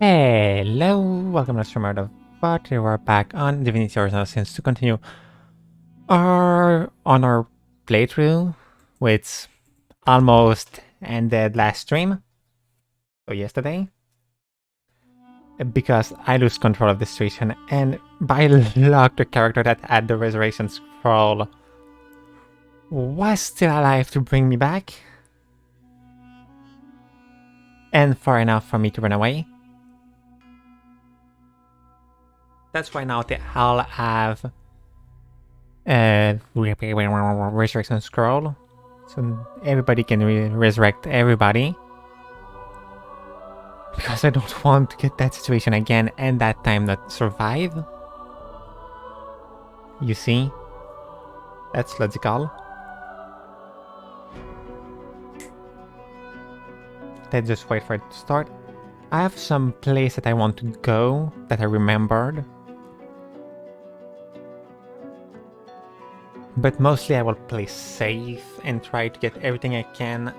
Hello, welcome to Streamer of But we're back on Divinity Original Sins to continue our playthrough, which almost ended last stream, so yesterday, because I lose control of the situation, and by luck the character that had the resurrection scroll was still alive to bring me back, and far enough for me to run away. That's why now I'll have resurrection scroll, so everybody can resurrect everybody, because I don't want to get that situation again and that time not survive. You see, that's logical. Let's just wait for it to start. I have some place that I want to go that I remembered, but mostly I will play safe and try to get everything I can.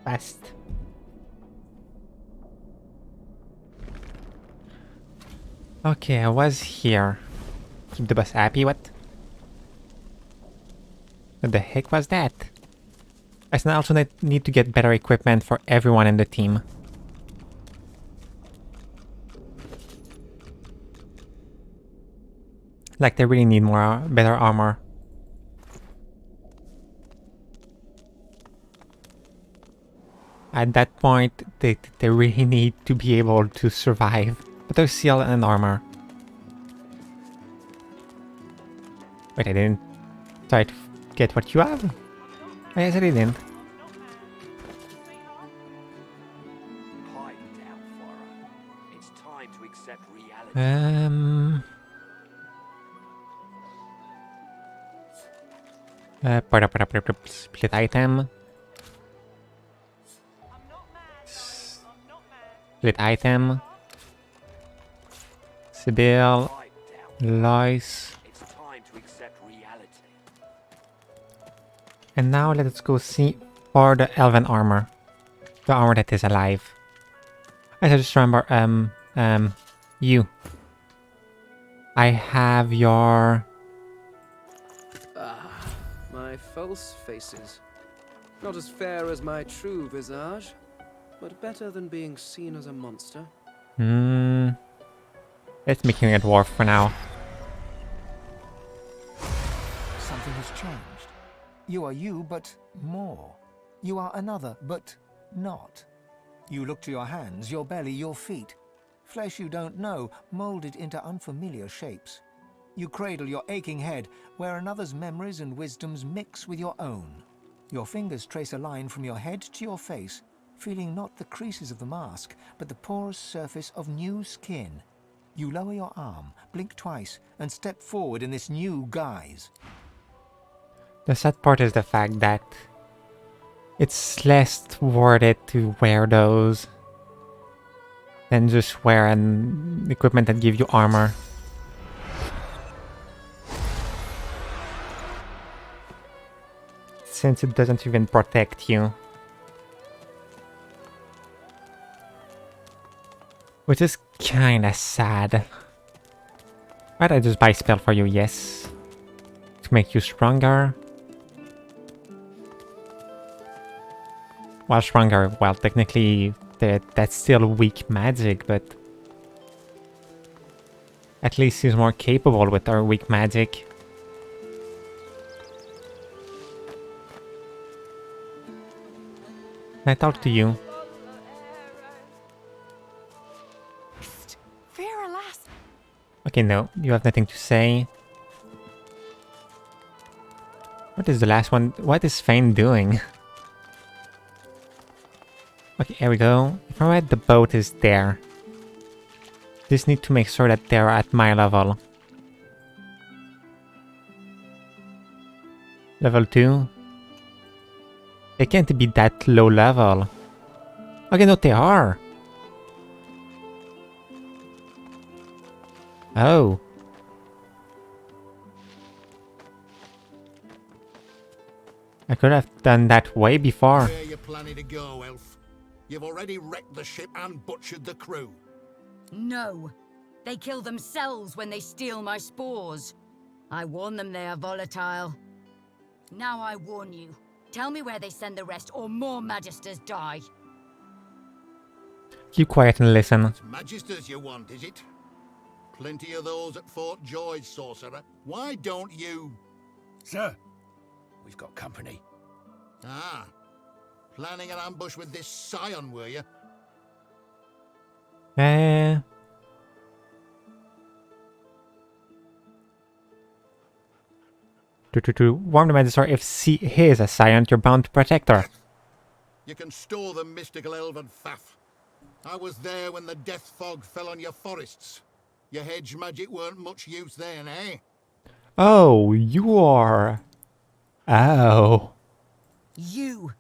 Fast. Okay, I was here. Keep the boss happy, what? What the heck was that? I also need to get better equipment for everyone in the team. Like, they really need more better armor. At that point, they really need to be able to survive. But there's seal and armor. Wait, I didn't try to get what you have? I guess I didn't. Split item. Split item. Sibyl. Lois. And now let's go see for the elven armor. The armor that is alive. I just remember, you. I have your... Ah, my false faces. Not as fair as my true visage, but better than being seen as a monster. Let's make him a dwarf for now. Something has changed. You are you, but more. You are another, but not. You look to your hands, your belly, your feet. Flesh you don't know, molded into unfamiliar shapes. You cradle your aching head, where another's memories and wisdoms mix with your own. Your fingers trace a line from your head to your face, feeling not the creases of the mask, but the porous surface of new skin. You lower your arm, blink twice, and step forward in this new guise. The sad part is the fact that it's less worth it to wear those than just wear an equipment that give you armor. Since it doesn't even protect you. Which is kinda sad. Might I just buy spell for you? Yes. To make you stronger. Well, stronger, well, technically that's still weak magic, but at least he's more capable with our weak magic. Can I talk to you? Okay, no, you have nothing to say. What is the last one? What is Fane doing? Okay, here we go. If I'm right, the boat is there. Just need to make sure that they're at my level. Level 2? They can't be that low level. Okay, no, they are. Oh. I could have done that way before. Where you planning to go, elf? You've already wrecked the ship and butchered the crew. No. They kill themselves when they steal my spores. I warn them they are volatile. Now I warn you. Tell me where they send the rest, or more Magisters die. Keep quiet and listen. It's Magisters you want, is it? Plenty of those at Fort George, sorcerer. Why don't you... Sir, we've got company. Ah. Planning an ambush with this scion, were you? To warn the Magister if he is a Scion, you're bound to protect her. You can store the mystical elven faff. I was there when the death fog fell on your forests. Your hedge magic weren't much use then, eh? Oh, you are... Oh. You.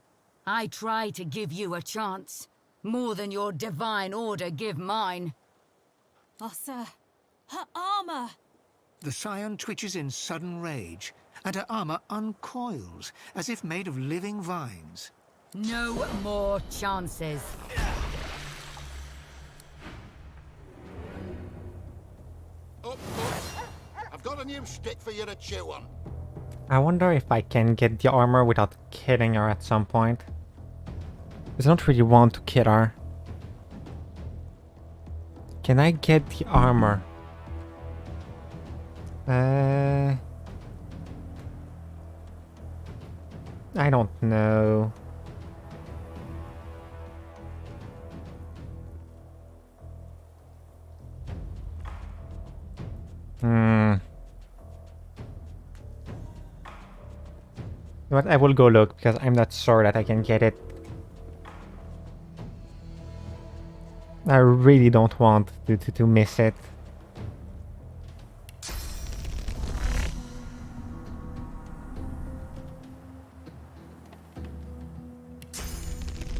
I try to give you a chance. More than your divine order give mine. Oh, sir. Her armor! The Scion twitches in sudden rage, and her armor uncoils, as if made of living vines. No more chances. Up. I've got a new stick for you to chew on. I wonder if I can get the armor without killing her at some point. Because I don't really want to kill her. Can I get the armor? I don't know. But I will go look because I'm not sure that I can get it. I really don't want to miss it.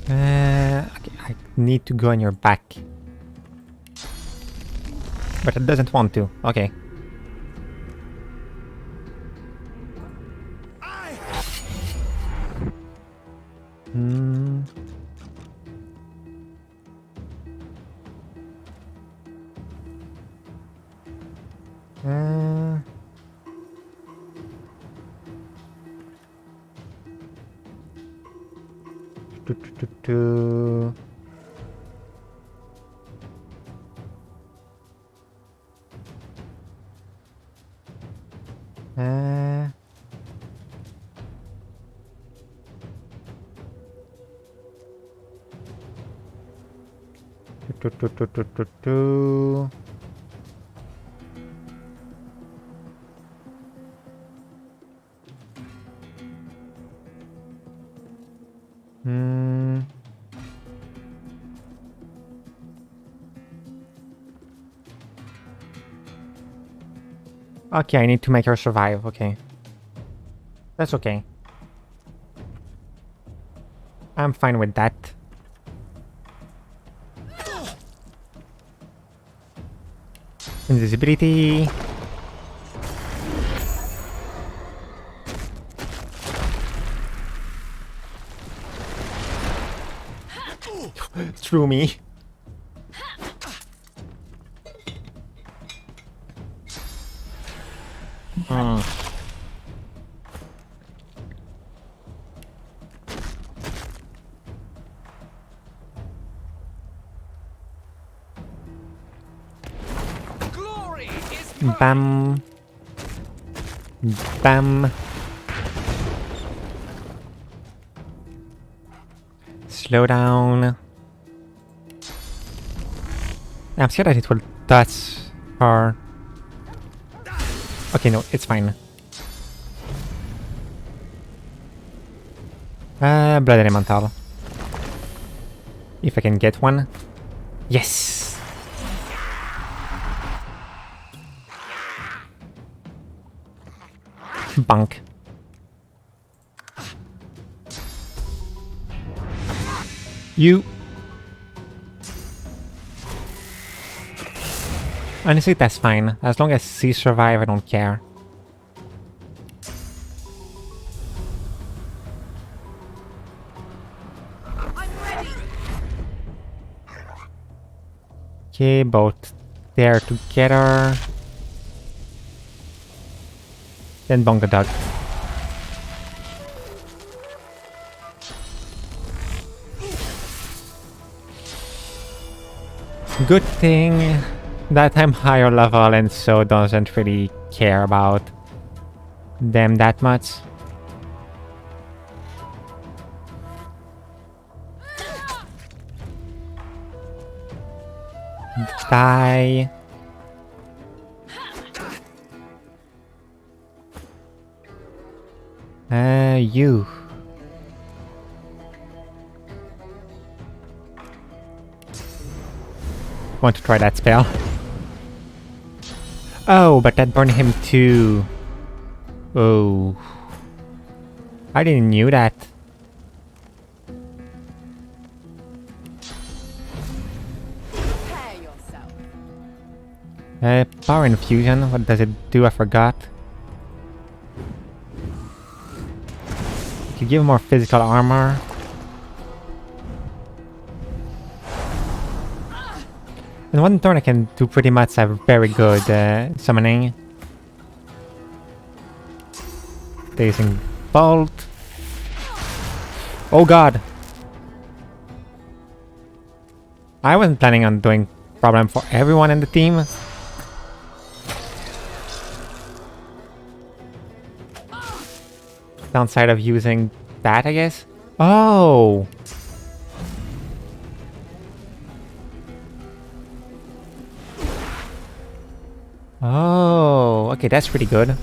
Okay, I need to go on your back. But it doesn't want to. Okay. Hmm. Do. Do. Hmm. Okay, I need to make her survive. Okay. That's okay. I'm fine with that. Invisibility. Through me. Glory is mine. Bam. Bam. Slow down. I'm scared that it will touch her. Okay, no, it's fine. Blood elemental. If I can get one. Yes! Bunk. You. Honestly, that's fine. As long as she survive, I don't care. Okay, both there together. Then bonk the dog. Good thing that I'm higher level and so doesn't really care about them that much. Die. You. Want to try that spell? Oh, but that burned him too. Oh. I didn't knew that. Prepare yourself. Power infusion, what does it do? I forgot. You give more physical armor. In one turn I can do pretty much a very good summoning. Dazing Bolt. Oh god! I wasn't planning on doing problem for everyone in the team. Downside of using that, I guess. Oh! Oh, okay, that's pretty good.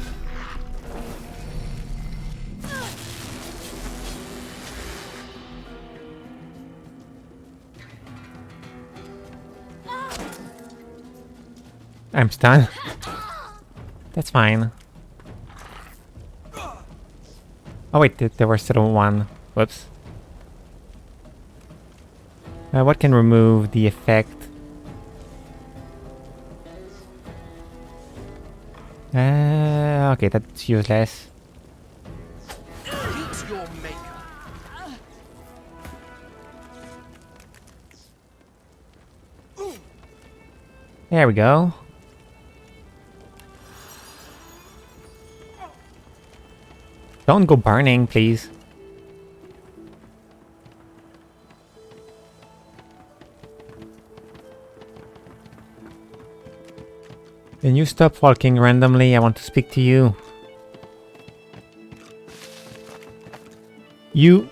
I'm stunned. That's fine. Oh wait, there was still one. Whoops. What can remove the effect? Okay, that's useless. Meet your maker. There we go. Don't go burning, please. Can you stop walking randomly? I want to speak to you. You...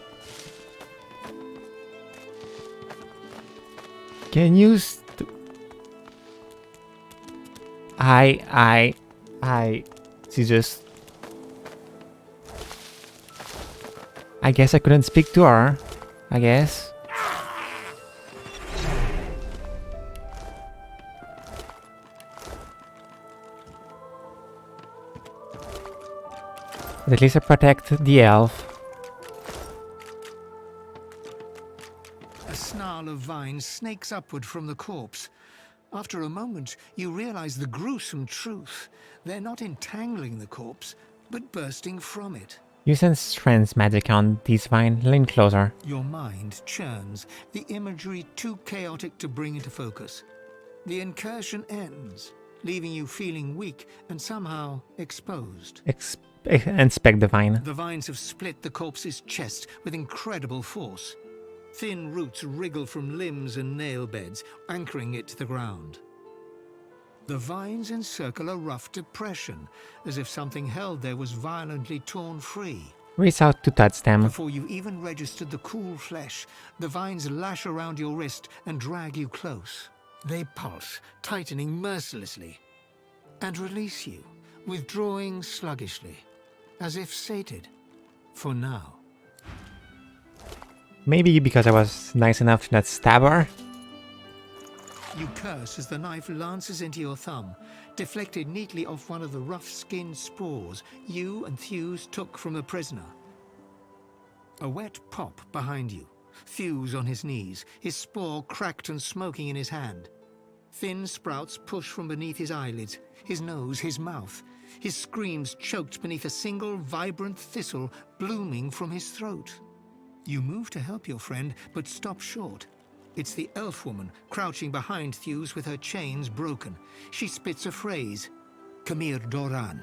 Can you She just... I guess I couldn't speak to her. I guess. But at least I protect the elf. A snarl of vines snakes upward from the corpse. After a moment, you realize the gruesome truth. They're not entangling the corpse, but bursting from it. You sense Strand's magic on these vines. Lean closer. Your mind churns, the imagery too chaotic to bring into focus. The incursion ends, leaving you feeling weak and somehow exposed. Inspect the vine. The vines have split the corpse's chest with incredible force. Thin roots wriggle from limbs and nail beds, anchoring it to the ground. The vines encircle a rough depression, as if something held there was violently torn free. Reach out to touch them. Before you even registered the cool flesh, the vines lash around your wrist and drag you close. They pulse, tightening mercilessly, and release you, withdrawing sluggishly, as if sated, for now. Maybe because I was nice enough to not stab her. You curse as the knife lances into your thumb, deflected neatly off one of the rough-skinned spores you and Thews took from the prisoner. A wet pop behind you. Thews on his knees, his spore cracked and smoking in his hand. Thin sprouts push from beneath his eyelids, his nose, his mouth. His screams choked beneath a single vibrant thistle blooming from his throat. You move to help your friend, but stop short. It's the elf woman crouching behind Thews with her chains broken. She spits a phrase, Kamir Doran.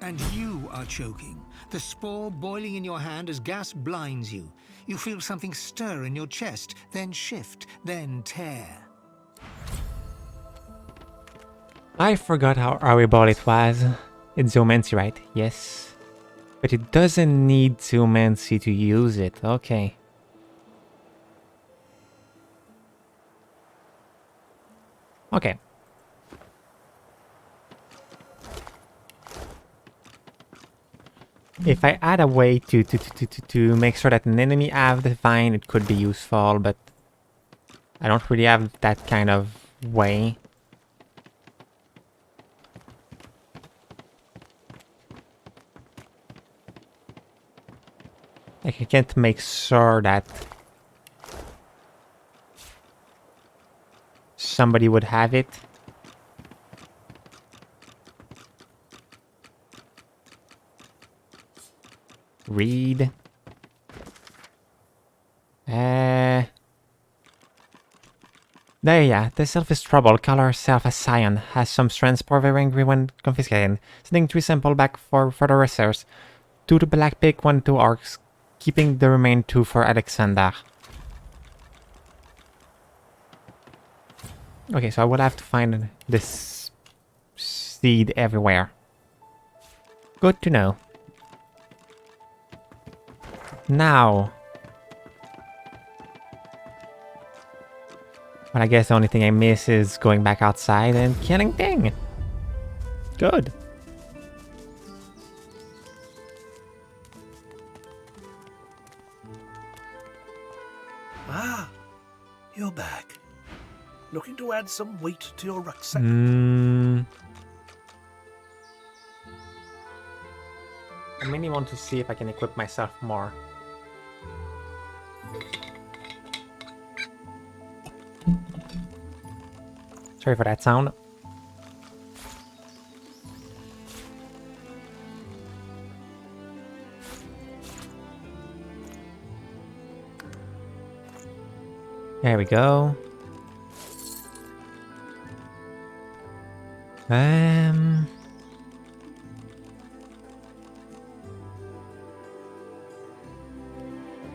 And you are choking, the spore boiling in your hand as gas blinds you. You feel something stir in your chest, then shift, then tear. I forgot how horrible it was. It's Zoomancy, right? Yes. But it doesn't need Zoomancy to use it. Okay. Okay. If I add a way to make sure that an enemy have the vine, it could be useful, but I don't really have that kind of way. Like, I can't make sure that somebody would have it. Read. There, yeah. The self is trouble. Call herself a scion. Has some strengths, poor, very angry when confiscated. Sending 3 sample back for further research. 2 to Black Pig, 1 to Orcs. Keeping the remaining 2 for Alexander. Okay, so I would have to find this seed everywhere. Good to know. Now. But I guess the only thing I miss is going back outside and killing Ting. Good. Ah, you're back. Looking to add some weight to your rucksack? I mainly want to see if I can equip myself more. Sorry for that sound. There we go.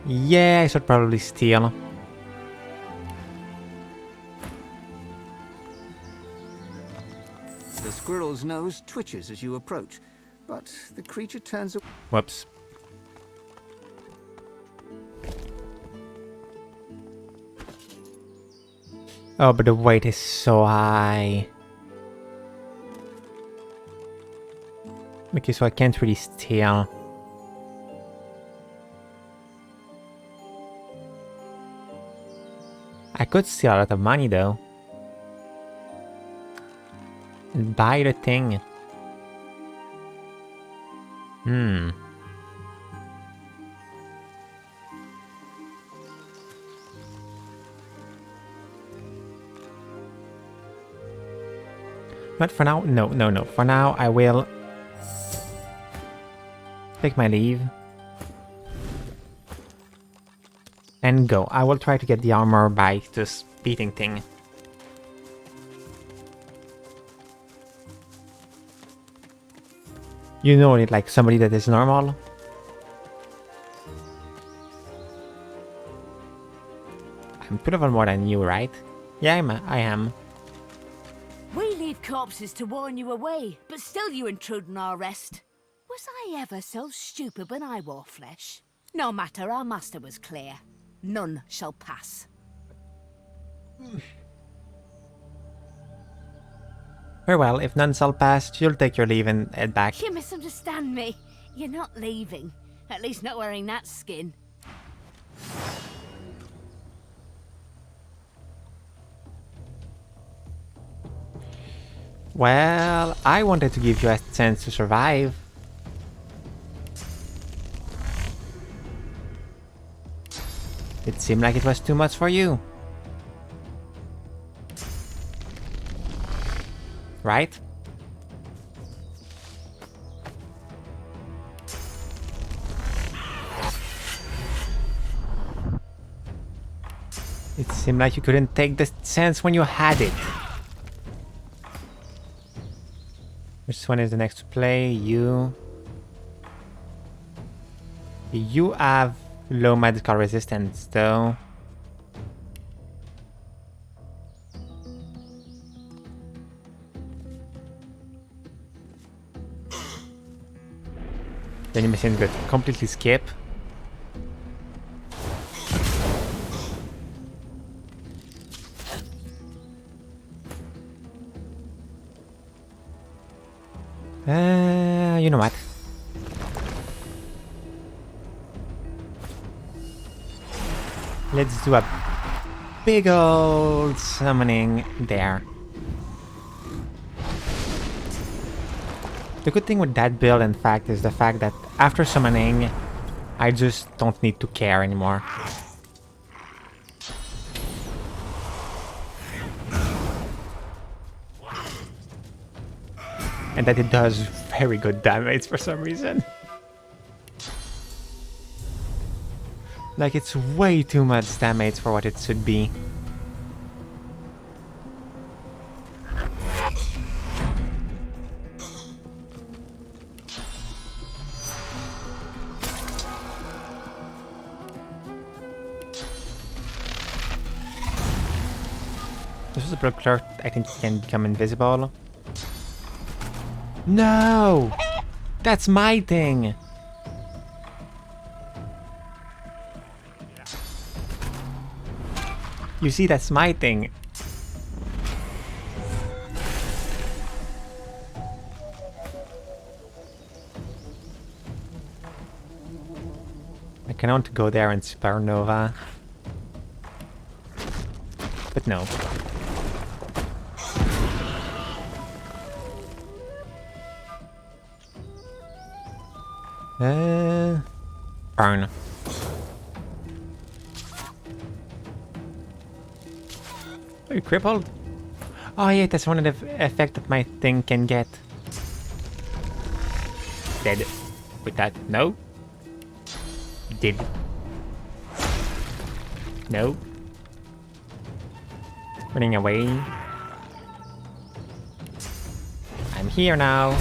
Yeah, I should probably steal. The squirrel's nose twitches as you approach, but the creature turns away. Whoops. Oh, but the weight is so high. Okay, so I can't really steal. I could steal a lot of money though. And buy the thing. But for now, no. For now, I will take my leave. And go. I will try to get the armor by just beating thing. You know it like somebody that is normal. I'm 2 level more than you, right? Yeah, I am. We leave corpses to warn you away, but still you intrude on our rest. Was I ever so stupid when I wore flesh? No matter, our master was clear. None shall pass. Very well, if none shall pass, you'll take your leave and head back. You misunderstand me. You're not leaving. At least not wearing that skin. Well, I wanted to give you a chance to survive. It seemed like it was too much for you. Right? It seemed like you couldn't take the sense when you had it. Which one is the next to play? You. You have low magical resistance though. The animation got completely skip. You know what? Let's do a big old summoning there. The good thing with that build, in fact, is the fact that after summoning, I just don't need to care anymore. And that it does very good damage for some reason. Like, it's way too much damage for what it should be. This is a blood clerk. I think he can become invisible. No! That's my thing! You see, that's my thing. I kind of want to go there and supernova. But no. Burn. Are you crippled? Oh yeah, that's one of the effects that my thing can get. Dead. With that, no. Did. No. Running away. I'm here now.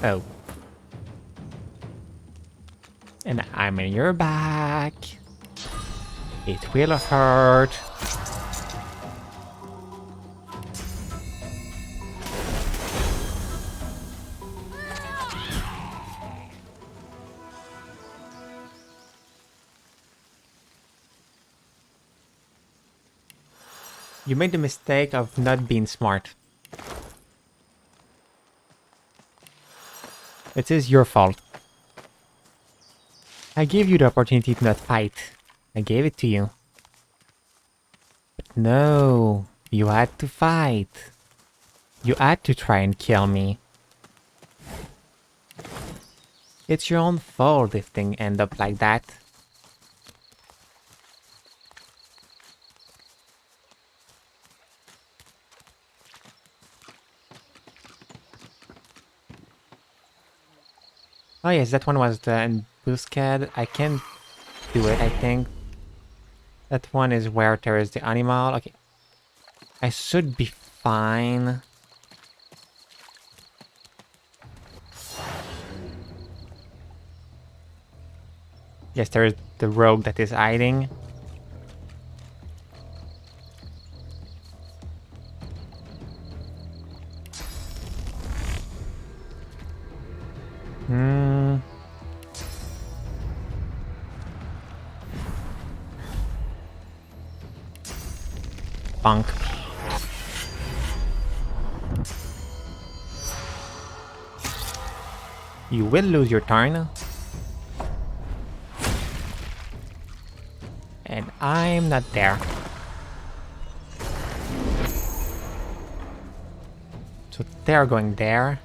Oh. And I'm in your back. It will hurt. You made the mistake of not being smart. It is your fault. I gave you the opportunity to not fight. I gave it to you. But no, you had to fight. You had to try and kill me. It's your own fault if things end up like that. Oh yes, that one was the embuscade. I can do it, I think. That one is where there is the animal. Okay. I should be fine. Yes, there is the rogue that is hiding. Bonk. You will lose your turn. And I'm not there. So they're going there.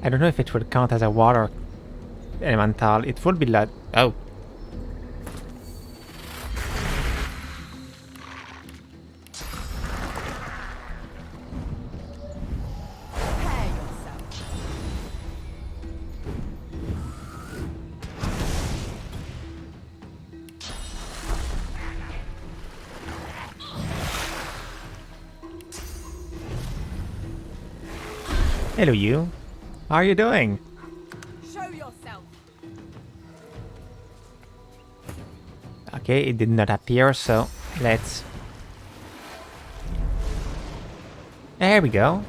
I don't know if it would count as a water elemental. It would be like... Oh. Hello, you. How are you doing? Show yourself. Okay, it did not appear, so let's... There we go.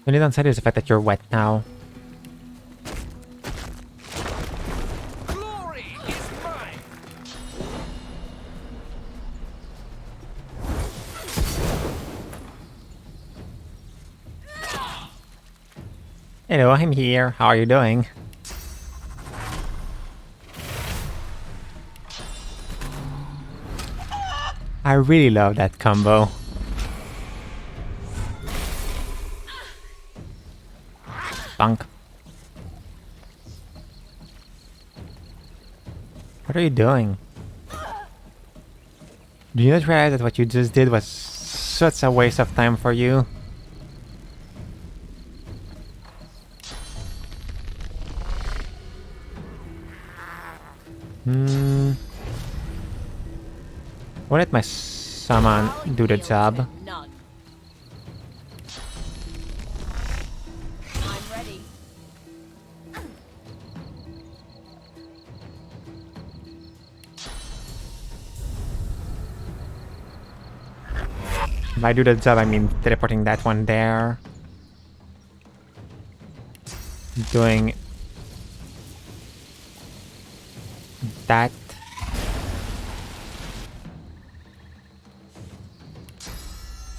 The only downside is the fact that you're wet now. Glory is mine. Hello, I'm here. How are you doing? I really love that combo. Bunk. What are you doing? Do you not realize that what you just did was such a waste of time for you? Why let my summon do the job? None. I'm ready. If I do the job, I mean teleporting that one there. Doing that.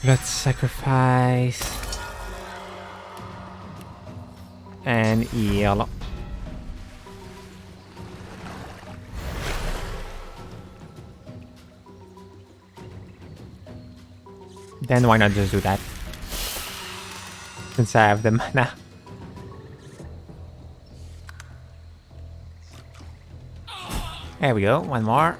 Let's sacrifice and heal. Then why not just do that? Since I have the mana. There we go, one more.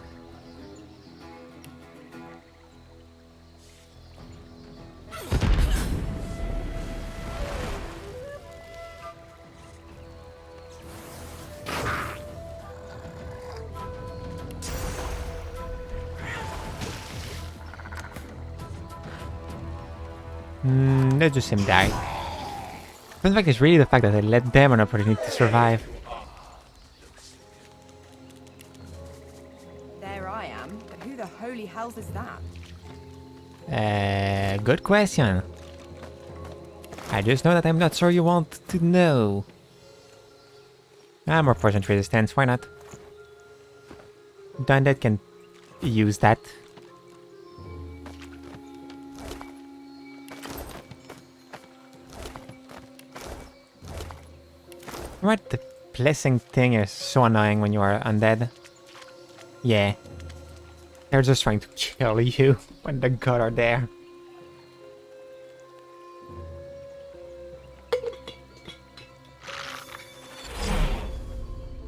Let's just him die. The fact is really the fact that I let them an opportunity to survive. There I am, but who the holy hells is that? Good question. I just know that I'm not sure you want to know. More poison resistance, why not? The undead can use that. What, the blessing thing is so annoying when you are undead. Yeah. They're just trying to kill you when the god are there.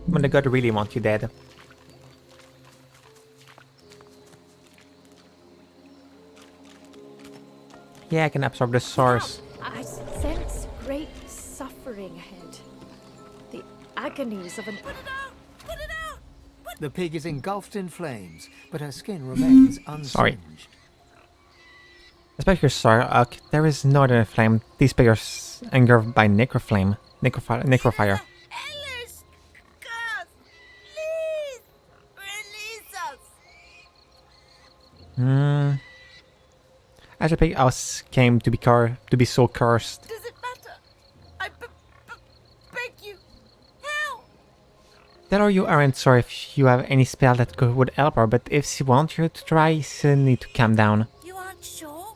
When the god really wants you dead. Yeah, I can absorb the source. I sense great suffering ahead. The agonies of an... The pig is engulfed in flames, but her skin remains Sorry. unsinged. Especially Sark, there is no other flame. These pigs are engulfed by necroflame. Necrofire. Ellis! God! Please! Release us! As a pig house came to be so cursed. Does it matter? I beg you! Help! Tell her you aren't sure if you have any spell that would help her, but if she wants you to try, you still need to calm down. You aren't sure?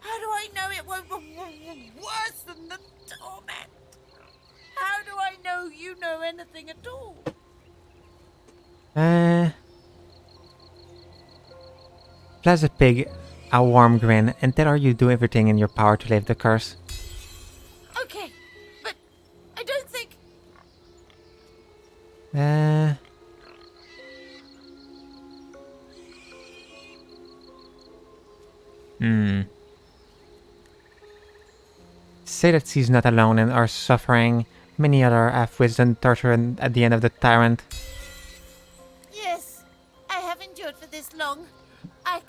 How do I know it won't be worse than the torment? How do I know you know anything at all? Plus the pig a warm grin and tell her you do everything in your power to lift the curse. Okay, but I don't think... say that she's not alone in her suffering. Many other have wisdom tortured at the end of the tyrant. Yes, I have endured for this long. I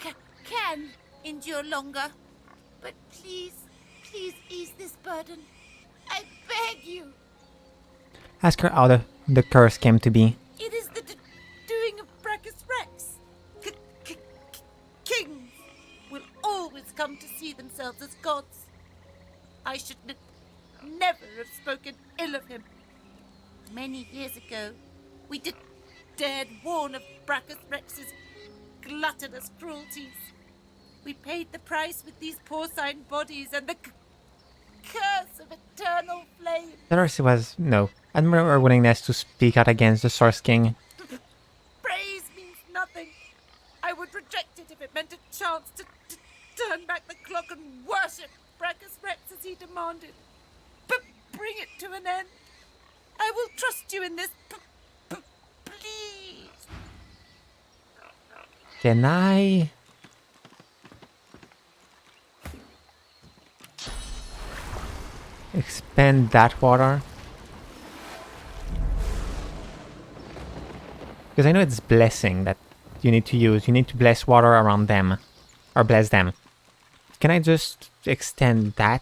can endure longer. But please, please ease this burden. I beg you. Ask her how the curse came to be. It is the doing of Brachus Rex. Kings will always come to see themselves as gods. I should never have spoken ill of him. Many years ago, we dared warn of Brachus Rex's gluttonous cruelties. We paid the price with these porcine bodies and the curse of eternal flame. Darcy was, no, admire her willingness to speak out against the Source King. Praise means nothing. I would reject it if it meant a chance to turn back the clock and worship Brachus Rex as he demanded. But bring it to an end. I will trust you in this. Please. Can I... expand that water? Because I know it's blessing that you need to use. You need to bless water around them. Or bless them. Can I just extend that?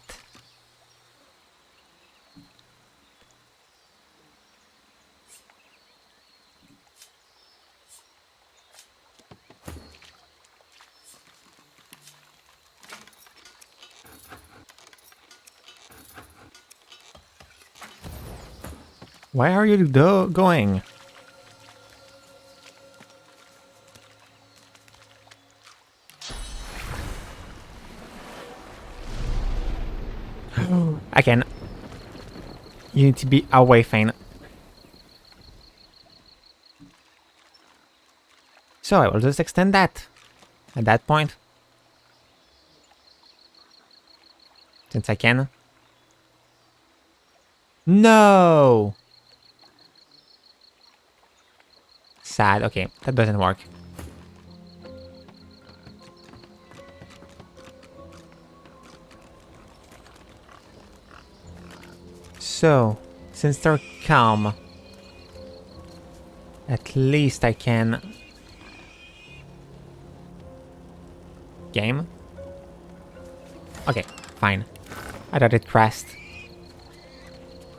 Why are you going? Again. You need to be away, Fane. So I will just extend that. At that point. Since I can. No! Sad. Okay, that doesn't work. So, since they're calm, at least I can... Game? Okay, fine. I thought it crashed.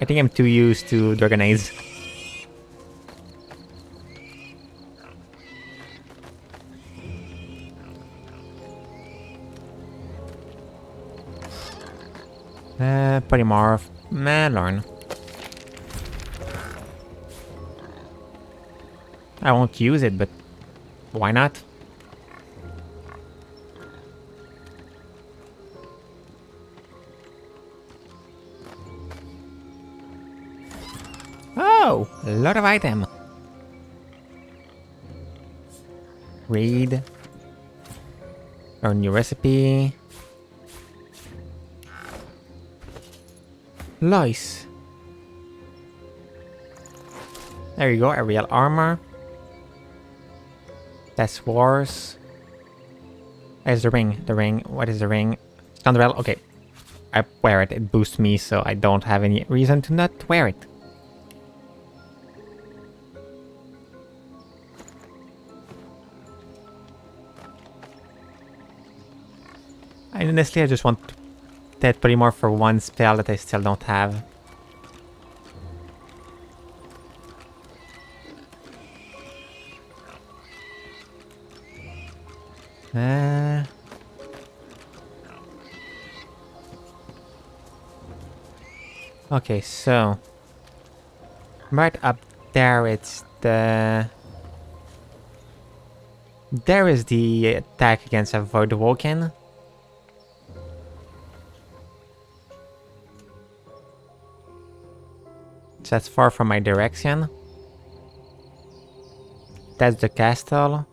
I think I'm too used to Dragonades. Polymorph. Learn. I won't use it, but why not? Oh, a lot of item. Read. Learn new recipe. Lois. There you go, a real armor. That's wars. There's the ring. The ring. What is the ring? Scoundrel. Okay. I wear it. It boosts me, so I don't have any reason to not wear it. And honestly, I just want that polymorph for one spell that I still don't have. Okay, so right up there it's the... There is the attack against a Void Woken. So that's far from my direction. That's the castle.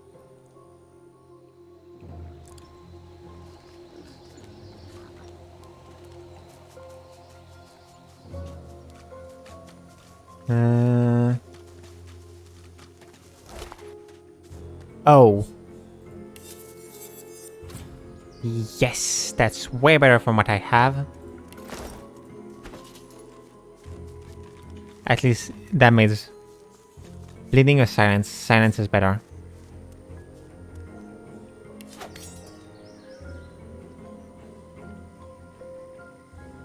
Oh. Yes, that's way better from what I have. At least damage. Bleeding or silence? Silence is better.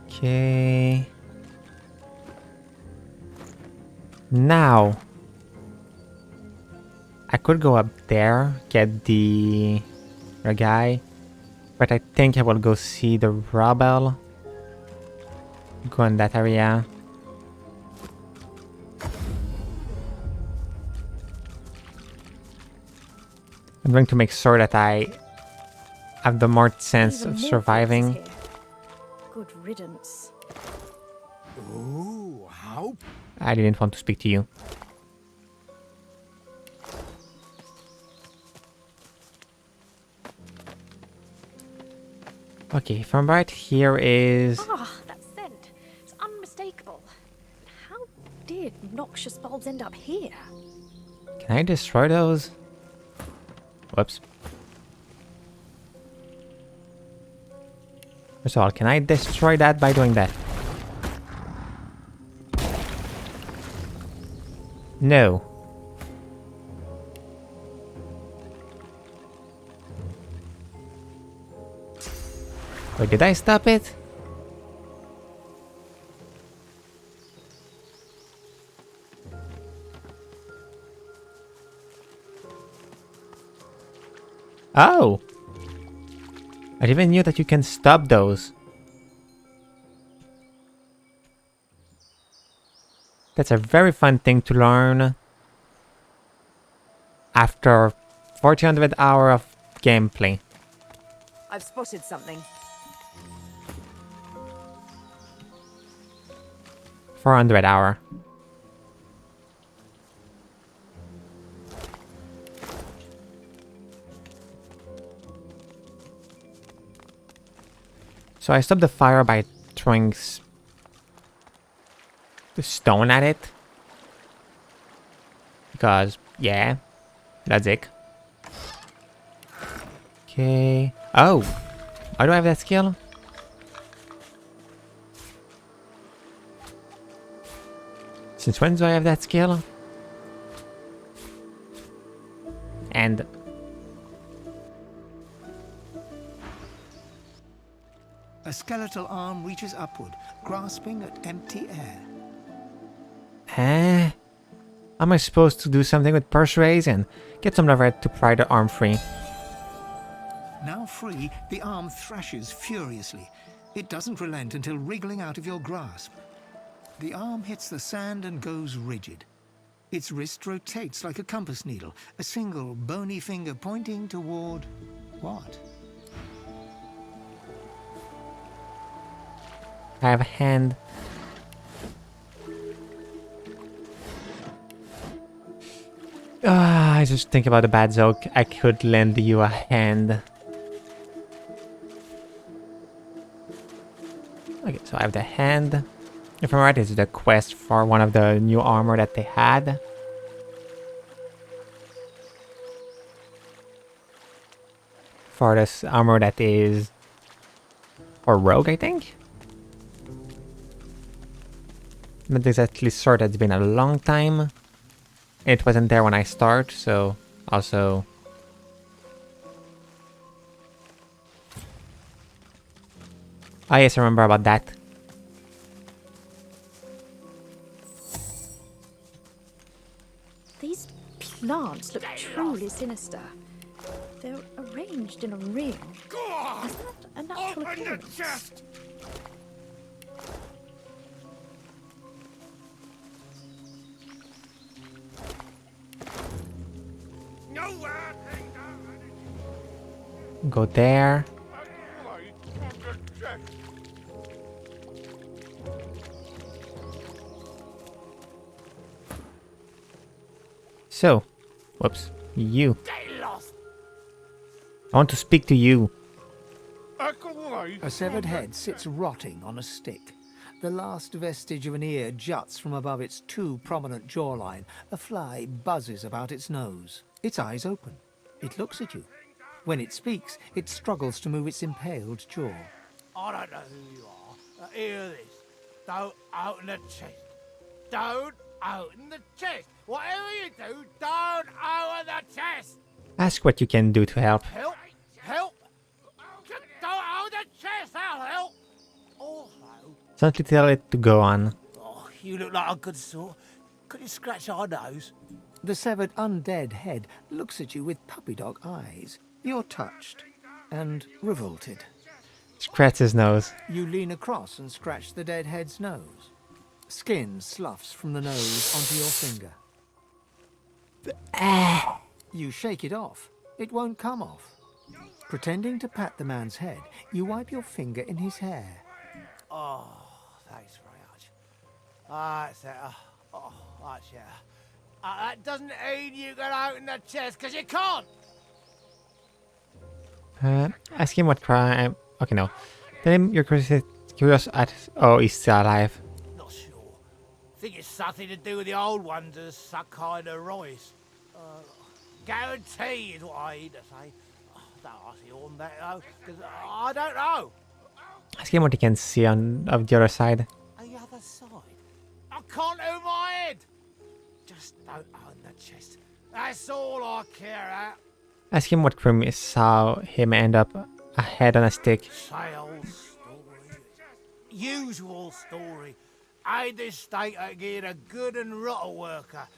Okay. Now, I could go up there, get the guy, but I think I will go see the rebel. Go in that area. I'm going to make sure that I have the more chance Even of more surviving. corpses here. Good riddance. Ooh, how I didn't want to speak to you. Okay, from right here is... Ah, that scent. It's unmistakable. How did noxious bulbs end up here? Can I destroy those? Whoops. First of all, can I destroy that by doing that? No. Wait, did I stop it? Oh! I didn't even knew that you can stop those. That's a very fun thing to learn after 400 hours of gameplay. I've spotted something. 400 hour. So I stopped the fire by throwing the stone at it. Because, yeah, that's it. Okay. Oh! Why do I have that skill? Since when do I have that skill? And... a skeletal arm reaches upward, grasping at empty air. Eh? Am I supposed to do something with persuasion? Get some lever to pry the arm free. Now free, the arm thrashes furiously. It doesn't relent until wriggling out of your grasp. The arm hits the sand and goes rigid. Its wrist rotates like a compass needle, a single bony finger pointing toward... what? I have a hand. I just think about the bad joke. I could lend you a hand. Okay, so I have the hand. If I'm right, it's the quest for one of the new armor that they had. For this armor that is... for rogue, I think? Not exactly sure, that's been a long time. It wasn't there when I start, so also... Ah yes, I remember about that. These plants look truly sinister. They're arranged in a ring. Is that a natural appearance? Go there. So, whoops, you. I want to speak to you. A severed head sits rotting on a stick. The last vestige of an ear juts from above its too prominent jawline. A fly buzzes about its nose. Its eyes open. It looks at you. When it speaks, it struggles to move its impaled jaw. I don't know who you are. Hear this. Don't open the chest. Don't open the chest. Whatever you do, don't open the chest. Ask what you can do to help. Help! Help! Just don't open the chest. I'll help. Also, Gently tell it to go on. oh, you look like a good sort. Could you scratch our nose? The severed undead head looks at you with puppy dog eyes. You're touched and revolted. Scratch his nose. You lean across and scratch the dead head's nose. Skin sloughs from the nose onto your finger. You shake it off. It won't come off. Pretending to pat the man's head, you wipe your finger in his hair. Oh, thanks very much. That's it. Oh, that's it. That doesn't mean you can open the chest, because you can't. Ask him what crime. Okay, no. Tell him you're curious at. Oh, he's still alive. Not sure. Think it's something to do with the old ones as some kind of rice. Guarantee is what I need to say. Don't ask you on that though, because I don't know. Ask him what he can see on of the other side. The other side? I can't do my head. Just don't own the chest. That's all I care about. Ask him what crime saw him end up a head on a stick. Sales story. Usual story. I this state again a good and rotten worker.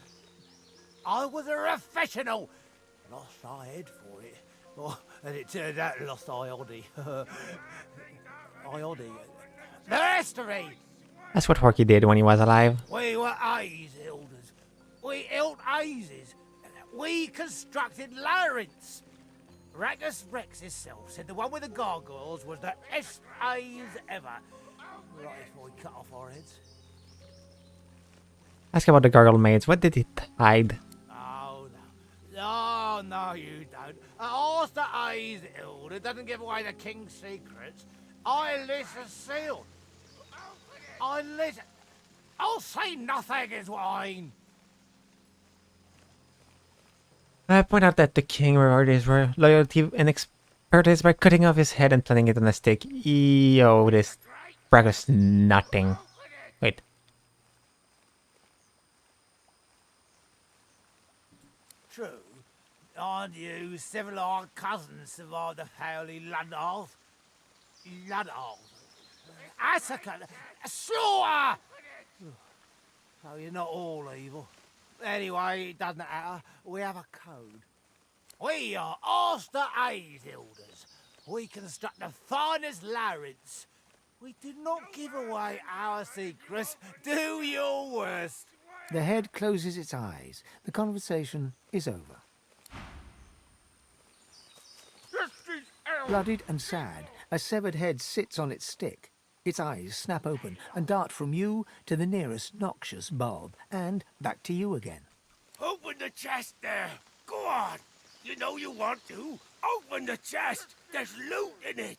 I was a professional. Lost my head for it. Oh, and it turned out lost Iody. Iody. The history! That's what Horky did when he was alive. We were A's elders. We held A'ses. We constructed labyrinths. Ragus Rex himself said the one with the gargoyles was the best A's ever. Right before we cut off our heads. Ask about the gargoyle maids. What did it hide? Oh, no. Oh, no, you don't. Ask the A's elder doesn't give away the king's secrets. I lit a seal. I'll say nothing is what I mean. I point out that the king rewarded his loyalty and expertise by cutting off his head and planting it on a stake. Yo, this braggers nothing. Wait. True. Aren't you civilized cousins survived the howly Ludolf? Ludolf. Massacre. Slaughter! So you're not all evil. Anyway, it doesn't matter. We have a code. We are Ulster A's elders. We construct the finest labyrinths. We do not give away our secrets. Do your worst. The head closes its eyes. The conversation is over. Bloodied and sad, a severed head sits on its stick. Its eyes snap open and dart from you to the nearest noxious bulb, and back to you again. Open the chest there. Go on. You know you want to. Open the chest. There's loot in it.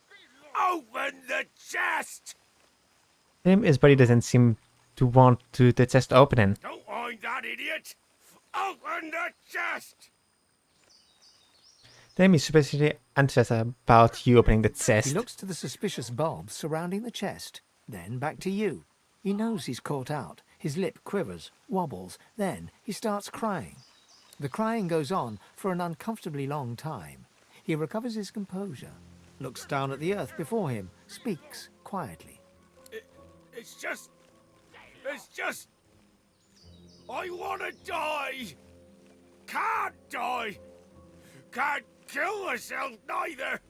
Open the chest. His body doesn't seem to want to the chest opening. Don't mind that idiot. Open the chest. Him is especially anxious about you opening the He chest. looks to the suspicious bulbs surrounding the chest, then back to you. He knows he's caught out. His lip quivers, wobbles, then he starts crying. The crying goes on for an uncomfortably long time. He recovers his composure, looks down at the earth before him, speaks quietly. It's just... I want to die. Can't die. Can't kill myself neither.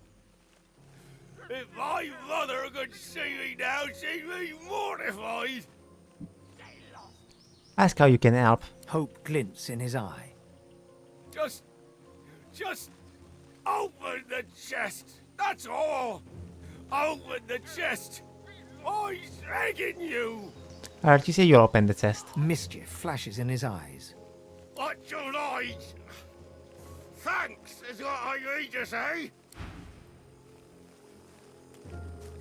If my mother could see me now, she'd be mortified. Ask how you can help. Hope glints in his eye. Just open the chest. That's all. Open the chest. I'm begging you. Alright, you say you'll open the chest. Mischief flashes in his eyes. What you like? Thanks is what I need to say.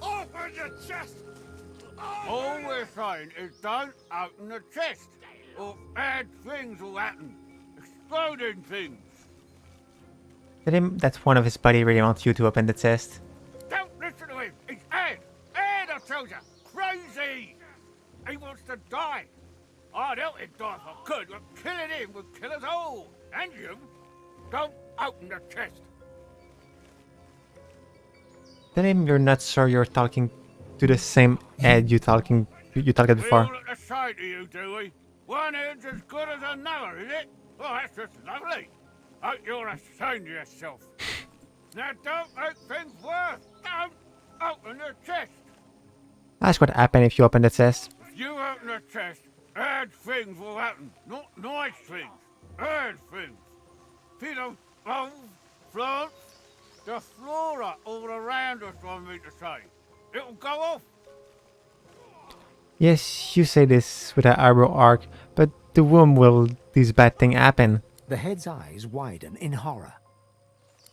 Open the chest. All we're saying is don't open the chest, or bad things will happen. Exploding things. Tell him that one of his buddy really wants you to open the chest. Don't listen to him. He's Ed. Ed, I told you. Crazy. He wants to die. I'd help him die if I could, but killing him would kill us all. And you. Don't open the chest. Tell him you're not sure you're talking to the same Ed you talked We before. all look the same to you, do we? One head's as good as another, is it? Well, that's just lovely. Hope you're ashamed of yourself. Now don't make things worse. Don't open the chest. Ask what happened if you open the chest. If you open the chest, bad things will happen. Not nice things. Bad things. Feed bones, plants, the flora all around us, I mean to say. It'll go off. Yes, you say this with an arrow arc, but to whom will this bad thing happen? The head's eyes widen in horror.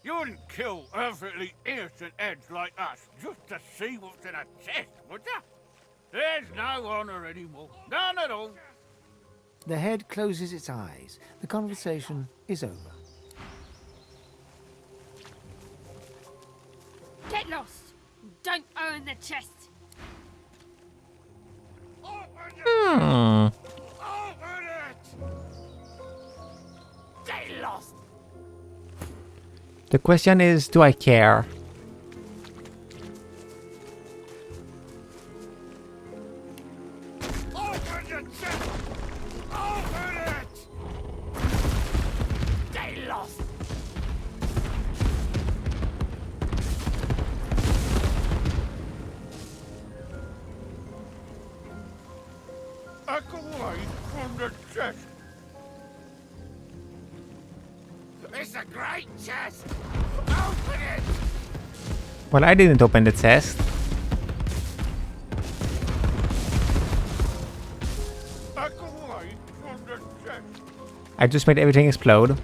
You wouldn't kill perfectly innocent heads like us just to see what's in a chest, would you? There's no honor anymore. None at all. The head closes its eyes. The conversation is over. Get lost! Don't own the chest! Hmm. Open it! Get lost! The question is, do I care? Open the chest! Open it! Get lost! Back away from the chest! It's a great chest! Open it! Well, I didn't open the chest. Back away from the chest! I just made everything explode.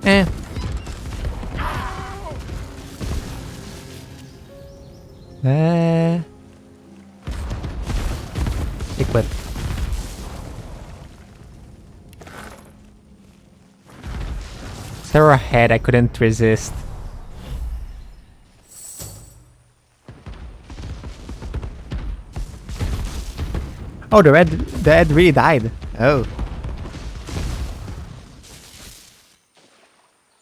Eh. Equip. There were ahead, I couldn't resist. Oh, the head really died. Oh.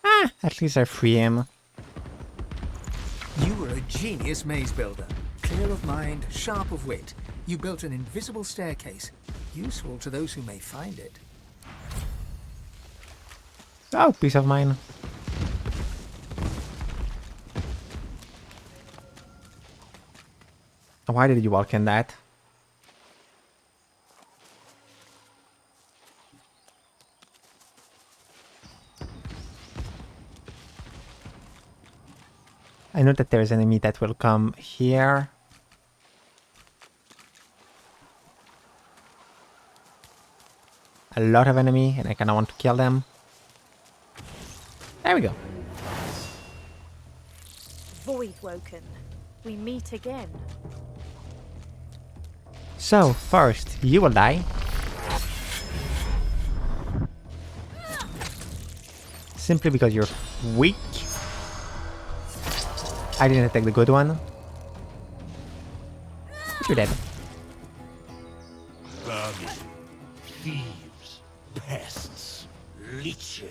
Ah, at least I free him. You were a genius maze builder. Clear of mind, sharp of wit. You built an invisible staircase, useful to those who may find it. Oh, piece of mine. Why did you walk in that? I know that there's an enemy that will come here. A lot of enemy, and I kinda want to kill them. There we go. Void woken. We meet again. So, first, you will die. Simply because you're weak. I didn't take the good one. But you're dead. Vermin, thieves, pests, leeches.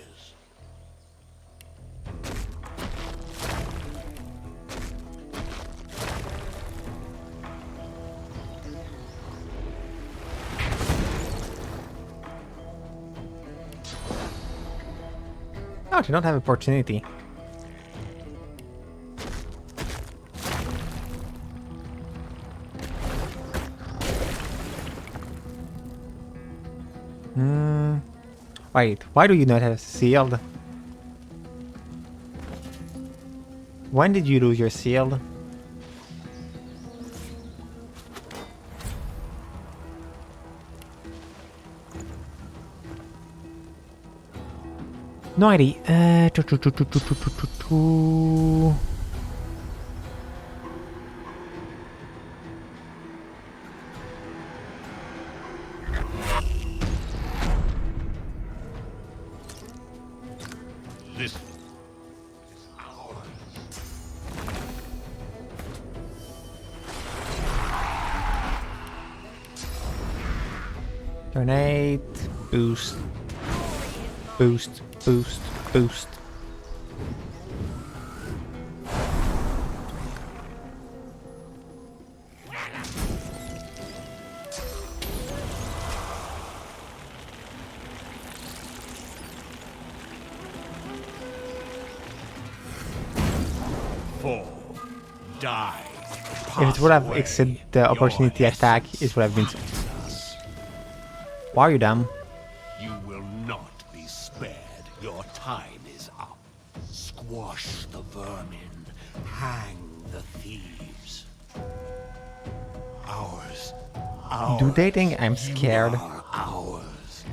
Oh, you don't have opportunity. Wait, why do you not have sealed? When did you lose your sealed? No idea. This Grenade. Boost. Boost. Boost. Boost. Die. If it would have exited the opportunity attack, it would have been. Why are you dumb? You will not be spared. Your time is up. Squash the vermin. Hang the thieves. Ours. Do they think I'm scared? Ours.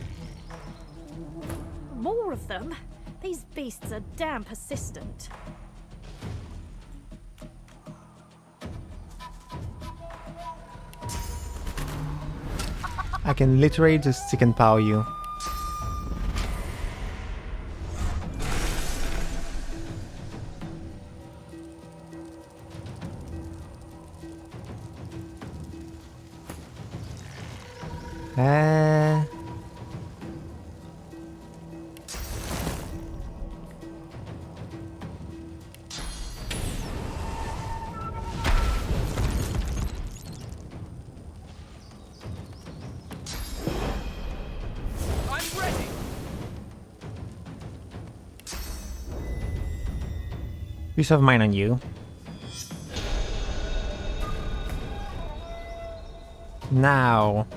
More of them? These beasts are damn persistent. I can literally just stick and power you. I'm ready. Piece of mine on you. Now.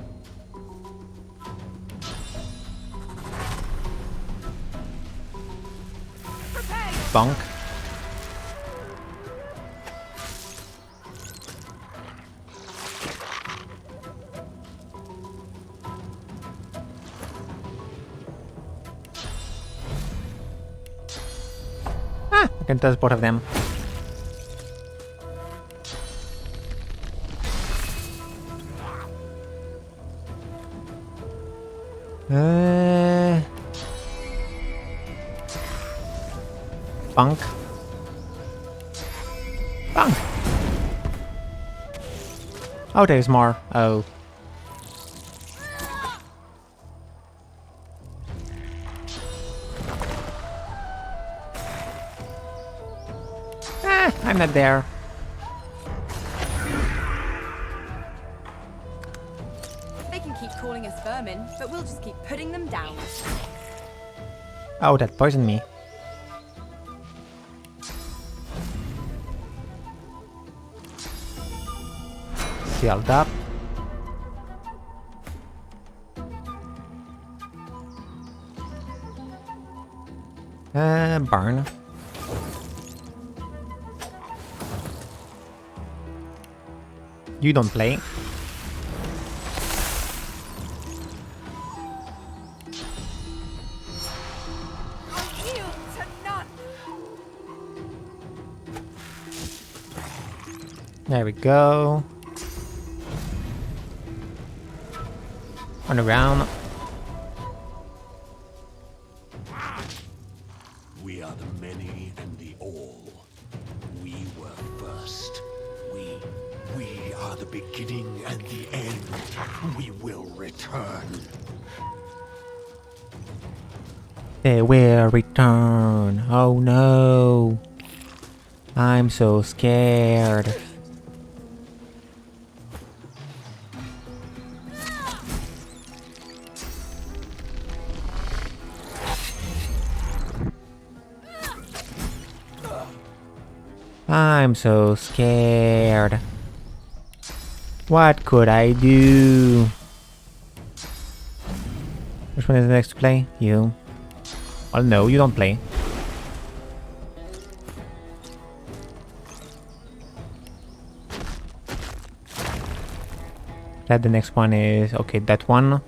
Bonk. I can toss both of them. Bunk. Bunk. Oh, there's more. Oh. I'm not there. They can keep calling us vermin, but we'll just keep putting them down. Oh, that poisoned me. Sealed up. Barn. You don't play. There we go. On the ground. We are the many and the all. We were first. We are the beginning and the end. We will return. They will return. Oh no. I'm so scared. I'm so scared. What could I do? Which one is the next to play? You. Well, no, you don't play. That the next one is... Okay, that one.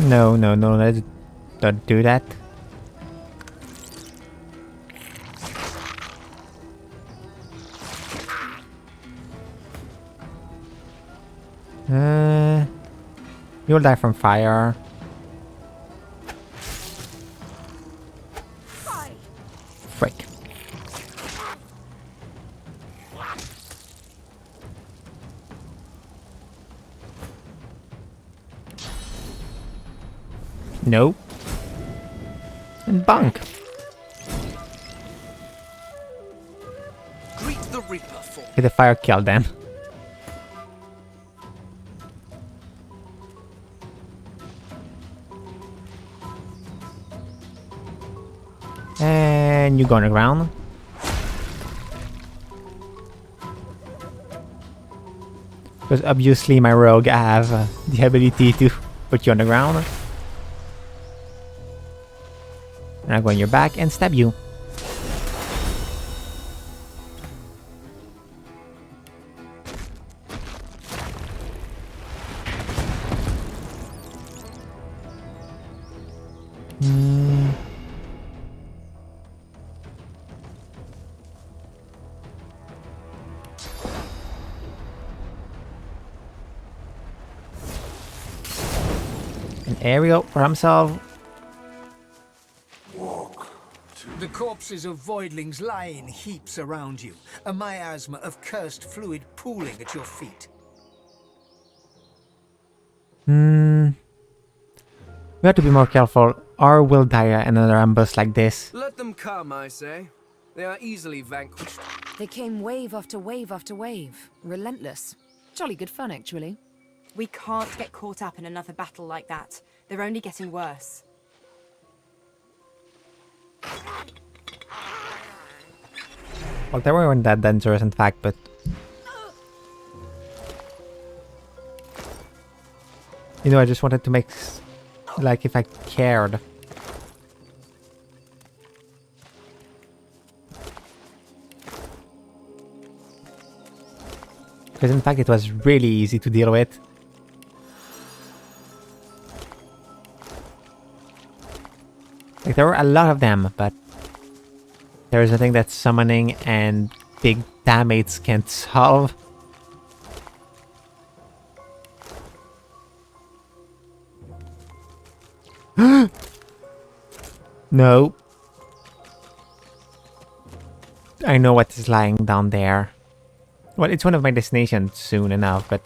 No, no, no, let's don't do that. You'll die from fire. Nope. And bunk. Greet the Reaper for Okay, the fire killed them. And you go on the ground. Because obviously my rogue have the ability to put you on the ground. And I go on your back and stab you. And Ariel for himself. The corpses of voidlings lie in heaps around you, a miasma of cursed fluid pooling at your feet. We have to be more careful, or we'll die in another ambush like this. Let them come, I say. They are easily vanquished. They came wave after wave after wave. Relentless. Jolly good fun, actually. We can't get caught up in another battle like that. They're only getting worse. Well, they weren't that dangerous in fact, but... You know, I just wanted to make... like, if I cared. Because in fact it was really easy to deal with. Like, there were a lot of them, but... there is nothing that summoning and big damage can't solve. No. I know what is lying down there. Well, it's one of my destinations soon enough, but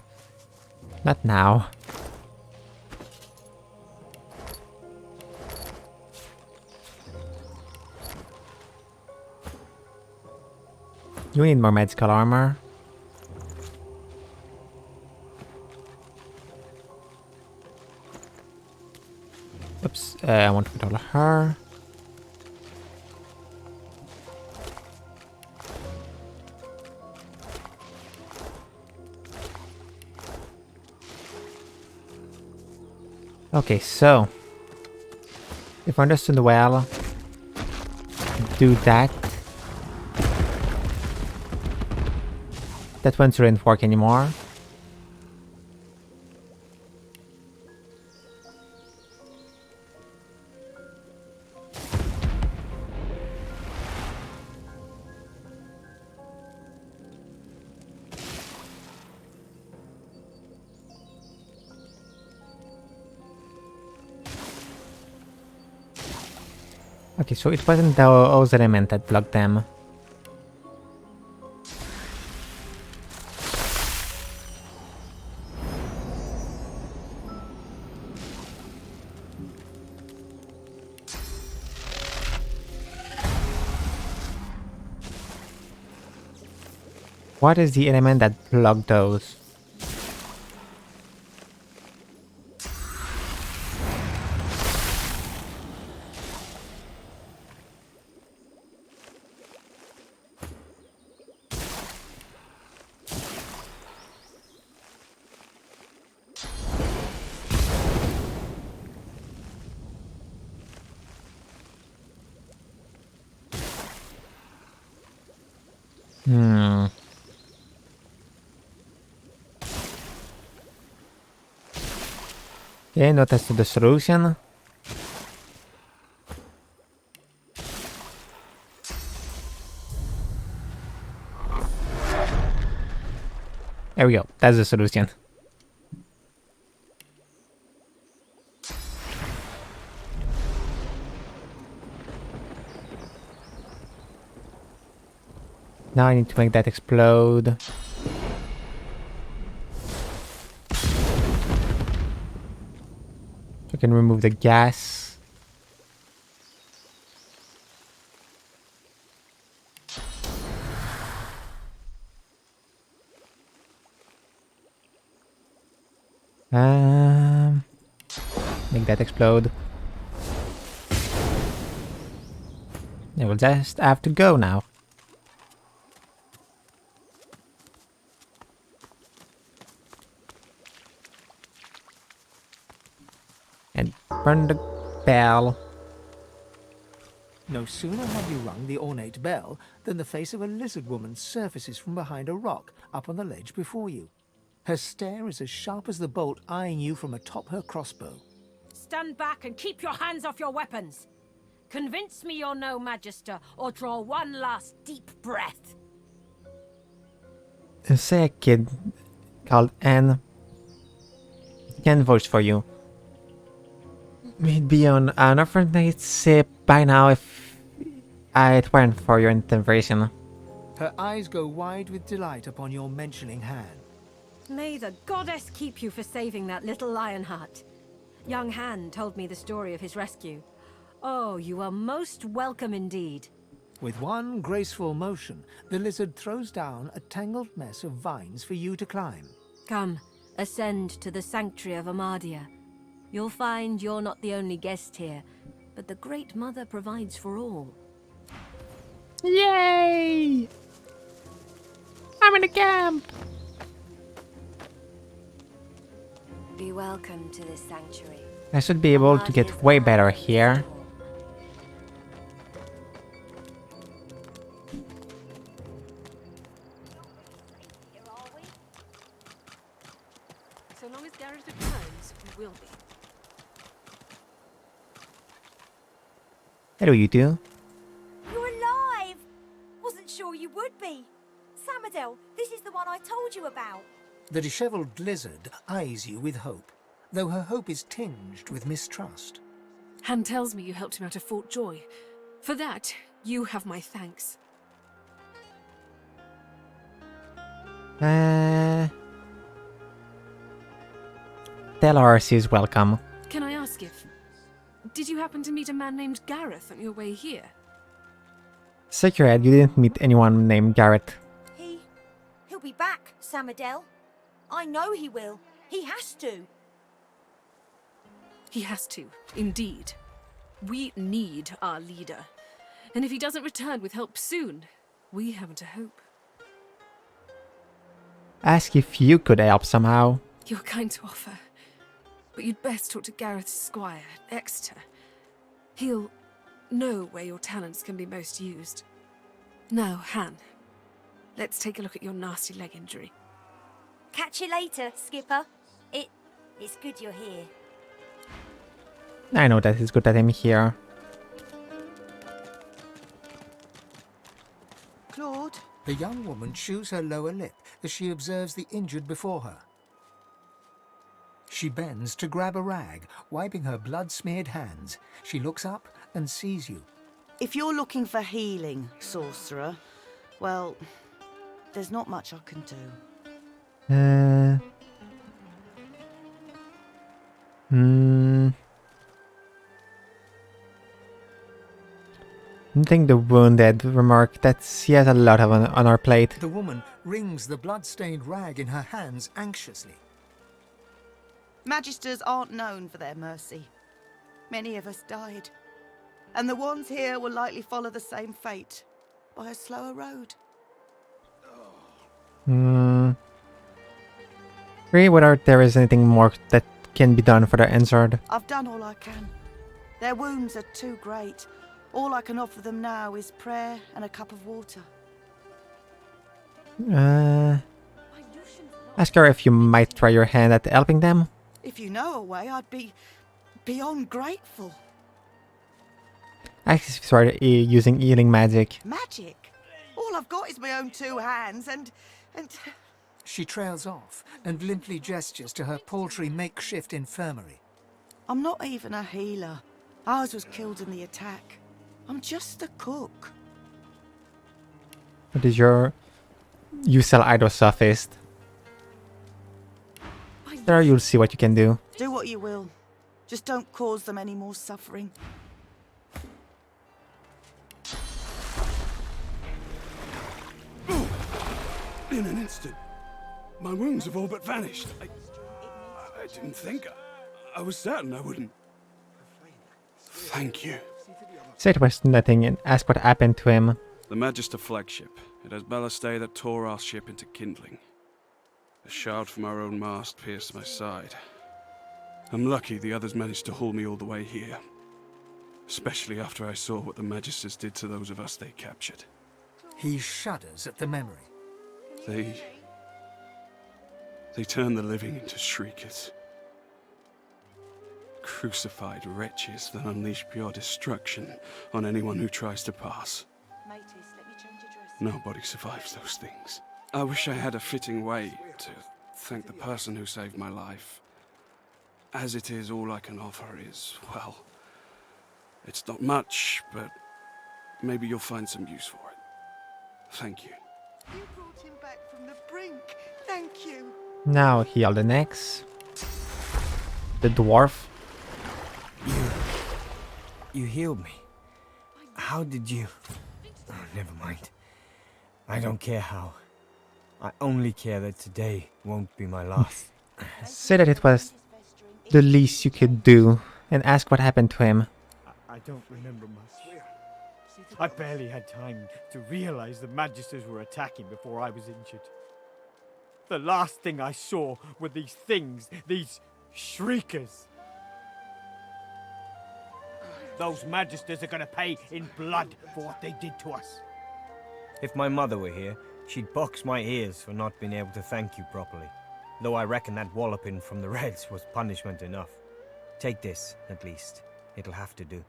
not now. You need more magical armor. Oops, I want to put all of her. Okay, so if I understood well, do that. That one shouldn't work anymore. Okay, so it wasn't those elements that blocked them. What is the element that blocked those? Okay, notice the solution. There we go. That's the solution. Now I need to make that explode. I can remove the gas. Make that explode. Yeah, we'll just have to go now. And burn the bell. No sooner have you rung the ornate bell than the face of a lizard woman surfaces from behind a rock up on the ledge before you. Her stare is as sharp as the bolt eyeing you from atop her crossbow. Stand back and keep your hands off your weapons. Convince me you're no magister, or draw one last deep breath. Say a kid called Anne can vouch for you. We'd be on an overnight ship by now if it weren't for your intervention. Her eyes go wide with delight upon your mentioning Han. May the goddess keep you for saving that little Lionheart. Young Han told me the story of his rescue. Oh, you are most welcome indeed. With one graceful motion, the lizard throws down a tangled mess of vines for you to climb. Come, ascend to the sanctuary of Amadia. You'll find you're not the only guest here, but the Great Mother provides for all. Yay! I'm in a camp! Be welcome to this sanctuary. I should be able to get way better here. So long as Gareth returns, we will be. Hello, you two. You're alive! Wasn't sure you would be. Samadel, this is the one I told you about. The dishevelled lizard eyes you with hope, though her hope is tinged with mistrust. Han tells me you helped him out of Fort Joy. For that, you have my thanks. Tell her she's welcome. Can I ask if... Did you happen to meet a man named Gareth on your way here? Shake your head, you didn't meet anyone named Garrett. He'll be back, Samadel. I know he will. He has to. He has to, indeed. We need our leader. And if he doesn't return with help soon, we haven't a hope. Ask if you could help somehow. You're kind to offer. But you'd best talk to Gareth's squire, Exeter. He'll know where your talents can be most used. Now, Han, let's take a look at your nasty leg injury. Catch you later, Skipper. It's good you're here. I know that it's good that I'm here. Claude? The young woman chews her lower lip as she observes the injured before her. She bends to grab a rag, wiping her blood-smeared hands. She looks up and sees you. If you're looking for healing, sorcerer, well, there's not much I can do. I think the wounded remark that she has a lot of on her plate. The woman wrings the blood-stained rag in her hands anxiously. Magisters aren't known for their mercy. Many of us died. And the ones here will likely follow the same fate, by a slower road. Really, whether there is anything more that can be done for the injured. I've done all I can. Their wounds are too great. All I can offer them now is prayer and a cup of water. Ask her if you might try your hand at helping them. If you know a way, I'd be beyond grateful. I started using healing magic. Magic? All I've got is my own two hands and... She trails off and limply gestures to her paltry makeshift infirmary. I'm not even a healer. Ours was killed in the attack. I'm just a cook. What is your... You sell idol sophist. There you'll see what you can do. Do what you will. Just don't cause them any more suffering. In an instant, my wounds have all but vanished. I didn't think. I was certain I wouldn't. Thank you. Say it was nothing and ask what happened to him. The Magister flagship. It has ballast that tore our ship into kindling. A shard from our own mast pierced my side. I'm lucky the others managed to haul me all the way here. Especially after I saw what the Magisters did to those of us they captured. He shudders at the memory. They turned the living into shriekers. Crucified wretches that unleash pure destruction on anyone who tries to pass. Nobody survives those things. I wish I had a fitting way to thank the person who saved my life. As it is, all I can offer is, well, it's not much, but maybe you'll find some use for it. Thank you. You brought him back from the brink. Thank you. Now heal the next. The dwarf. You healed me. How did you... Oh, never mind. I don't care how. I only care that today won't be my last. Say that it was the least you could do and ask what happened to him. I don't remember much. I barely had time to realize the Magisters were attacking before I was injured. The last thing I saw were these things, these shriekers. Those Magisters are gonna pay in blood for what they did to us. If my mother were here, she'd box my ears for not being able to thank you properly. Though I reckon that walloping from the Reds was punishment enough. Take this, at least. It'll have to do.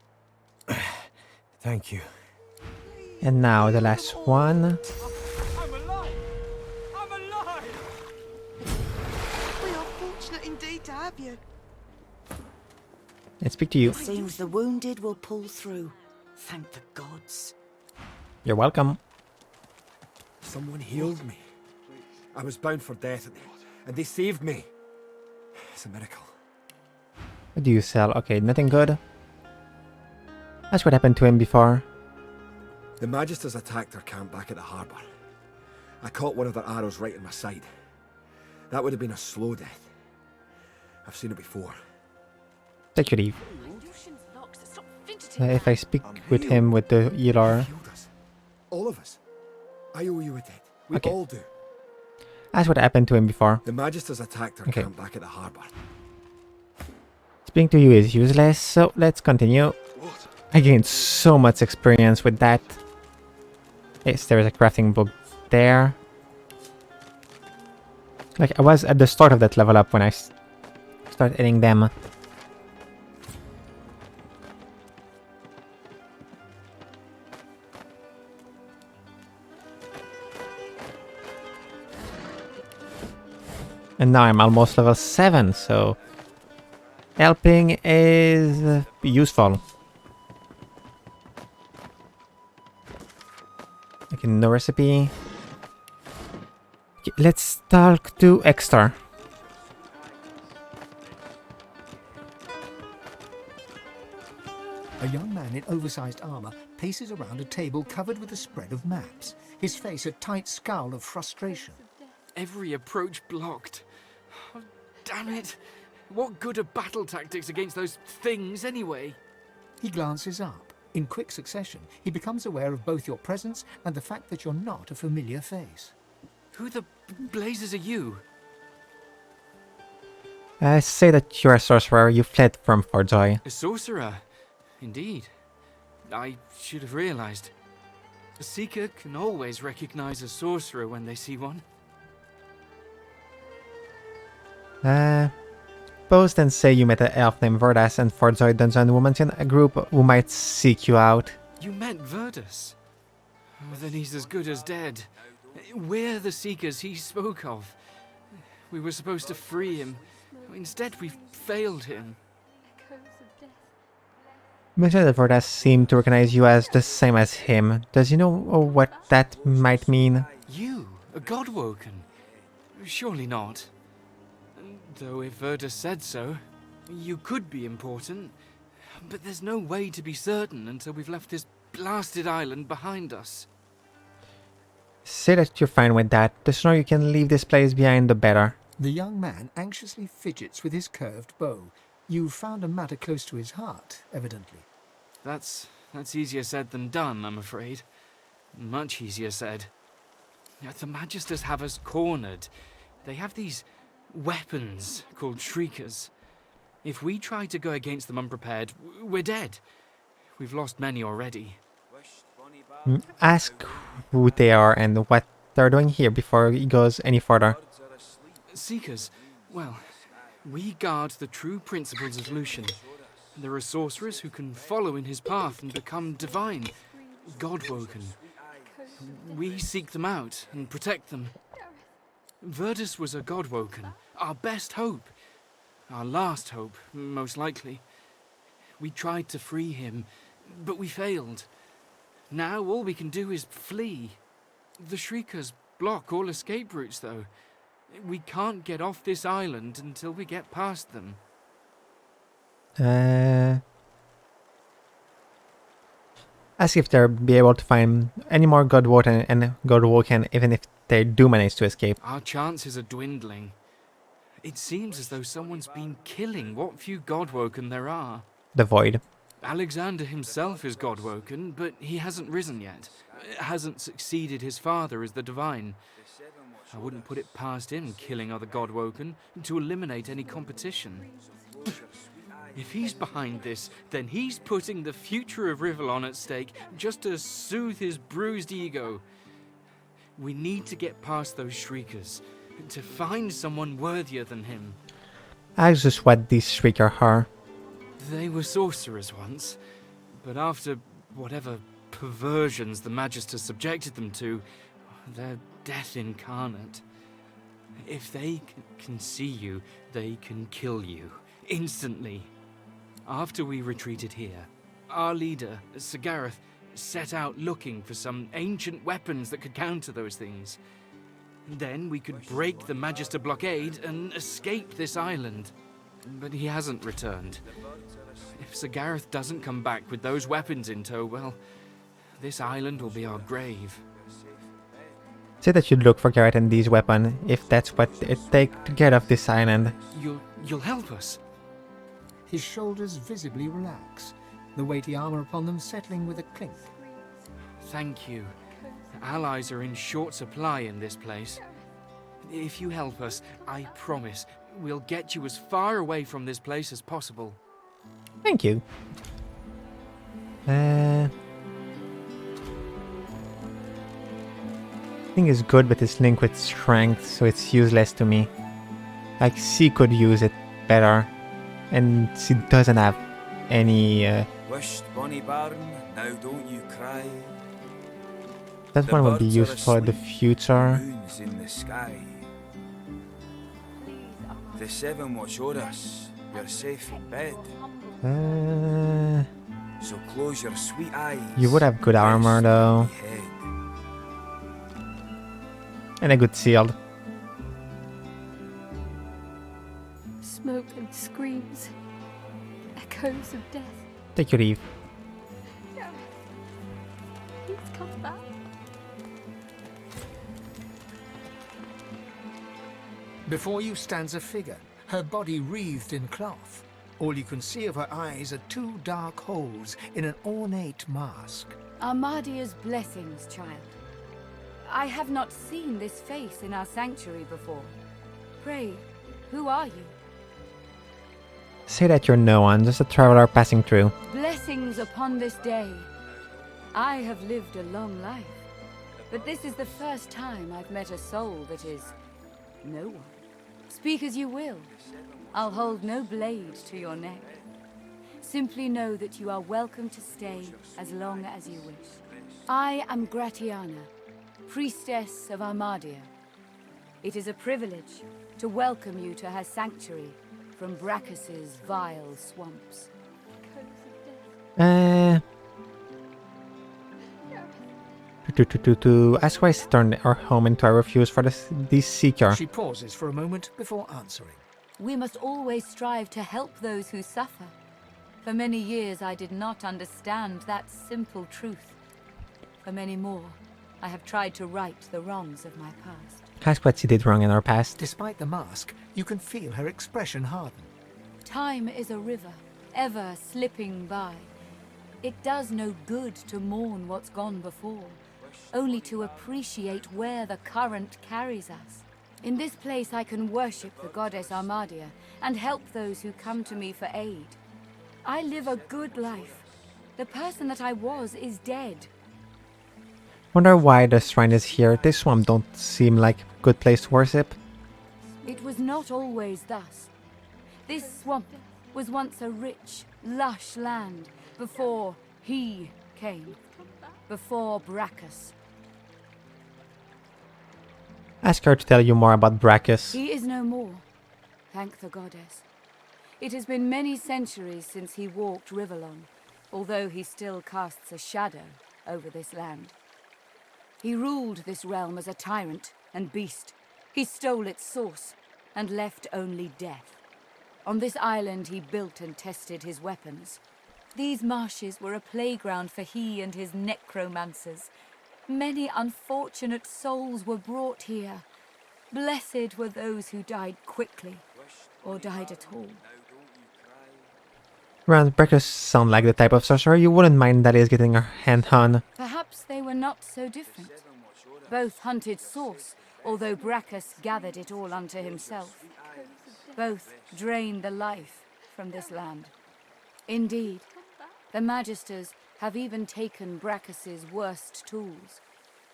Thank you. And now the last one. I'm alive! I'm alive! We are fortunate indeed to have you. Let's speak to you. It seems the wounded will pull through. Thank the gods. You're welcome. Someone healed me. I was bound for death, and they saved me. It's a miracle. What do you sell? Okay, nothing good. That's what happened to him before. The Magisters attacked our camp back at the harbour. I caught one of their arrows right in my side. That would have been a slow death. I've seen it before. Take your leave. If I speak with him with the healer. All of us. I owe you a debt. We Okay. all do. That's what happened to him before. The Magisters attacked our Okay. camp back at the harbour. Speaking to you is useless, so let's continue. I gained so much experience with that. Yes, there is a crafting book there. Like, I was at the start of that level up when I started hitting them. And now I'm almost level 7, so helping is useful. Okay, no recipe. Okay, let's talk to Extar. A young man in oversized armor paces around a table covered with a spread of maps, his face a tight scowl of frustration. Every approach blocked. Oh, damn it. What good are battle tactics against those things anyway? He glances up. In quick succession, he becomes aware of both your presence and the fact that you're not a familiar face. Who the blazes are you? Say that you're a sorcerer, you fled from Forjoy. A sorcerer? Indeed. I should have realized. A seeker can always recognize a sorcerer when they see one. Suppose then say you met an elf named Verdas and Forjoy Dungeon Woman's in a group who might seek you out. You met Verdus? Oh, then he's as good as dead. We're the seekers he spoke of. We were supposed to free him. Instead, we failed him. Mention that Verdas seemed to recognize you as the same as him. Does he know what that might mean? You? A Godwoken? Surely not. Though if Verdus said so. You could be important, but there's no way to be certain until we've left this blasted island behind us. Say that you're fine with that. The sooner you can leave this place behind, the better. The young man anxiously fidgets with his curved bow. You've found a matter close to his heart, evidently. That's easier said than done, I'm afraid. Much easier said. The Magisters have us cornered. They have these weapons called Shriekers. If we try to go against them unprepared, we're dead. We've lost many already. Ask who they are and what they're doing here before he goes any further. Seekers, well, we guard the true principles of Lucian. There are sorcerers who can follow in his path and become divine, God-woken. We seek them out and protect them. Verdus was a God-woken, our best hope. Our last hope, most likely. We tried to free him, but we failed. Now all we can do is flee. The Shriekers block all escape routes, though. We can't get off this island until we get past them. Ask if they'll be able to find any more Godwoken even if they do manage to escape. Our chances are dwindling. It seems as though someone's been killing what few Godwoken there are. The Void. Alexander himself is Godwoken, but he hasn't risen yet. Hasn't succeeded his father as the Divine. I wouldn't put it past him killing other Godwoken to eliminate any competition. If he's behind this, then he's putting the future of Rivellon at stake just to soothe his bruised ego. We need to get past those Shriekers, to find someone worthier than him. Ask just what these Shrieker are. They were sorcerers once, but after whatever perversions the Magister subjected them to, they're death incarnate. If they can see you, they can kill you, instantly. After we retreated here, our leader, Sir Gareth, set out looking for some ancient weapons that could counter those things. Then we could break the Magister blockade and escape this island. But he hasn't returned. If Sir Gareth doesn't come back with those weapons in tow, well, this island will be our grave. Say that you'd look for Garrett and these weapons, if that's what it takes to get off this island. You'll help us? His shoulders visibly relax, the weighty armor upon them settling with a clink. Thank you. Allies are in short supply in this place. If you help us, I promise, we'll get you as far away from this place as possible. Thank you. Thing is good, but it's linked with strength, so it's useless to me. Like, C could use it better, and she doesn't have any. Wished Bonnie Baron, now don't you cry. That one will be used for the future. Moons in the sky. The seven watch o'er us. You're safe in bed. So close your sweet eyes. You would have good armor though. And a good shield. Smoke and screams. Echoes of death. Take your leave. Gareth, please come back. Before you stands a figure, her body wreathed in cloth. All you can see of her eyes are two dark holes in an ornate mask. Armadia's blessings, child. I have not seen this face in our sanctuary before. Pray, who are you? Say that you're no one, just a traveler passing through. Blessings upon this day. I have lived a long life, but this is the first time I've met a soul that is no one. Speak as you will. I'll hold no blade to your neck. Simply know that you are welcome to stay as long as you wish. I am Gratiana, priestess of Armadia. It is a privilege to welcome you to her sanctuary from Brachus's vile swamps. To ask why she turned her home into a refuge for this seeker. She pauses for a moment before answering. We must always strive to help those who suffer. For many years I did not understand that simple truth. For many more, I have tried to right the wrongs of my past. Ask what she did wrong in our past. Despite the mask, you can feel her expression harden. Time is a river, ever slipping by. It does no good to mourn what's gone before, only to appreciate where the current carries us. In this place I can worship the goddess Armadia and help those who come to me for aid. I live a good life. The person that I was is dead. Wonder why the shrine is here. This swamp don't seem like a good place to worship. It was not always thus. This swamp was once a rich, lush land before he came. Before Brachus. Ask her to tell you more about Brachus. He is no more. Thank the goddess. It has been many centuries since he walked Rivellon, although he still casts a shadow over this land. He ruled this realm as a tyrant and beast. He stole its source and left only death. On this island he built and tested his weapons. These marshes were a playground for he and his necromancers. Many unfortunate souls were brought here. Blessed were those who died quickly, or died at all. Ron, Brachus sound like the type of sorcerer you wouldn't mind that is getting her hand on. Perhaps they were not so different. Both hunted source, although Brachus gathered it all unto himself. Both drained the life from this land. Indeed, the Magisters have even taken Brachus's worst tools.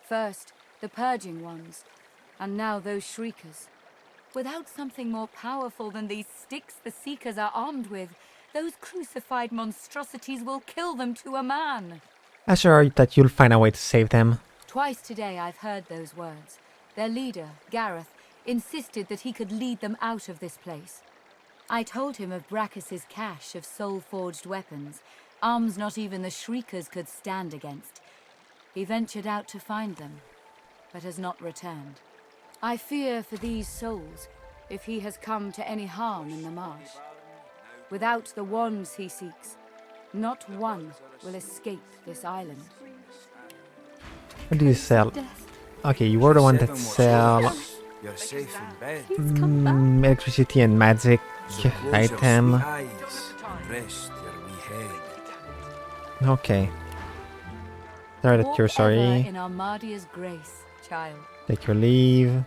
First, the purging ones, and now those shriekers. Without something more powerful than these sticks the Seekers are armed with, those crucified monstrosities will kill them to a man. Assure that you'll find a way to save them. Twice today I've heard those words. Their leader, Gareth, insisted that he could lead them out of this place. I told him of Brachus's cache of soul-forged weapons, arms not even the Shriekers could stand against. He ventured out to find them, but has not returned. I fear for these souls, if he has come to any harm in the marsh. Without the wands he seeks, not one will escape this island. What do you sell? Okay, you were the one that sell You're safe in bed. electricity and magic item. Rest your wee head. Okay. Sorry that you're sorry. In Armadia's grace, child. Take your leave.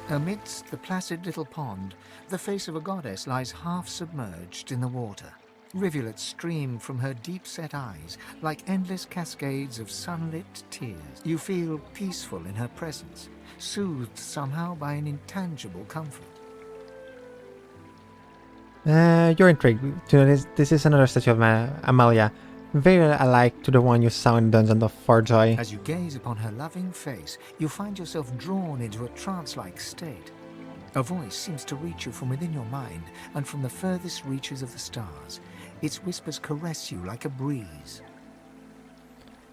Amidst the placid little pond, the face of a goddess lies half submerged in the water. Rivulets stream from her deep-set eyes like endless cascades of sunlit tears. You feel peaceful in her presence, soothed somehow by an intangible comfort. You're intrigued. This is another statue of Amalia, very alike to the one you saw in the Dungeon of Forjoy. As you gaze upon her loving face, you find yourself drawn into a trance-like state. A voice seems to reach you from within your mind and from the furthest reaches of the stars. Its whispers caress you like a breeze.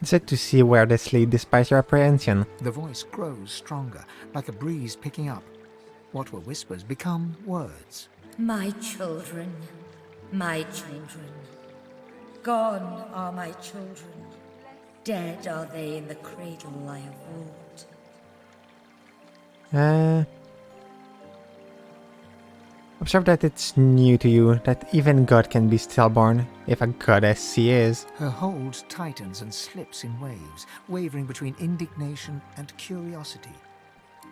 It's sad to see where this leads despite your apprehension. The voice grows stronger, like a breeze picking up. What were whispers become words. My children, my children. Gone are my children. Dead are they in the cradle I have wrought. Observe that it's new to you, that even God can be stillborn, if a goddess she is. Her hold tightens and slips in waves, wavering between indignation and curiosity.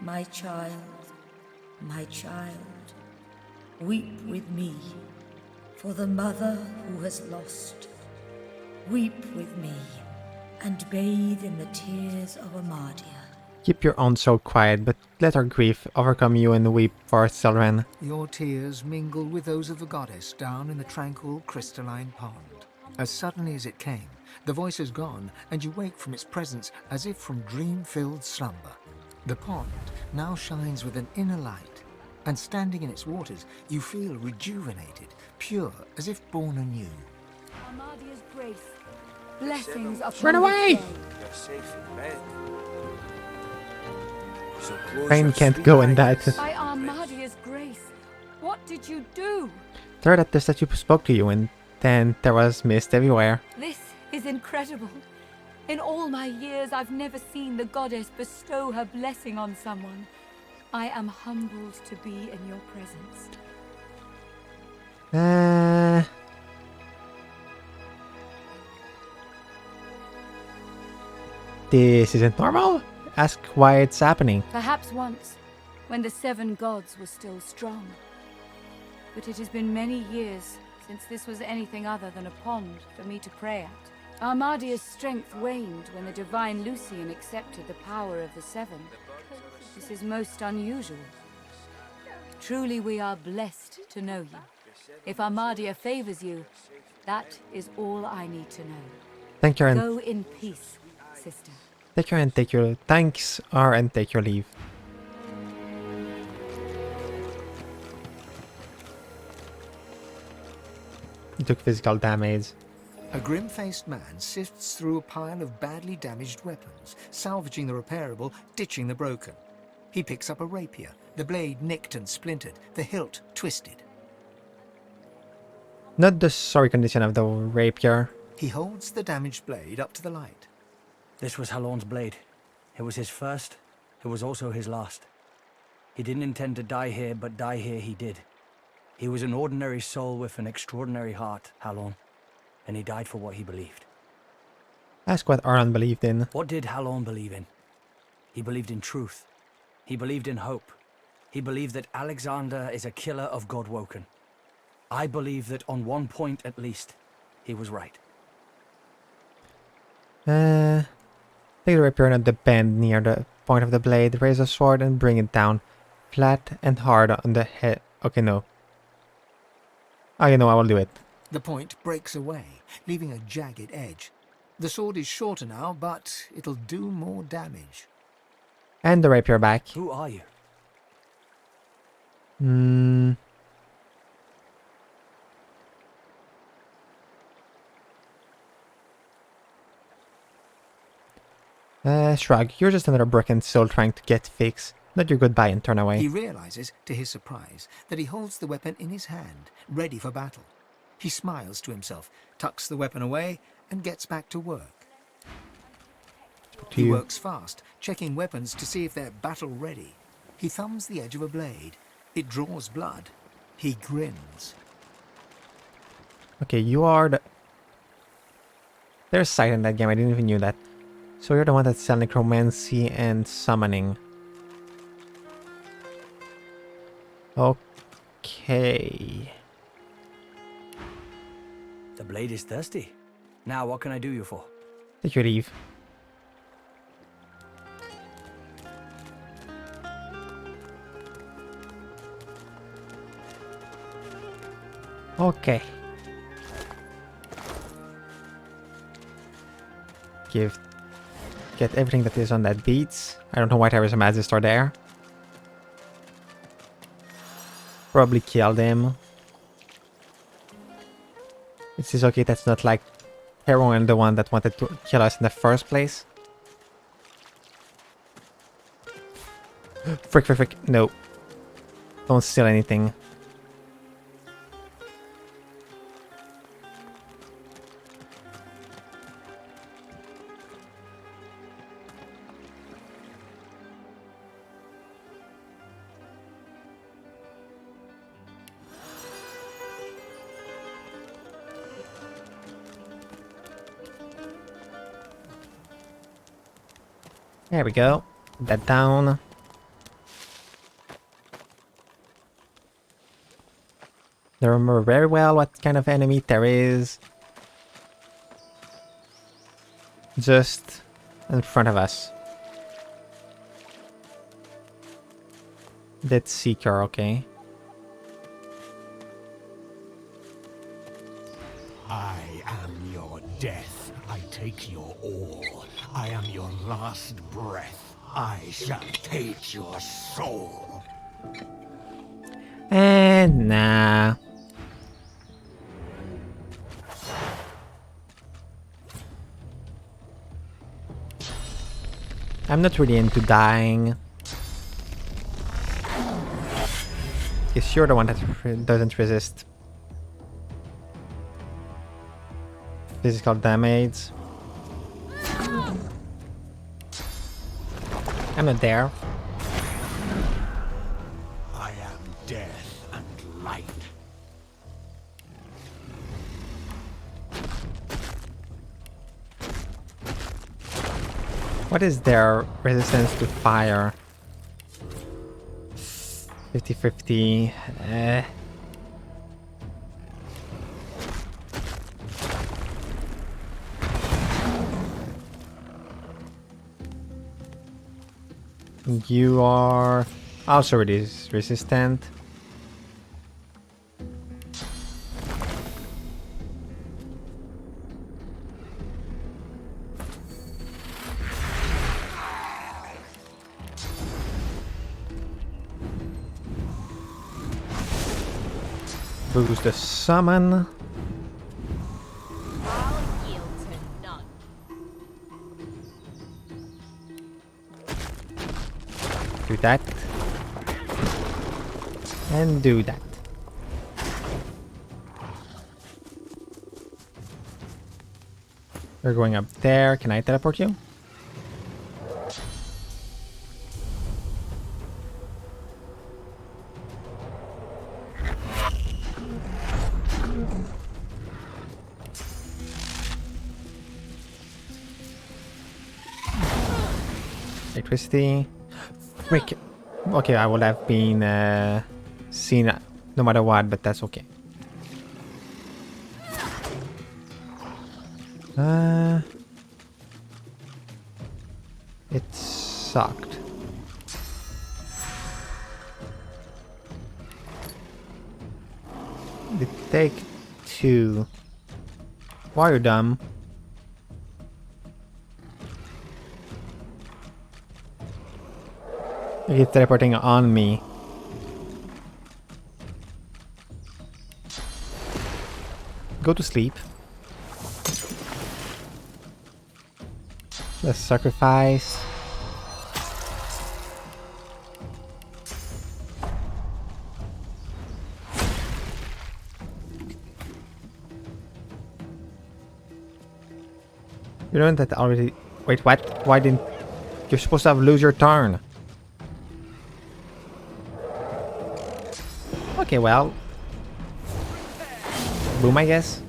My child, weep with me for the mother who has lost. Weep with me and bathe in the tears of Armadia. Keep your own soul quiet, but let her grief overcome you and weep for her children. Your tears mingle with those of the goddess down in the tranquil crystalline pond. As suddenly as it came, the voice is gone, and you wake from its presence as if from dream-filled slumber. The pond now shines with an inner light, and standing in its waters, you feel rejuvenated, pure, as if born anew. Armadia's grace. Blessings upon Run away! You're safe in bed. Rain can't go in that. By Armadia's grace, what did you do? Third that the statue spoke to you, and then there was mist everywhere. This is incredible. In all my years, I've never seen the goddess bestow her blessing on someone. I am humbled to be in your presence. This isn't normal? Ask why it's happening. Perhaps once, when the 7 gods were still strong. But it has been many years since this was anything other than a pond for me to pray at. Armadia's strength waned when the divine Lucian accepted the power of the 7. This is most unusual. Truly we are blessed to know you. If Armadia favors you, that is all I need to know. Thank you and Go in peace, sister. take your and take your thanks are and take your leave. You took physical damage. A grim-faced man sifts through a pile of badly damaged weapons, salvaging the repairable, ditching the broken. He picks up a rapier, the blade nicked and splintered, the hilt twisted. Not the sorry condition of the rapier. He holds the damaged blade up to the light. This was Halorn's blade. It was his first, it was also his last. He didn't intend to die here, but die here he did. He was an ordinary soul with an extraordinary heart, Halorn, and he died for what he believed. Ask what Arnon believed in. What did Halorn believe in? He believed in truth. He believed in hope. He believed that Alexander is a killer of Godwoken. I believe that on one point at least, he was right. Take the rapier at the bend near the point of the blade, raise a sword and bring it down. Flat and hard on the head. Okay, no. Oh, you know, I will do it. The point breaks away, leaving a jagged edge. The sword is shorter now, but it'll do more damage. And the rapier back. Who are you? Shrug. You're just another broken soul trying to get fixed. Not your goodbye and turn away. He realizes, to his surprise, that he holds the weapon in his hand, ready for battle. He smiles to himself, tucks the weapon away, and gets back to work. He works fast, checking weapons to see if they're battle-ready. He thumbs the edge of a blade. It draws blood. He grins. Okay, you are the... There's sight in that game, I didn't even knew that. So you're the one that sells necromancy and summoning. Okay. The blade is thirsty. Now what can I do you for? Take your leave. Okay. Get everything that is on that beats. I don't know why there is a Magister there. Probably killed him. It is okay, that's not like Heroin, the one that wanted to kill us in the first place. Frick. No. Don't steal anything. There we go. Put that down. I remember very well what kind of enemy there is. Just in front of us. That Seeker, okay. I am your death. I take your all. I am your last breath. I shall take your soul. And nah. I'm not really into dying. Guess you're the one that doesn't resist physical damage. I'm not there. I am death and light. What is their resistance to fire? 50-50. You are also resistant. Boost the summon. Do that. And do that. We're going up there. Can I teleport you? Electricity. Frick. Okay, I would have been seen no matter what, but that's okay. It sucked. They take 2. Why are you dumb? You keep teleporting on me. Go to sleep. Let's sacrifice. You know that already. Wait, what? Why didn't. You're supposed to have lose your turn. Okay, well. Boom, I guess.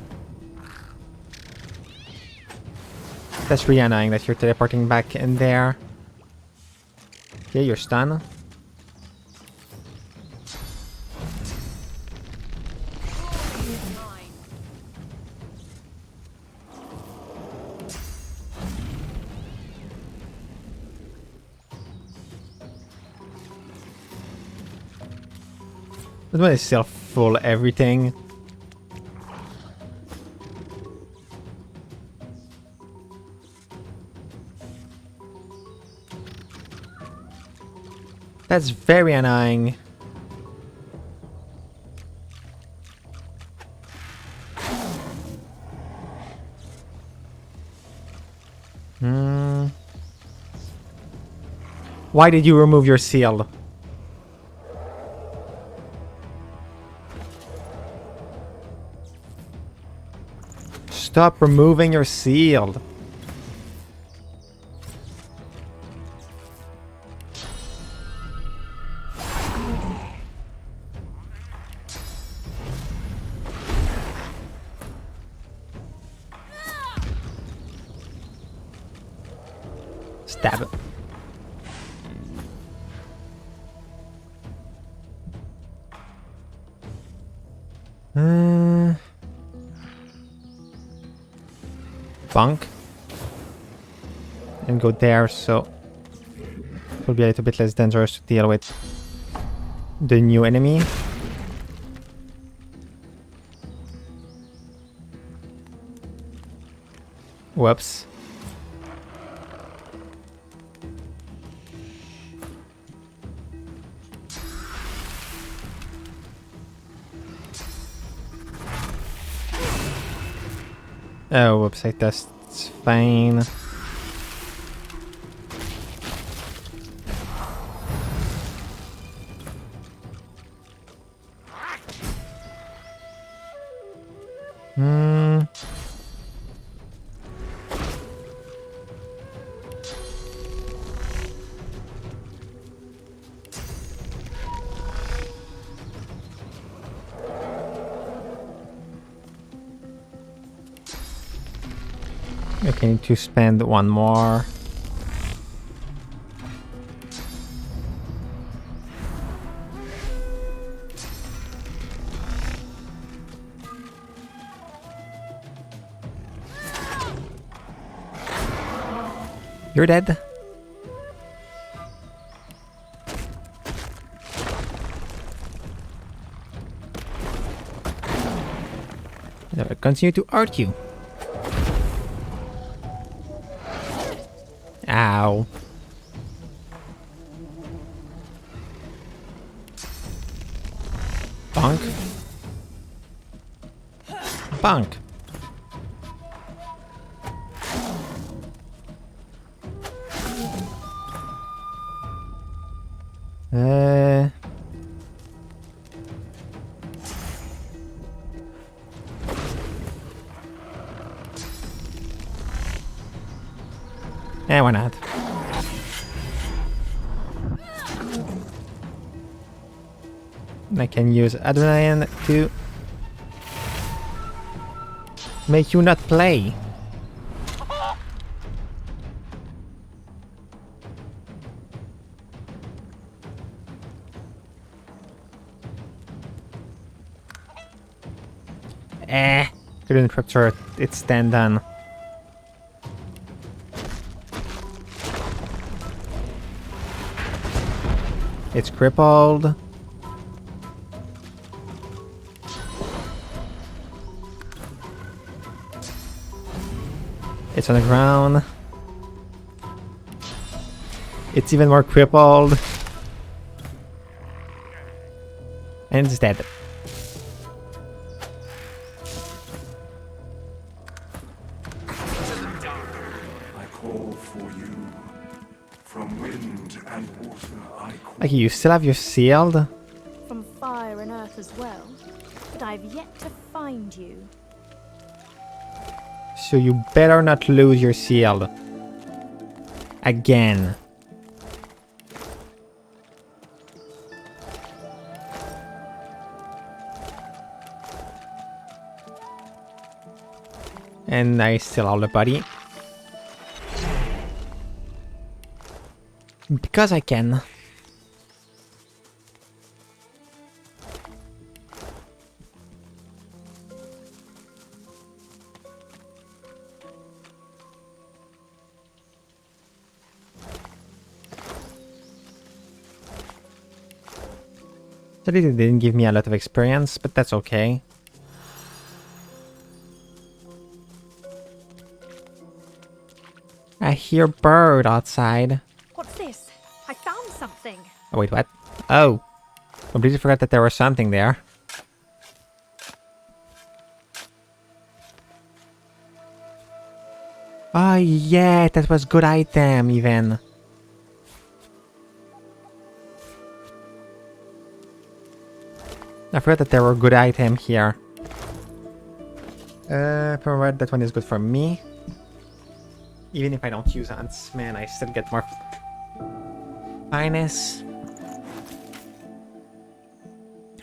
That's really annoying that you're teleporting back in there. Okay, you're stunned. This one is still full everything. That's very annoying. Why did you remove your seal? Stop removing your seal. Stab it. Bunk. And go there, so it will be a little bit less dangerous to deal with the new enemy. Whoops. Oh, whoops, I test. It's fine. Hmm. Okay, need to spend one more. You're dead. I will continue to hurt you. Ow. Bonk. Bonk. Why not? I can use adrenaline to make you not play. Couldn't rupture its tendon. It's crippled. It's on the ground. It's even more crippled. And it's dead. I call for you. From wind and water I call. Okay, you still have your shield? From fire and earth as well. But I've yet to find you. So you better not lose your shield. Again. And I still have the body. Because I can. It didn't give me a lot of experience, but that's okay. I hear bird outside. What's this? I found something. Oh, wait, what? Oh. Completely forgot that there was something there. Oh, yeah, that was good item, even. I forgot that there were good item here. Provided that one is good for me. Even if I don't use Huntsman, I still get more finesse.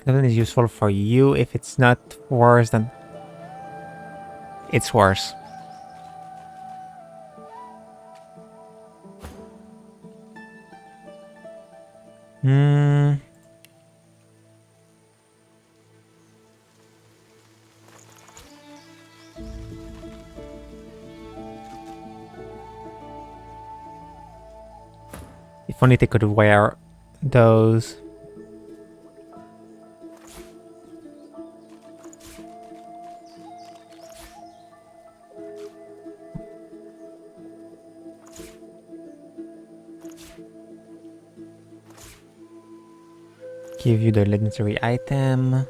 That one is useful for you. If it's not worse, then it's worse. If only they could wear those. Give you the legendary item.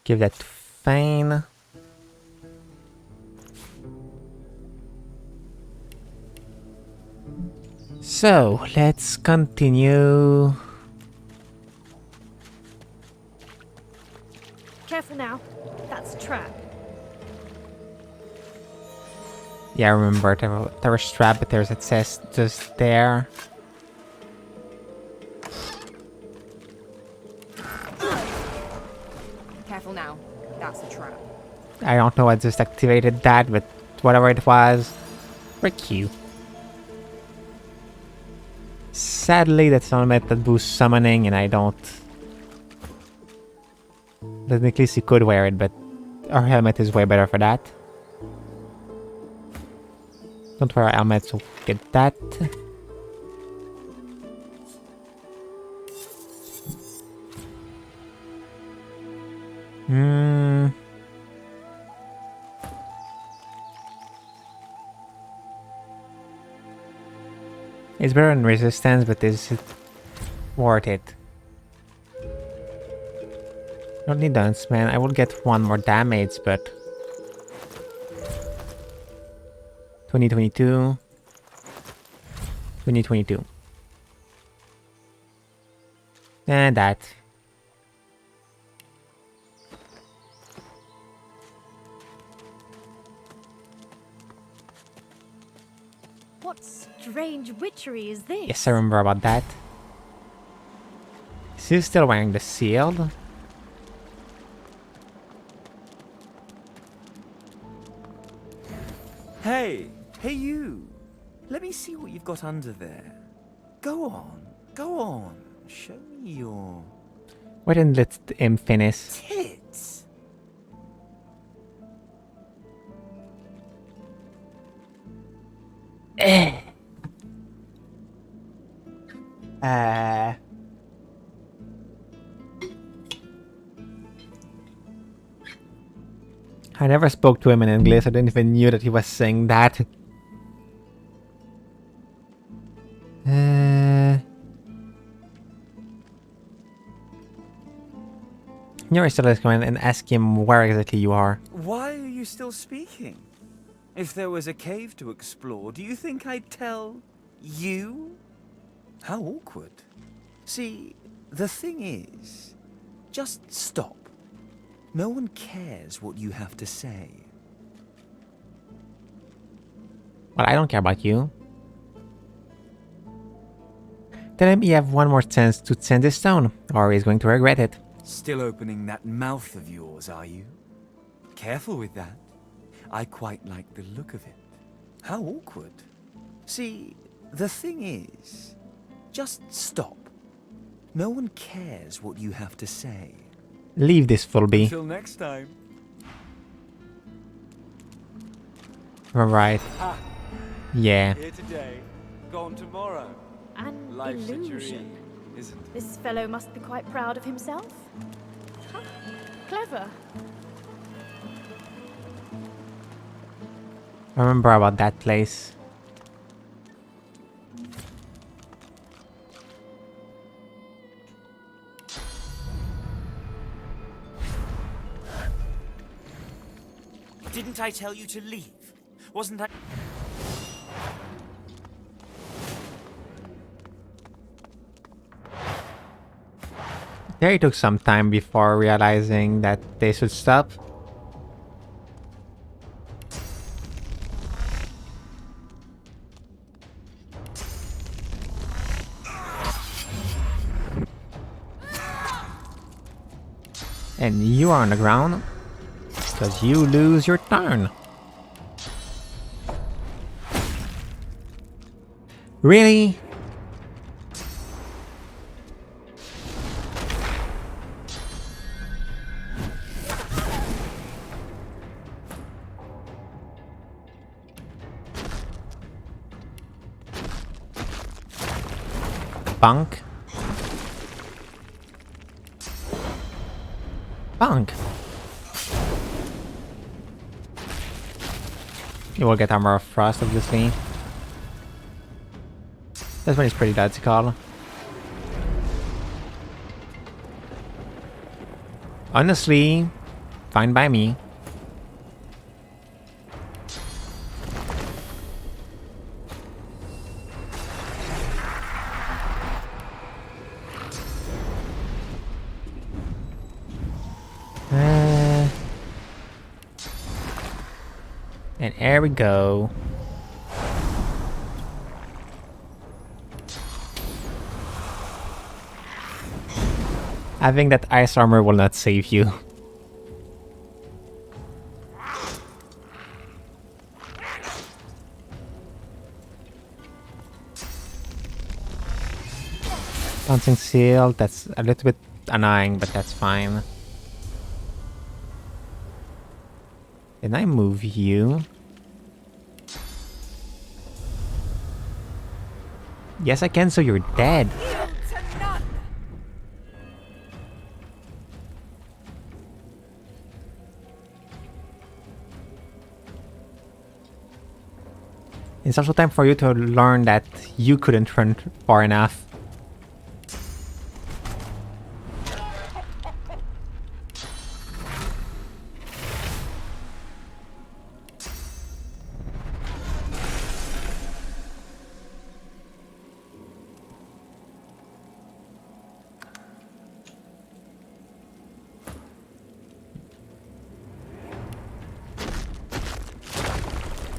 Give that to Fane. So, let's continue. Careful now. That's a trap. Yeah, I remember there was trap, but there's it says just there. Careful now. That's a trap. I don't know what just activated that, but whatever it was, frick you. Sadly, that's not a method that boosts summoning, and I don't. Technically, she could wear it, but our helmet is way better for that. Don't wear a helmet, so get that. It's better than resistance, but is it worth it? Don't need dance, man. I will get one more damage, but 2022. 2022. And that. What strange witchery is this? Yes, I remember about that. She's still wearing the shield. Hey you! Let me see what you've got under there. Go on. Show me your... Why didn't let him finish? tits! I never spoke to him in English. I didn't even knew that he was saying that. You're still going and ask him where exactly you are. Why are you still speaking? If there was a cave to explore, do you think I'd tell you? How awkward. See, the thing is, just stop. No one cares what you have to say. Well, I don't care about you. Tell him you have one more chance to send this stone, or he's going to regret it. Still opening that mouth of yours, are you? Careful with that. I quite like the look of it. How awkward. See, the thing is, just stop. No one cares what you have to say. Leave this, Fulby. Until next time. Alright. Ha. Yeah. Here today, gone tomorrow. An Life's a illusion. dream, isn't it? This fellow must be quite proud of himself. Huh. Clever. I remember about that place. Didn't I tell you to leave? Wasn't I... There it took some time before realizing that they should stop. And you are on the ground, because you lose your turn. Really? Bunk. Bunk. You will get armor of frost, obviously. This one is pretty logical. Honestly, fine by me. And here we go. Having that ice armor will not save you. Bouncing seal, that's a little bit annoying, but that's fine. Can I move you? Yes, I can, so you're dead. It's also time for you to learn that you couldn't run far enough.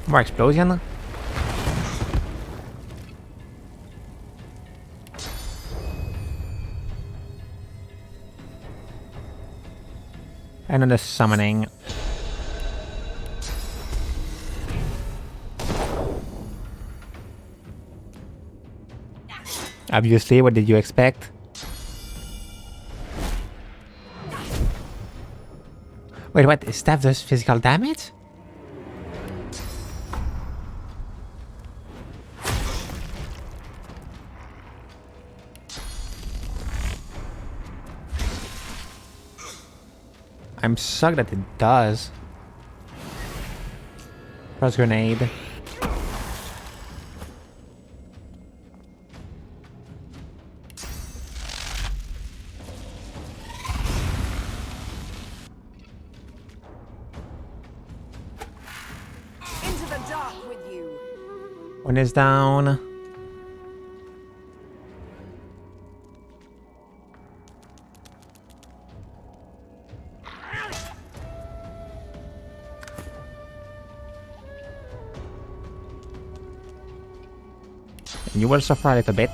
More explosion. And then the summoning. Obviously, what did you expect? Wait, what? Staff does physical damage? I'm shocked that it does. Cross grenade. Into the dark with you. One is down. You will suffer a little bit.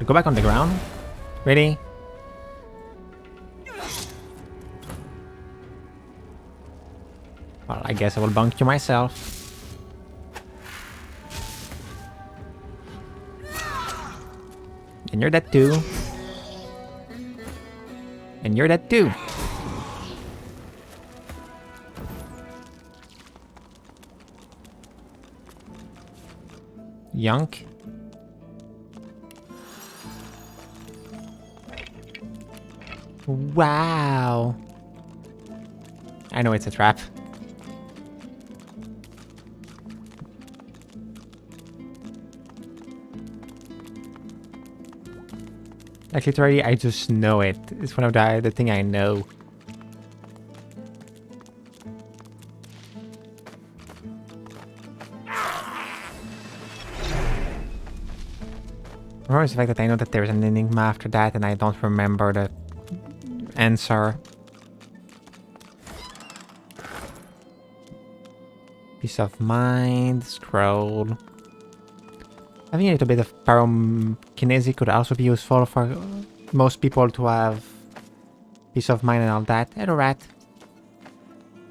Go back on the ground. Ready? Well, I guess I will bunk you myself. And you're dead too. And you're dead too. Yunk. Wow. I know it's a trap. Like literally, I just know it. It's one of the thing I know. Or is the fact that I know that there's an enigma after that and I don't remember the answer. Peace of mind, scroll. Having a little bit of pyrokinesis could also be useful for most people to have peace of mind and all that. Hello, rat.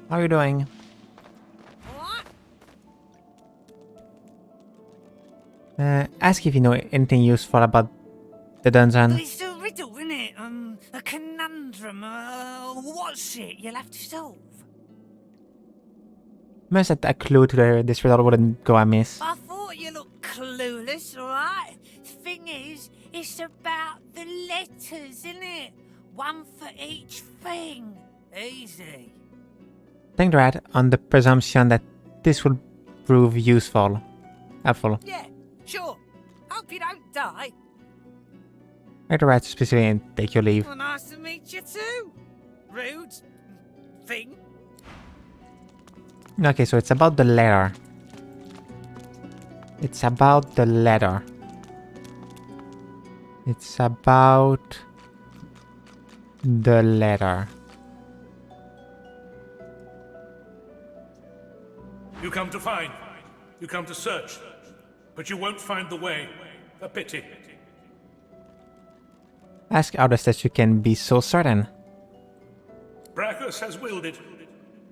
How are you doing? Ask if you know anything useful about the dungeon. It's a riddle, isn't it? A conundrum. What's it you'll have to solve? Must have a clue to this riddle wouldn't go amiss. I thought you looked clueless, alright? Thing is, it's about the letters, isn't it? One for each thing. Easy. Thank the rat on the presumption that this will prove useful. Helpful. Yeah, Sure. Hope you don't die. Write the right specifically and take your leave. Well, nice to meet you too. Rude thing. Okay, so it's about the letter. It's about the letter. It's about the letter. You come to find. You come to search. But you won't find the way. A pity. Ask others that you can be so certain. Brachus has willed it.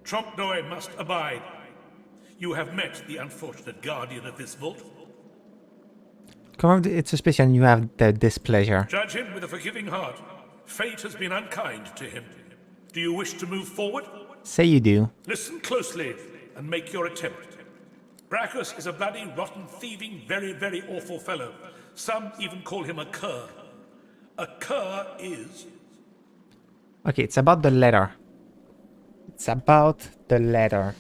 Trompdoi must abide. You have met the unfortunate guardian of this vault. Come with its suspicion you have the displeasure. Judge him with a forgiving heart. Fate has been unkind to him. Do you wish to move forward? Say you do. Listen closely and make your attempt. Brachus is a bloody, rotten, thieving, very, very awful fellow. Some even call him a cur. A cur is... Okay, it's about the letter. It's about the letter.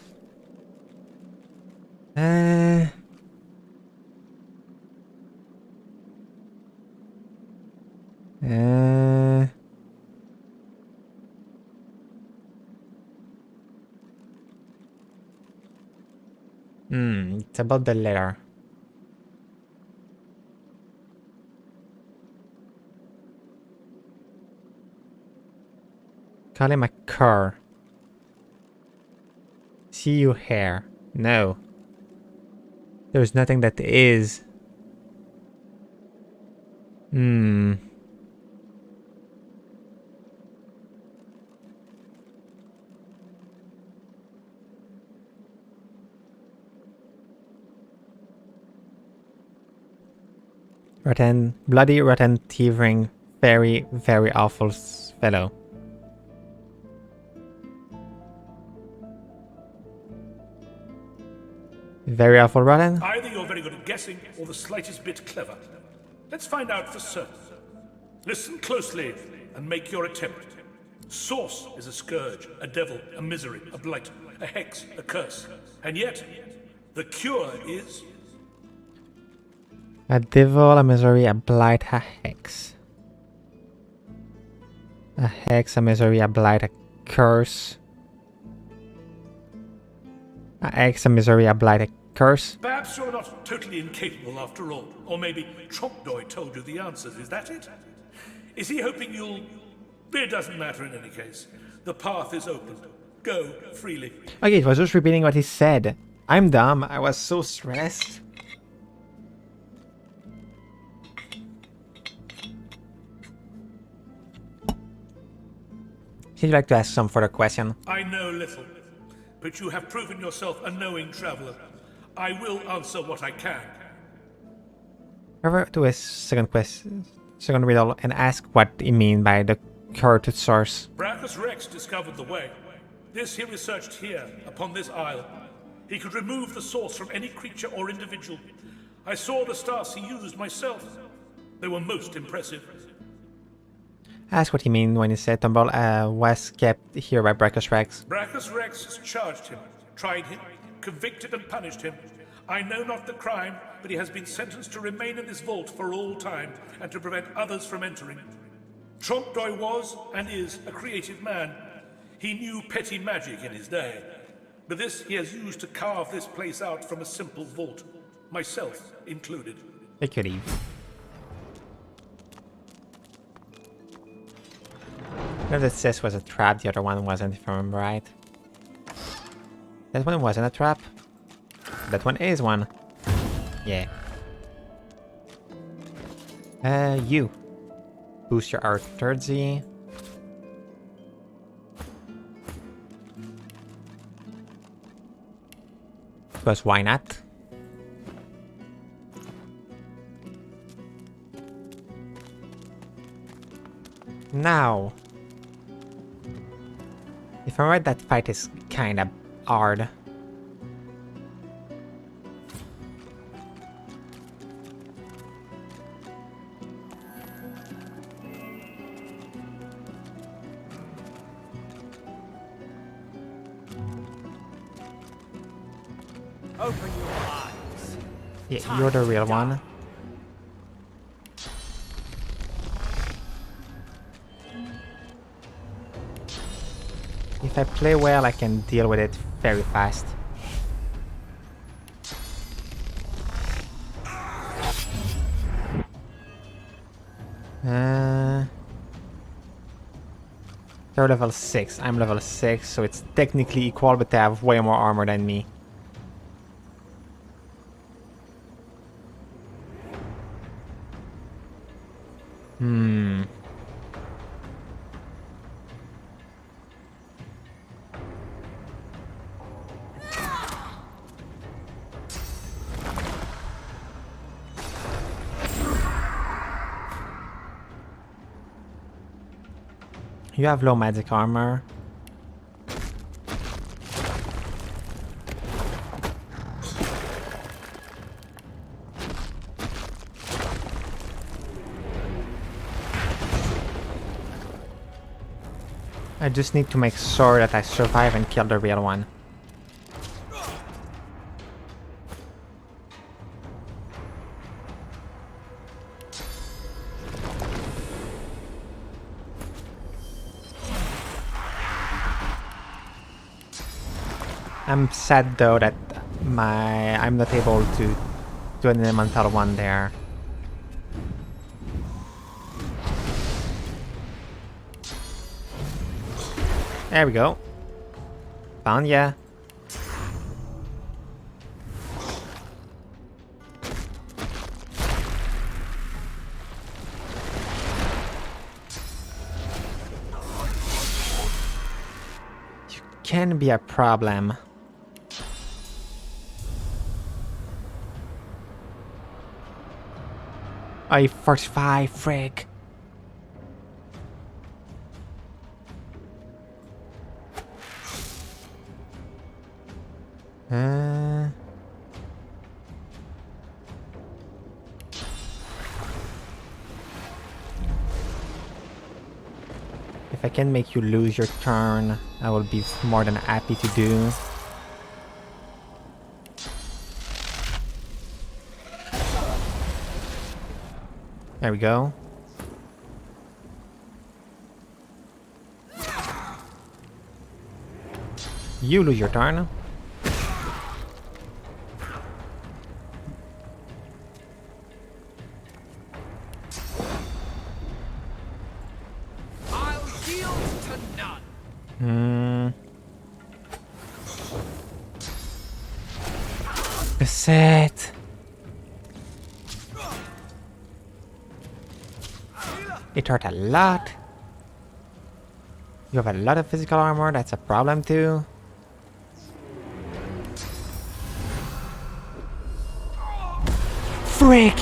It's about the letter. Call him a cur. See you here. No. There's nothing that is. Rotten, bloody, rotten, thieving, very, very awful fellow. Very awful, rotten. Either you're very good at guessing or the slightest bit clever. Let's find out for certain. Listen closely and make your attempt. Source is a scourge, a devil, a misery, a blight, a hex, a curse. And yet, the cure is... A devil, a misery, a blight, a hex. A hex, a misery, a blight, a curse. A hex, a misery, a blight, a curse. Perhaps you're not totally incapable after all. Or maybe Trompdoi told you the answers, is that it? Is he hoping you'll... It doesn't matter in any case. The path is open. Go freely. Okay, it was just repeating what he said. I'm dumb. I was so stressed. He'd like to ask some further question. I know little, but you have proven yourself a knowing traveler. I will answer what I can. However, to his second riddle and ask what he mean by the current source. Brachus Rex discovered the way. This he researched here, upon this isle. He could remove the source from any creature or individual. I saw the stars he used myself. They were most impressive. Ask what he mean when he said Tumble was kept here by Brachus Rex. Brachus Rex has charged him, tried him, convicted and punished him. I know not the crime, but he has been sentenced to remain in this vault for all time and to prevent others from entering. Trompdoi was and is a creative man. He knew petty magic in his day, but this he has used to carve this place out from a simple vault, myself included. Take your leave. One of the sis was a trap, the other one wasn't, if I remember right. That one wasn't a trap. That one is one. Yeah. You. Boost your art 30. Because why not? Now. If I'm right, that fight is kinda hard. Open your eyes. Yeah, you're the real one. If I play well, I can deal with it very fast. They're level 6. I'm level 6, so it's technically equal, but they have way more armor than me. You have low magic armor. I just need to make sure that I survive and kill the real one. I'm sad though that I'm not able to do an elemental one there. There we go. Found ya. You can be a problem. I 45 frick. If I can make you lose your turn, I will be more than happy to do. There we go. You lose your turn. I'll yield to none. That's it. It hurt a lot. You have a lot of physical armor, that's a problem too. Frick!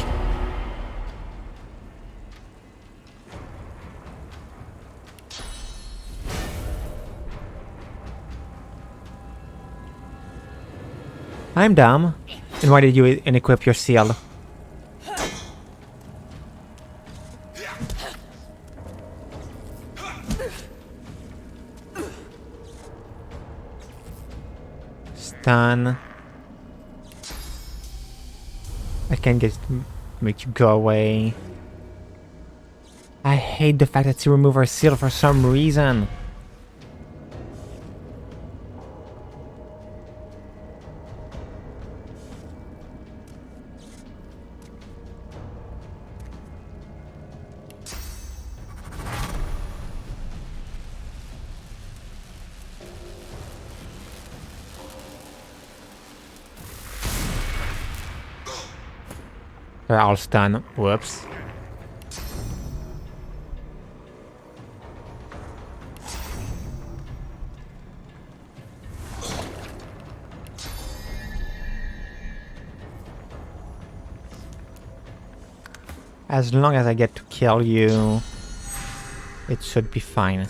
I'm dumb. And why did you equip your seal? Stun. I can't make you go away. I hate the fact that you remove our seal for some reason. They're all stunned. Whoops. As long as I get to kill you, it should be fine.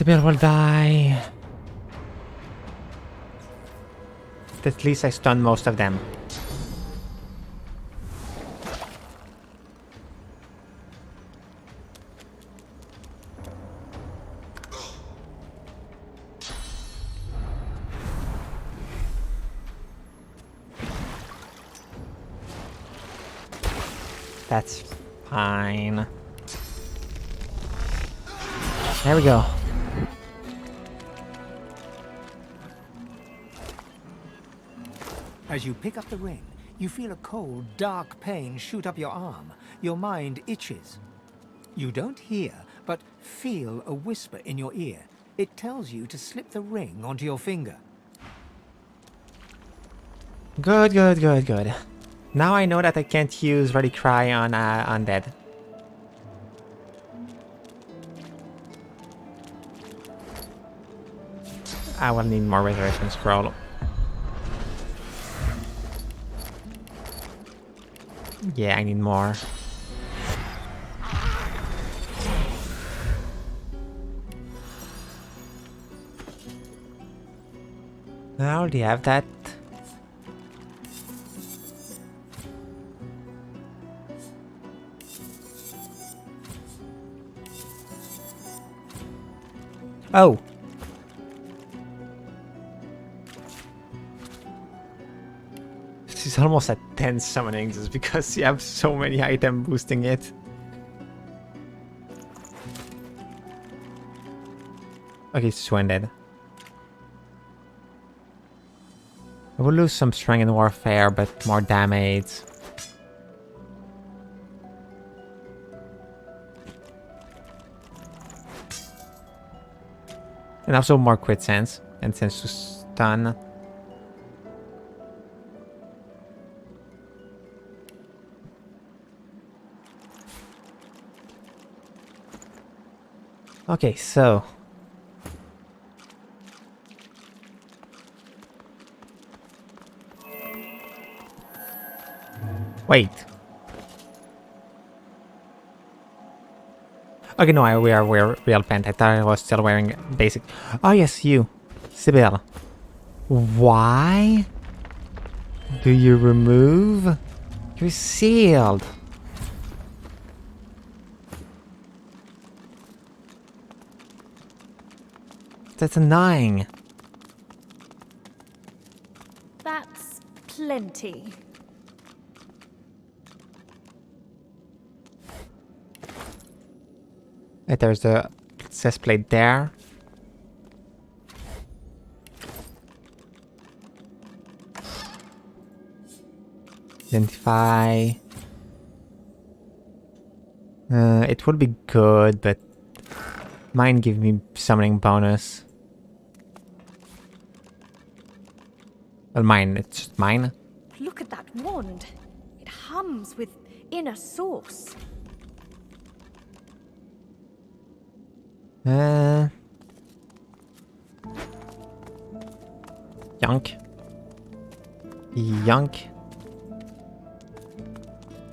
Sibyl will die. At least I stunned most of them. That's fine. There we go. As you pick up the ring, you feel a cold, dark pain shoot up your arm. Your mind itches. You don't hear, but feel a whisper in your ear. It tells you to slip the ring onto your finger. Good, good, good, good. Now I know that I can't use Ready Cry on Undead. I will need more Resurrection Scroll. Yeah, I need more. I already have that. Oh. This is almost at 10 summonings just because you have so many items boosting it. Okay, Swinded. I will lose some strength in warfare, but more damage. And also more crit sense and sense to stun. Okay, so wait. Okay, no, we're real pant. I thought I was still wearing basic. Oh yes, you, Sibyl. Why do you remove? You're sealed. That's annoying. That's plenty. There's the access plate there. Identify. It would be good, but mine give me summoning bonus. Well, mine, it's just mine. Look at that wand. It hums with inner source. Yunk. Yunk.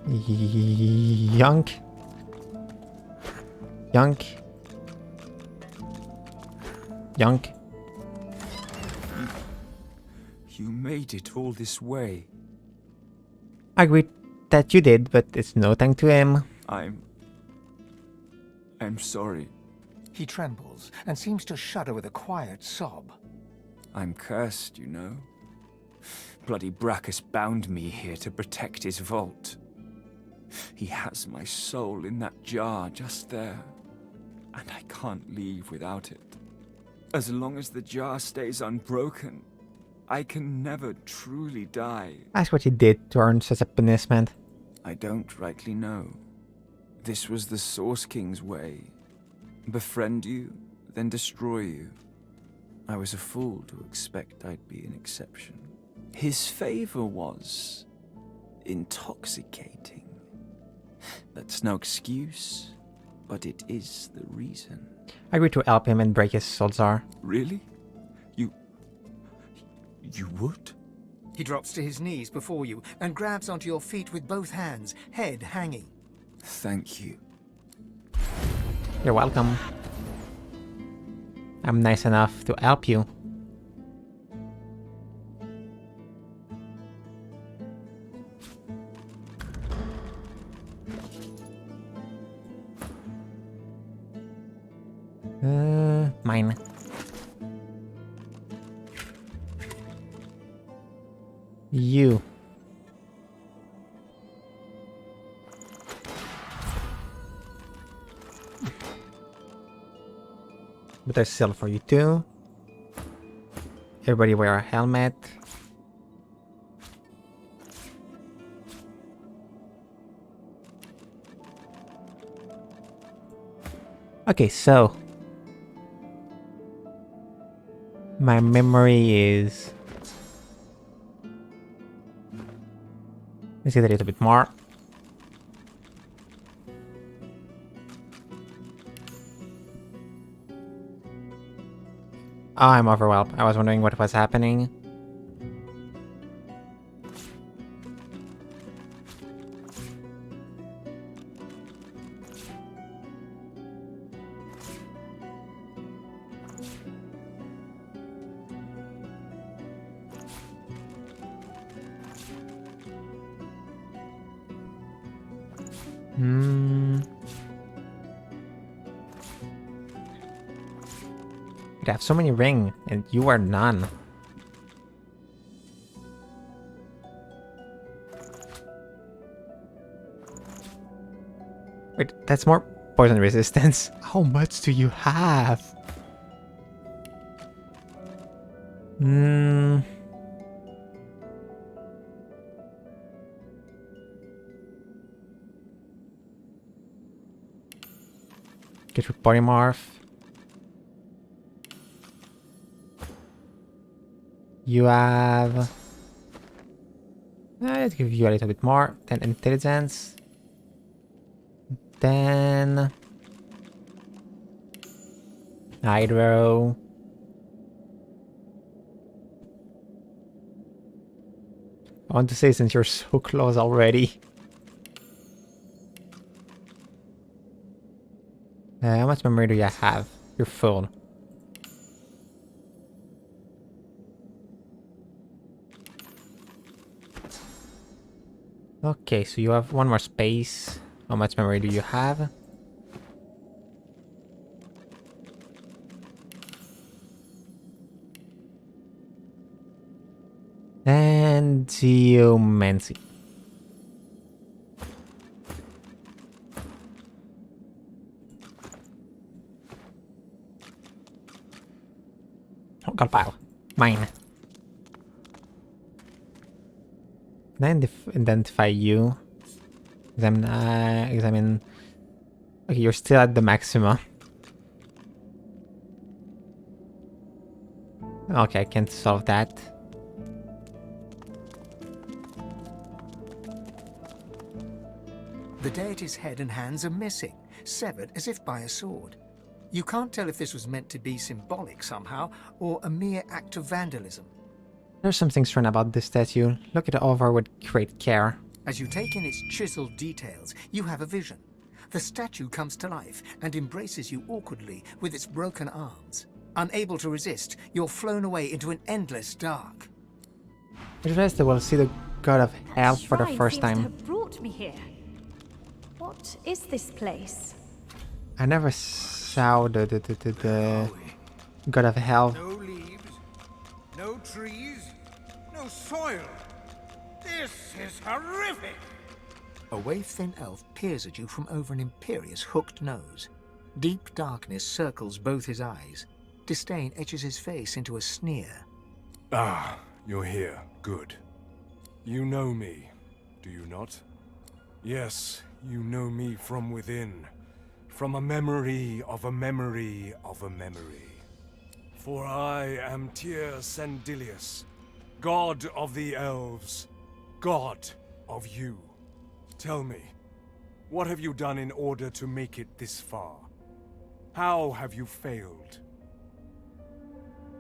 Yunk. Yunk. Yunk. You made it all this way. I agree that you did, but it's no thanks to him. I'm sorry. He trembles and seems to shudder with a quiet sob. I'm cursed, you know. Bloody Brachus bound me here to protect his vault. He has my soul in that jar just there, and I can't leave without it. As long as the jar stays unbroken, I can never truly die. Ask what you did to earn such a punishment. I don't rightly know. This was the Source King's way. Befriend you, then destroy you. I was a fool to expect I'd be an exception. His favor was intoxicating. That's no excuse, but it is the reason. I agreed to help him and break his soul jar. Really? You would? He drops to his knees before you and grabs onto your feet with both hands, head hanging. Thank you. You're welcome. I'm nice enough to help you. Mine. You. But there's still for you too. Everybody wear a helmet. Okay, so my memory is... Let's get a little bit more. Oh, I'm overwhelmed. I was wondering what was happening. You have so many rings, and you are none. Wait, that's more poison resistance. How much do you have? Get your polymorph. You have... let's give you a little bit more. Then intelligence. Then... hydro. I want to say, since you're so close already. How much memory do you have? You're full. Okay, so you have one more space. How much memory do you have? And geomancy. Oh, got a pile. Mine. Can I identify you? Examine. Okay, you're still at the maximum. Okay, I can't solve that. The deity's head and hands are missing, severed as if by a sword. You can't tell if this was meant to be symbolic somehow, or a mere act of vandalism. There's something strange about this statue. Look it over with great care. As you take in its chiseled details, you have a vision. The statue comes to life and embraces you awkwardly with its broken arms. Unable to resist, you're flown away into an endless dark. I realize they will see the god of hell for the first time. To have brought me here. What is this place? I never saw the god of hell. No leaves, no trees, no soil. This is horrific! A waif-thin elf peers at you from over an imperious hooked nose. Deep darkness circles both his eyes. Disdain etches his face into a sneer. Ah, you're here. Good. You know me, do you not? Yes, you know me from within. From a memory of a memory of a memory. For I am Tyr Sandilius, god of the elves, god of you. Tell me, what have you done in order to make it this far? How have you failed?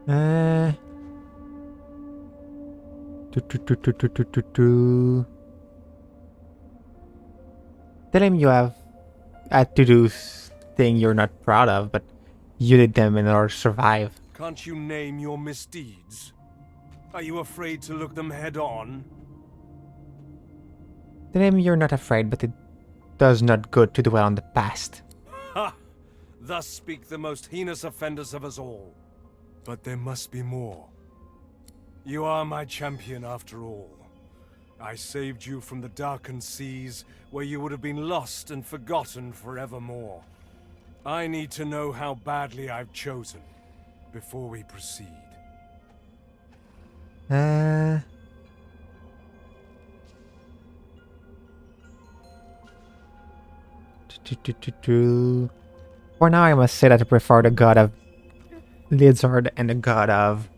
Tell him you have a to-do thing you're not proud of, but you did them in order to survive. Can't you name your misdeeds? Are you afraid to look them head on? The name you're not afraid, but it does not good to dwell on the past. Ha! Thus speak the most heinous offenders of us all. But there must be more. You are my champion after all. I saved you from the darkened seas, where you would have been lost and forgotten forevermore. I need to know how badly I've chosen, before we proceed. For now, I must say that I prefer the god of lizard and the god of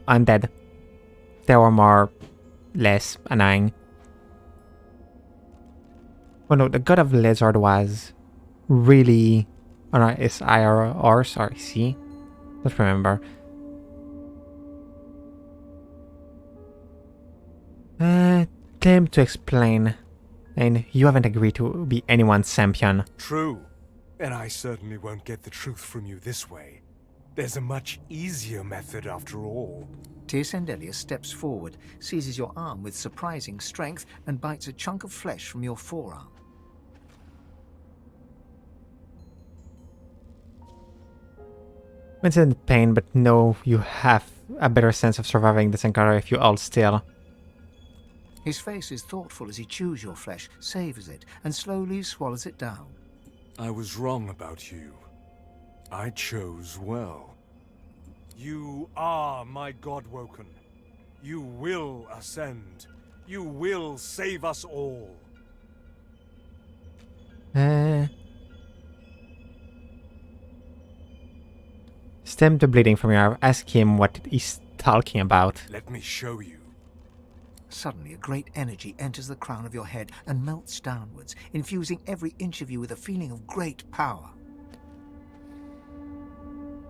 undead. They were more less annoying. Oh no, the god of lizard was really... Oh no, it's IR, sorry, C? Let's remember. Claim to explain. And you haven't agreed to be anyone's champion. True. And I certainly won't get the truth from you this way. There's a much easier method after all. Tirsendelia steps forward, seizes your arm with surprising strength, and bites a chunk of flesh from your forearm. It's in pain, but know you have a better sense of surviving this encounter if you hold still. His face is thoughtful as he chews your flesh, savors it, and slowly swallows it down. I was wrong about you. I chose well. You are my Godwoken. You will ascend. You will save us all. Stem the bleeding from your arm. Ask him what he's talking about. Let me show you. Suddenly, a great energy enters the crown of your head and melts downwards, infusing every inch of you with a feeling of great power.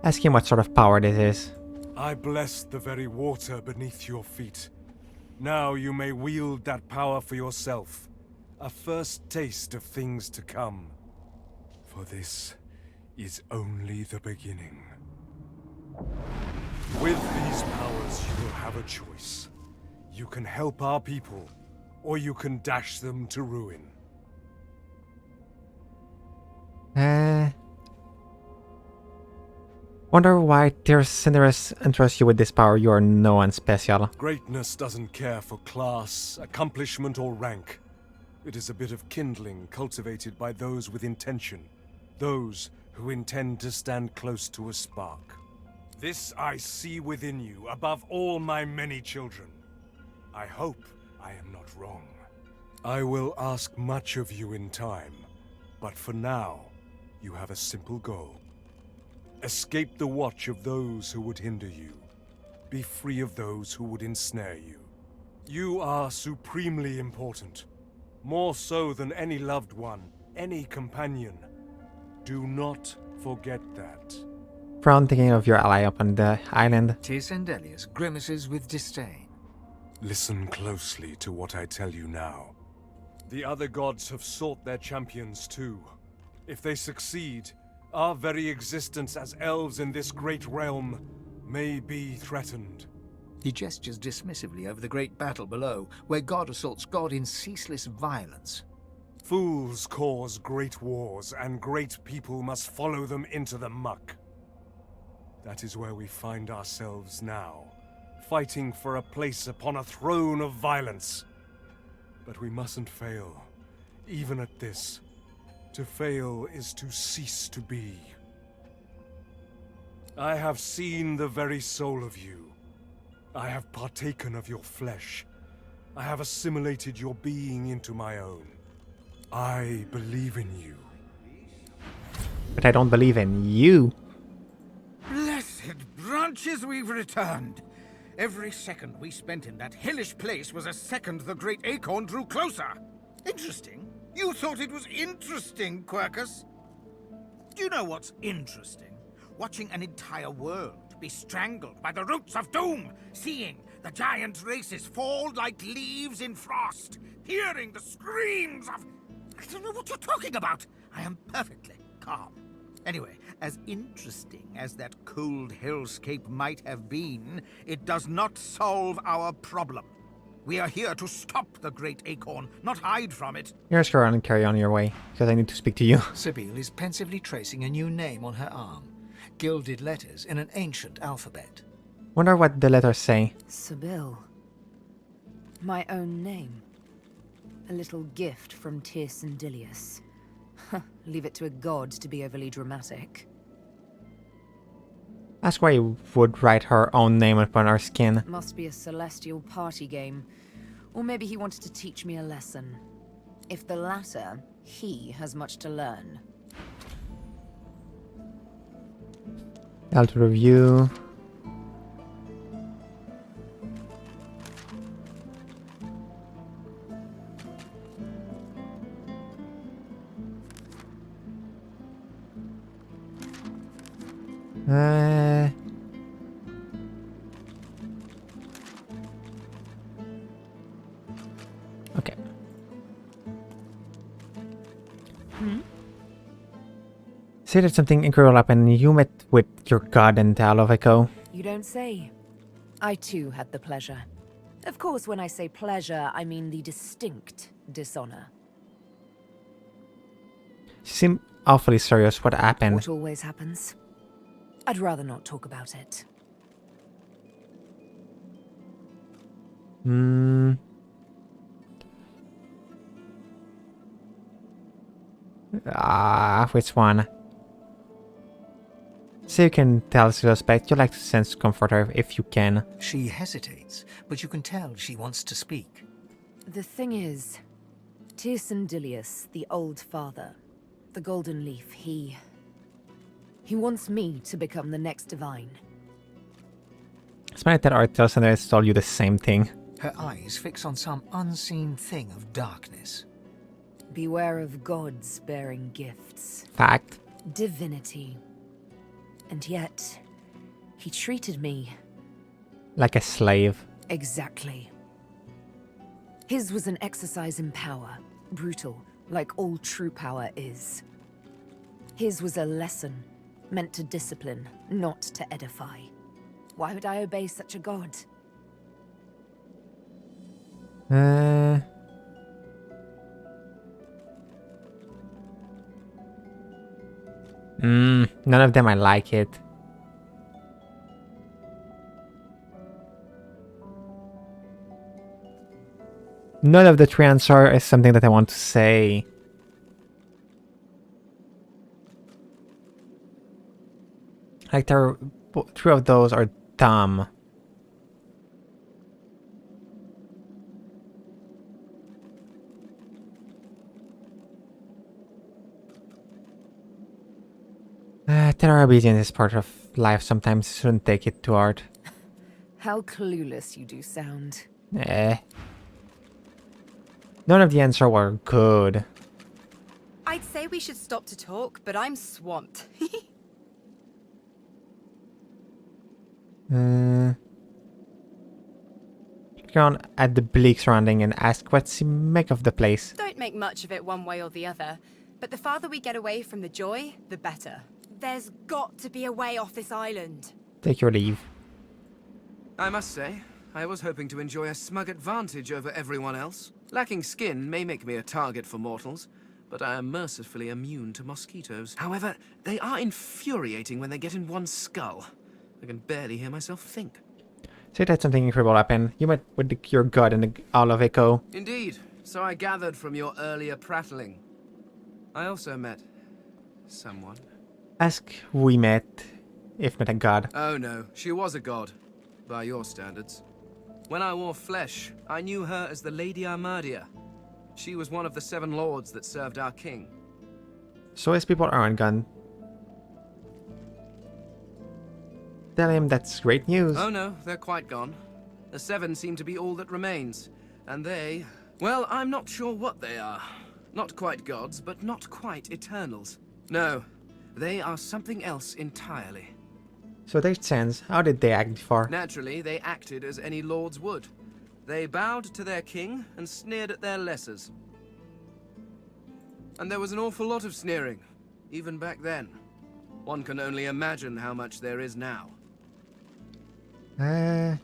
Ask him what sort of power this is. I blessed the very water beneath your feet. Now you may wield that power for yourself. A first taste of things to come. For this is only the beginning. With these powers, you will have a choice. You can help our people, or you can dash them to ruin. Wonder why Tirsendelia entrusts you with this power. You are no one special. Greatness doesn't care for class, accomplishment, or rank. It is a bit of kindling cultivated by those with intention. Those who intend to stand close to a spark. This I see within you, above all my many children. I hope I am not wrong. I will ask much of you in time, but for now, you have a simple goal. Escape the watch of those who would hinder you. Be free of those who would ensnare you. You are supremely important. More so than any loved one, any companion. Do not forget that. Frown thinking of your ally up on the island. Tirsendelia grimaces with disdain. Listen closely to what I tell you now. The other gods have sought their champions too. If they succeed, our very existence as elves in this great realm may be threatened. He gestures dismissively over the great battle below, where God assaults God in ceaseless violence. Fools cause great wars, and great people must follow them into the muck. That is where we find ourselves now, fighting for a place upon a throne of violence. But we mustn't fail, even at this. To fail is to cease to be. I have seen the very soul of you. I have partaken of your flesh. I have assimilated your being into my own. I believe in you. But I don't believe in you. Blessed branches, we've returned. Every second we spent in that hellish place was a second the great acorn drew closer. Interesting. You thought it was interesting, Quercus? Do you know what's interesting? Watching an entire world be strangled by the roots of doom, seeing the giant races fall like leaves in frost, hearing the screams of... I don't know what you're talking about. I am perfectly calm. Anyway, as interesting as that cold hellscape might have been, it does not solve our problem. We are here to stop the Great Acorn, not hide from it. Here's Coran and carry on your way, because I need to speak to you. Sibyl is pensively tracing a new name on her arm. Gilded letters in an ancient alphabet. Wonder what the letters say. Sibyl. My own name. A little gift from Tirsen Dilius. Leave it to a god to be overly dramatic. Ask why you would write her own name upon our skin. Must be a celestial party game. Or maybe he wanted to teach me a lesson. If the latter, he has much to learn. I'll review. Okay. Say that something incredible happened. You met with your god in Talovico. You don't say. I too had the pleasure. Of course, when I say pleasure, I mean the distinct dishonor. She seemed awfully serious. What happened? What always happens. I'd rather not talk about it. Which one? So you can tell suspect you like to sense comfort her if you can. She hesitates, but you can tell she wants to speak. The thing is, Tirsen Dilius, the old father, the Golden Leaf, he wants me to become the next divine. It's funny that Arthos and I told you the same thing. Her eyes fix on some unseen thing of darkness. Beware of gods bearing gifts. Fact. Divinity. And yet, he treated me... like a slave. Exactly. His was an exercise in power. Brutal, like all true power is. His was a lesson, meant to discipline, not to edify. Why would I obey such a god? None of them I like it. None of the three answer is something that I want to say. Like three of those are dumb. Terror obedience is part of life. Sometimes you shouldn't take it too hard. How clueless you do sound. None of the answers were good. I'd say we should stop to talk, but I'm swamped. Go on at the bleak surrounding and ask what's the make of the place. Don't make much of it one way or the other, but the farther we get away from the joy, the better. There's got to be a way off this island. Take your leave. I must say, I was hoping to enjoy a smug advantage over everyone else. Lacking skin may make me a target for mortals, but I am mercifully immune to mosquitoes. However, they are infuriating when they get in one's skull. I can barely hear myself think. Say that something incredible happened. You met with your god in the Isle of Echo. Indeed, so I gathered from your earlier prattling. I also met someone. Ask who we met, if met a god. Oh no, she was a god, by your standards. When I wore flesh, I knew her as the Lady Armadia. She was one of the 7 lords that served our king. So his people aren't gone. Tell him that's great news. Oh no, they're quite gone. The 7 seem to be all that remains. And they... well, I'm not sure what they are. Not quite gods, but not quite eternals. No, they are something else entirely. So that sense, how did they act before? Naturally, they acted as any lords would. They bowed to their king and sneered at their lessers. And there was an awful lot of sneering, even back then. One can only imagine how much there is now. Or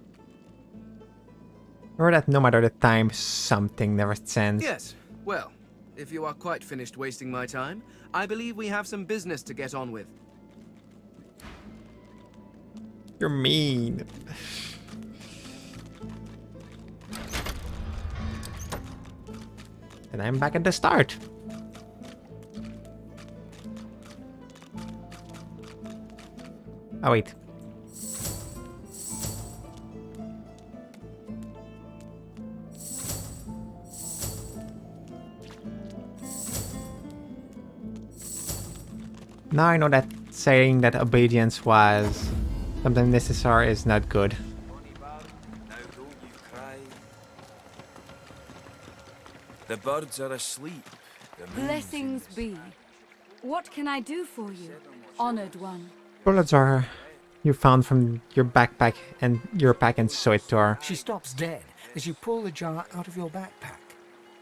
that no matter the time, something never stands. Yes, well, if you are quite finished wasting my time, I believe we have some business to get on with. You're mean. And I'm back at the start. Oh wait. Now I know that saying that obedience was something necessary is not good. The birds are asleep. The moon's in Blessings be. What can I do for you, honored one? Bullets are you found from your backpack and your pack and show it to her. She stops dead as you pull the jar out of your backpack.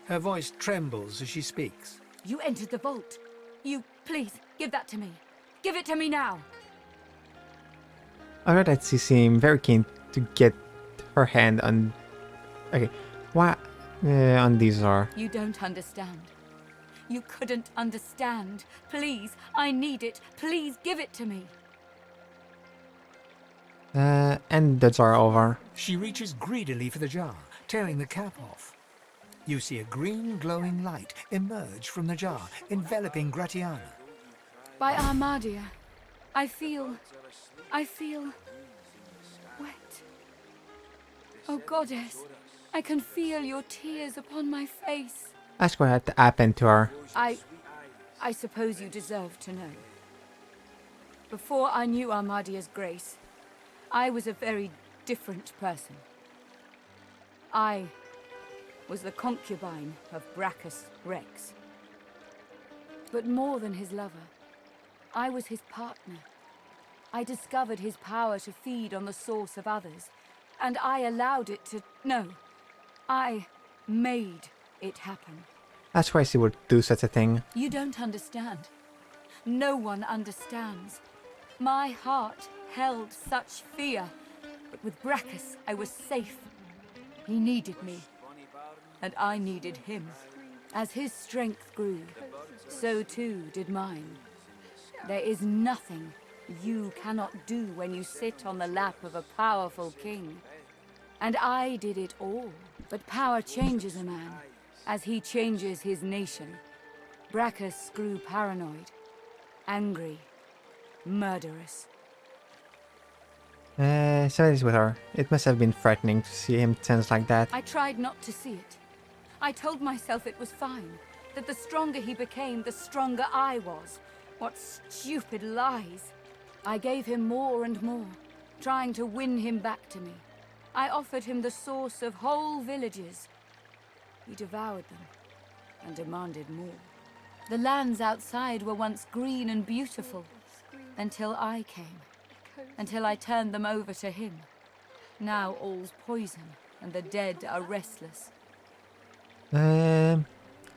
Her voice trembles as she speaks. You entered the vault. Please, give that to me. Give it to me now. I read that she seemed very keen to get her hand on... Okay, what on these are? You don't understand. You couldn't understand. Please, I need it. Please give it to me. And the jar over. She reaches greedily for the jar, tearing the cap off. You see a green glowing light emerge from the jar, enveloping Gratiana. By Armadia, I feel wet. Oh goddess, I can feel your tears upon my face. Ask what had happened to her. I suppose you deserve to know. Before I knew Armadia's grace, I was a very different person. I was the concubine of Brachus Rex. But more than his lover, I was his partner. I discovered his power to feed on the source of others, and I allowed it to... No, I made it happen. That's why she would do such a thing. You don't understand. No one understands. My heart held such fear, but with Brachus I was safe. He needed me, and I needed him. As his strength grew, so too did mine. There is nothing you cannot do when you sit on the lap of a powerful king. And I did it all. But power changes a man, as he changes his nation. Brachus grew paranoid, angry, murderous. So it is with her. It must have been frightening to see him tense like that. I tried not to see it. I told myself it was fine, that the stronger he became, the stronger I was. What stupid lies. I gave him more and more, trying to win him back to me. I offered him the source of whole villages. He devoured them and demanded more. The lands outside were once green and beautiful, until I came, until I turned them over to him. Now all's poison, and the dead are restless. I've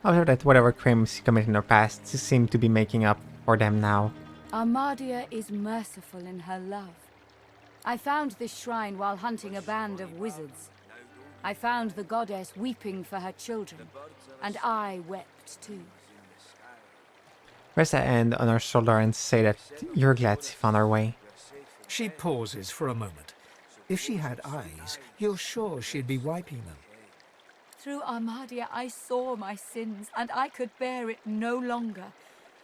heard that whatever crimes she committed in her past, she seemed to be making up for them now. Armadia is merciful in her love. I found this shrine while hunting a band of wizards. I found the goddess weeping for her children, and I wept too. Rest her hand on her shoulder and say that you're glad she found her way. She pauses for a moment. If she had eyes, you're sure she'd be wiping them. Through Armadia I saw my sins, and I could bear it no longer.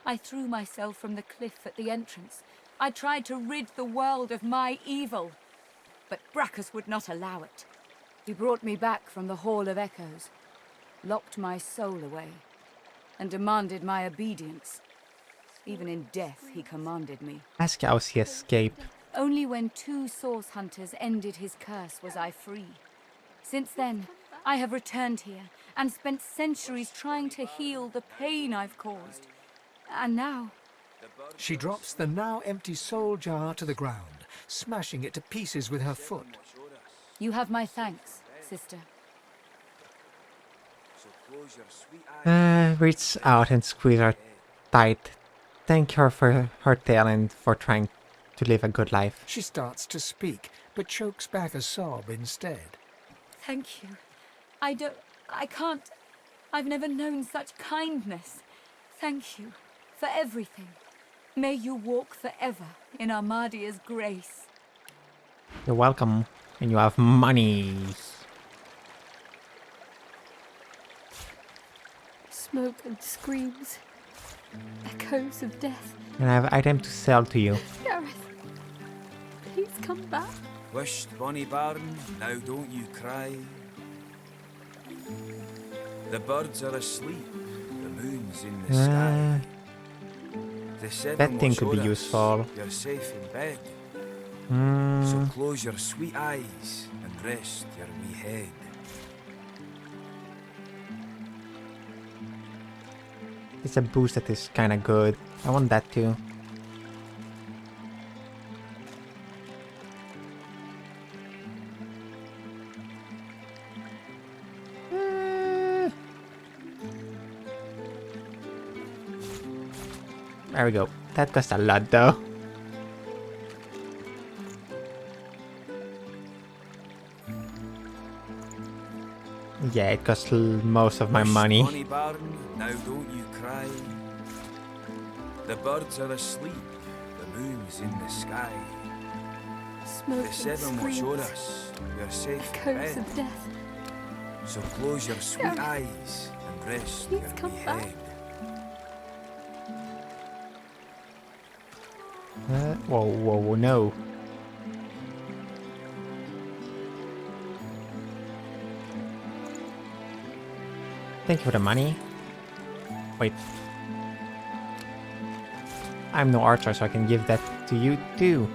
I threw myself from the cliff at the entrance. I tried to rid the world of my evil, but Brachus would not allow it. He brought me back from the Hall of Echoes, locked my soul away, and demanded my obedience. Even in death, he commanded me. Ask how she escaped. Only when 2 source hunters ended his curse was I free. Since then, I have returned here and spent centuries trying to heal the pain I've caused. And now... She drops the now empty soul jar to the ground, smashing it to pieces with her foot. You have my thanks, sister. Reach out and squeeze her tight thank her for her tale and for trying to live a good life. She starts to speak, but chokes back a sob instead. Thank you. I can't. I've never known such kindness. Thank you for everything. May you walk forever in Armadia's grace. You're welcome, and you have money. Smoke and screams. Echoes of death. And I have item to sell to you. Gareth, please come back. Wisht, bonny bairn, now don't you cry. The birds are asleep, the moon's in the sky. The seven that thing will could be show us useful. You're safe in bed. Mm. So close your sweet eyes and rest your wee head. It's a boost that is kind of good. I want that too. There we go. That cost a lot though. Yeah, it costs most of my money. Bonny bairn, now don't you cry. The birds are asleep, the moon's in the sky. Smoke The seven will show us you're safe in Echoes bed. of death. So close your sweet Gareth, eyes and rest please your come wee back. head. Whoa, no. Thank you for the money. Wait. I'm no archer, so I can give that to you too.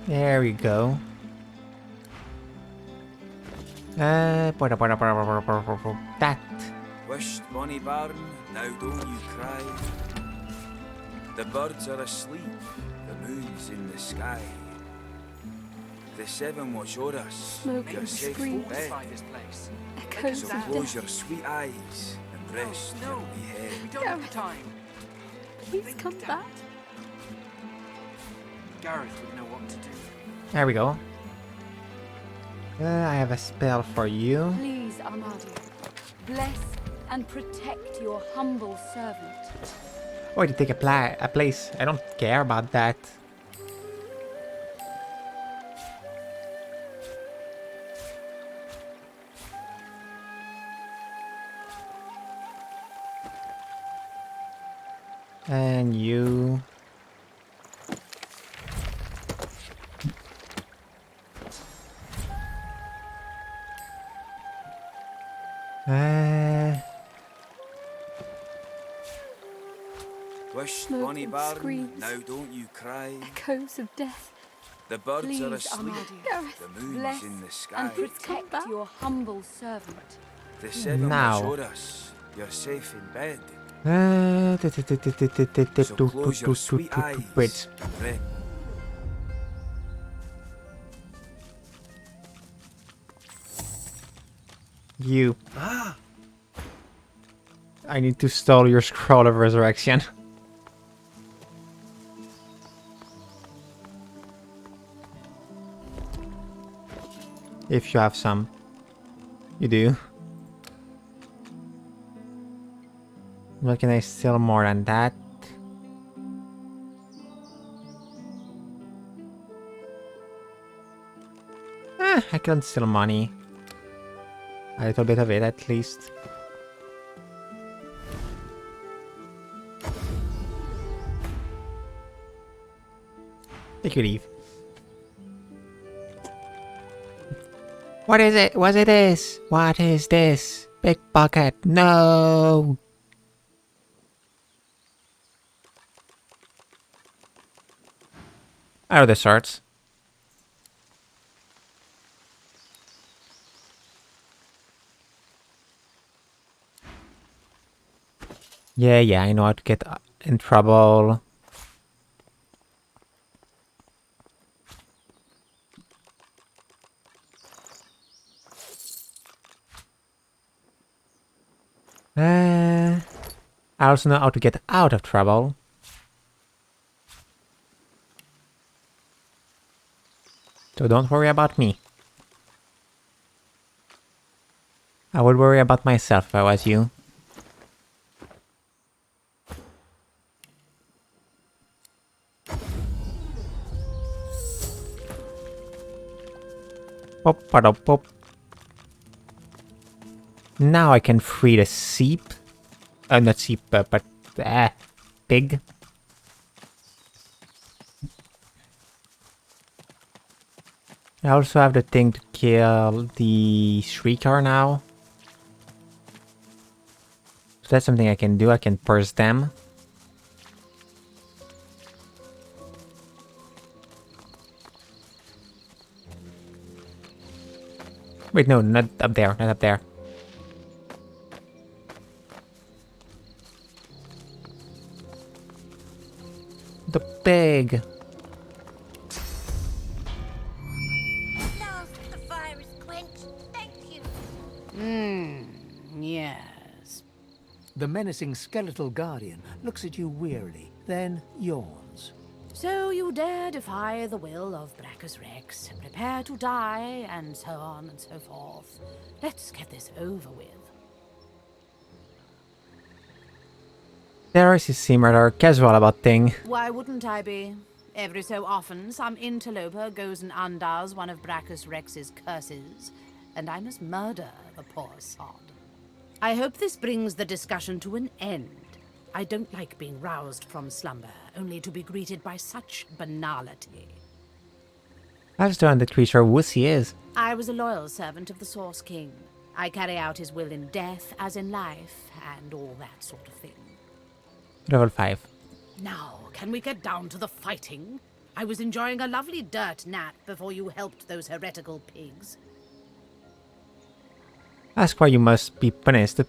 There we go. That. Wisht, bonny bairn, now don't you cry. The birds are asleep, the moon's in the sky. The seven watch o'er us, Smoke you're and safe in screams. bed. Echoes So of close death. your sweet eyes and rest your wee head. We don't have time. Please come back. Gareth would know what to do. There we go. I have a spell for you. Please, Armadia, bless and protect your humble servant. Oh, to take a place. I don't care about that. And you. Wisht, Smoke bonny and bairn, screams. now don't you cry. Echoes of death. The birds Please, are asleep, Armadia, the moon's bless in the sky. and protect your humble servant. The seven Now. will show us you're safe in bed. So close your sweet eyes. Wait. and rest. You. I need to stall your scroll of resurrection. If you have some. You do. But can I steal more than that? I can steal money. A little bit of it at least. Take your leave. What is it? What is this? What is this? Big bucket. No! Out of the swords. Yeah, I know how to get in trouble. I also know how to get out of trouble. So don't worry about me. I would worry about myself if I was you. Pop, pop, pop. Now I can free the sheep. Not sheep, but pig. I also have the thing to kill the Shrieker now. So that's something I can do. I can purse them. Wait, no, not up there, not up there. The pig. The fire is quenched. Thank you. Yes. The menacing skeletal guardian looks at you wearily, then yawns. So you dare defy the will of Brachus Rex, prepare to die, and so on and so forth. Let's get this over with. There is seem rather casual about thing. Why wouldn't I be? Every so often, some interloper goes and undoes one of Brachus Rex's curses, and I must murder the poor sod. I hope this brings the discussion to an end. I don't like being roused from slumber, only to be greeted by such banality. I just don't know the creature who he is. I was a loyal servant of the Source King. I carry out his will in death as in life, and all that sort of thing. Level 5. Now, can we get down to the fighting? I was enjoying a lovely dirt nap before you helped those heretical pigs. Ask why you must be punished. The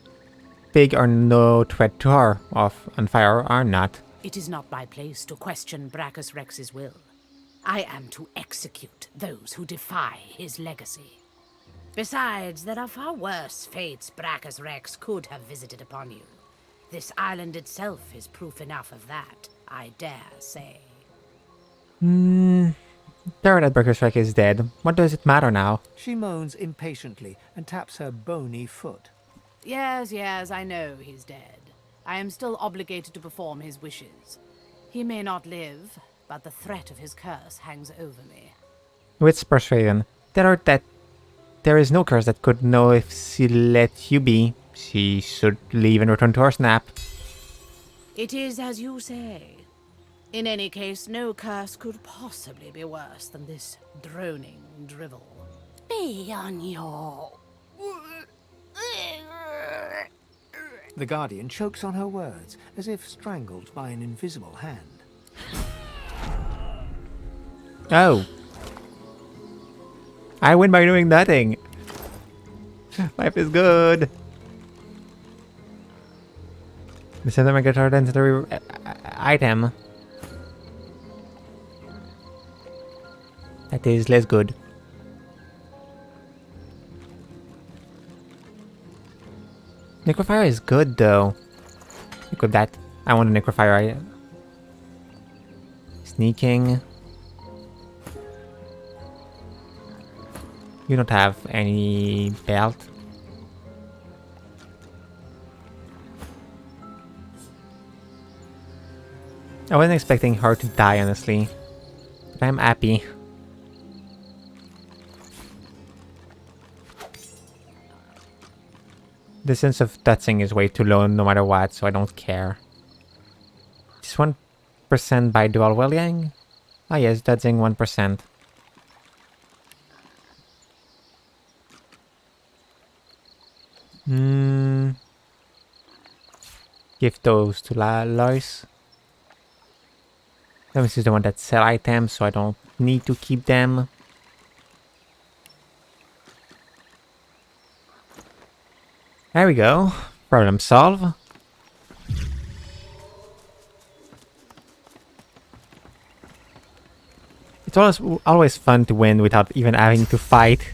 pig are no threat to her, of on fire or not. It is not my place to question Brachus Rex's will. I am to execute those who defy his legacy. Besides, there are far worse fates Brachus Rex could have visited upon you. This island itself is proof enough of that, I dare say. There that Brachus Rex is dead. What does it matter now? She moans impatiently and taps her bony foot. Yes, I know he's dead. I am still obligated to perform his wishes. He may not live, but the threat of his curse hangs over me. With persuasion, there is no curse that could know if she let you be. She should leave and return to her snap. It is as you say. In any case, no curse could possibly be worse than this droning drivel. Be on your... The guardian chokes on her words, as if strangled by an invisible hand. Oh. I win by doing nothing. Life is good. The center my guitar identity item. That is less good. Necrofire is good though. Equip that. I want a Necrofire. Sneaking. You don't have any belt. I wasn't expecting her to die, honestly. But I'm happy. The sense of touching is way too low no matter what, so I don't care. Just 1% by dual wielding? Ah yes, touching 1%. Give those to Lois. This is the one that sell items, so I don't need to keep them. There we go. Problem solved. It's always fun to win without even having to fight.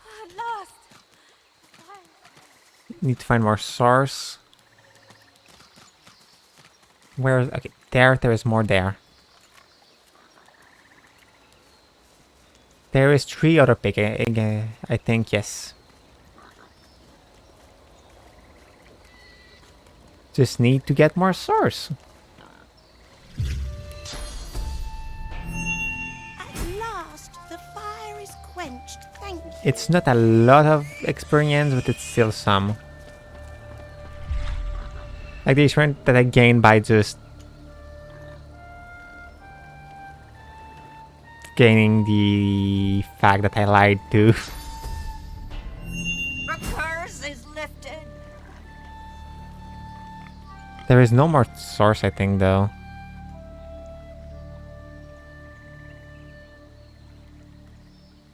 At last! Need to find more source. Where? Okay, there is more there. There is 3 other pig, I think, yes. Just need to get more source. At last, the fire is quenched. Thank you. It's not a lot of experience, but it's still some. Like the experience that I gained by just gaining the fact that I lied to. The curse is lifted. There is no more source, I think, though.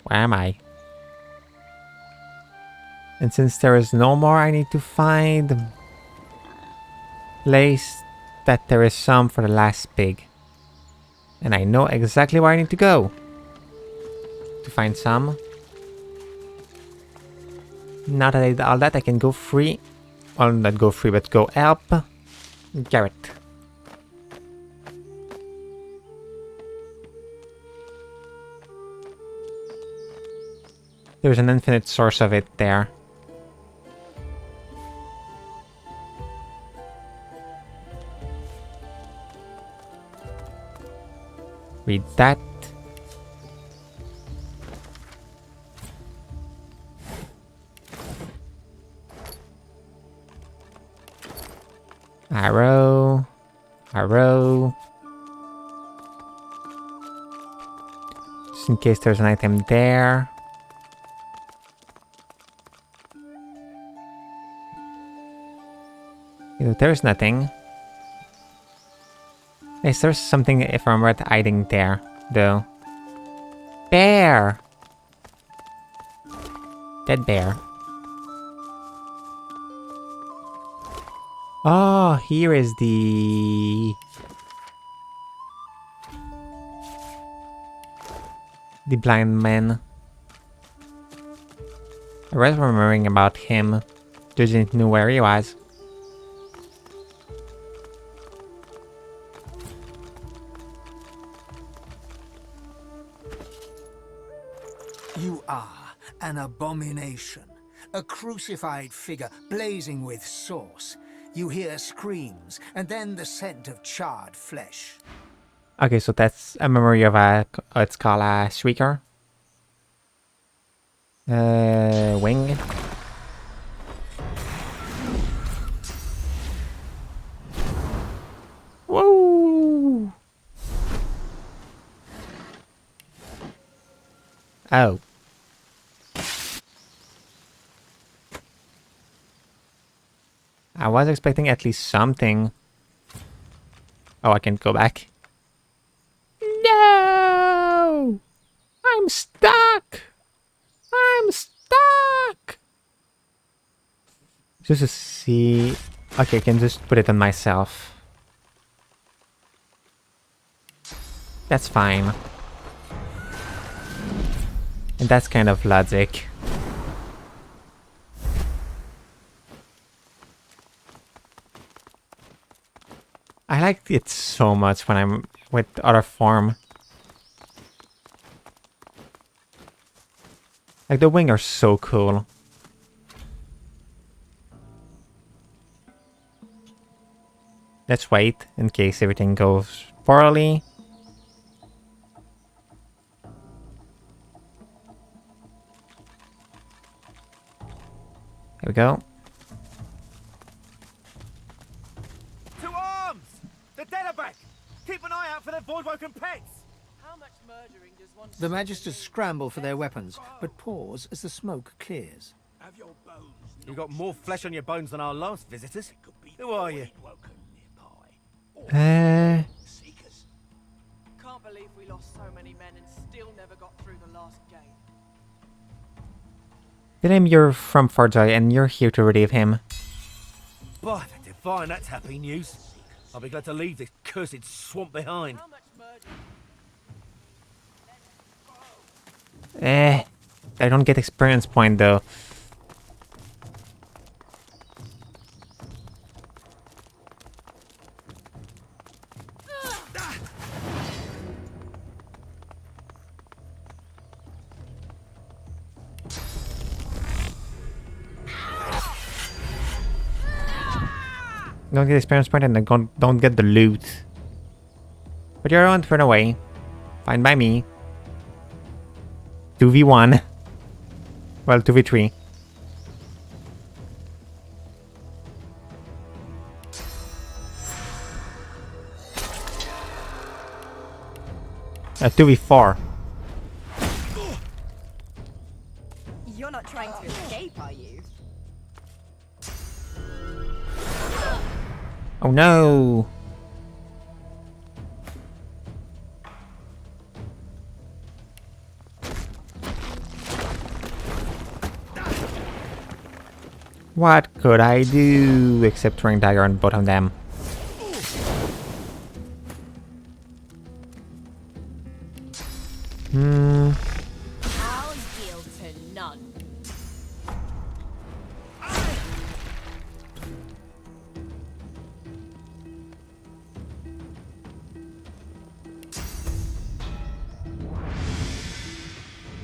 Where am I? And since there is no more, I need to find the place that there is some for the last pig. And I know exactly where I need to go to find some. Now that I did all that, I can go free. Well, not go free, but go help Garrett. There's an infinite source of it there. Read that. Arrow. Arrow. Just in case there's an item there. There's nothing. Yes, there's something, if I'm right, hiding there, though. Bear! Dead bear. Oh, here is the blind man. I was remembering about him. Didn't know where he was. You are an abomination. A crucified figure blazing with sauce. You hear screams, and then the scent of charred flesh. Okay, so that's a memory of it's called a shrieker. Wing. Whoa! Oh. I was expecting at least something. Oh, I can't go back. No! I'm stuck! I'm stuck! Just to see... Okay, I can just put it on myself. That's fine. And that's kind of logic. I like it so much when I'm with other form. Like the wing are so cool. Let's wait in case everything goes poorly. Here we go. To arms! The dead are back! Keep an eye out for their void-woken pets! How much murdering does one... The Magisters scramble for their weapons, but pause as the smoke clears. You've got more flesh on your bones than our last visitors. Who are you? Can't believe we lost so many men and still never got through the last gate. William, you're from Forjoy and you're here to relieve him. By the divine, that's happy news. I'll be glad to leave this cursed swamp behind. I don't get experience point though. Don't get experience point and then don't get the loot. But you don't run away. Fine by me. 2v1. Well, 2v3. 2v4. You're not trying to escape, are you? Oh no! What could I do except throwing dagger on both of them? I'll yield to none.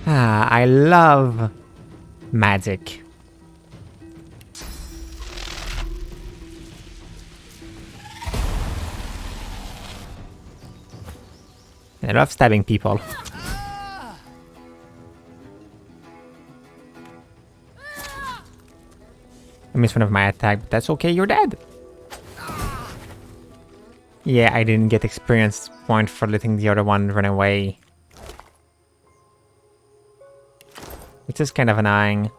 Ah, I love magic. I love stabbing people. I missed one of my attack, but that's okay, you're dead. Yeah, I didn't get experience point for letting the other one run away. Which is kind of annoying.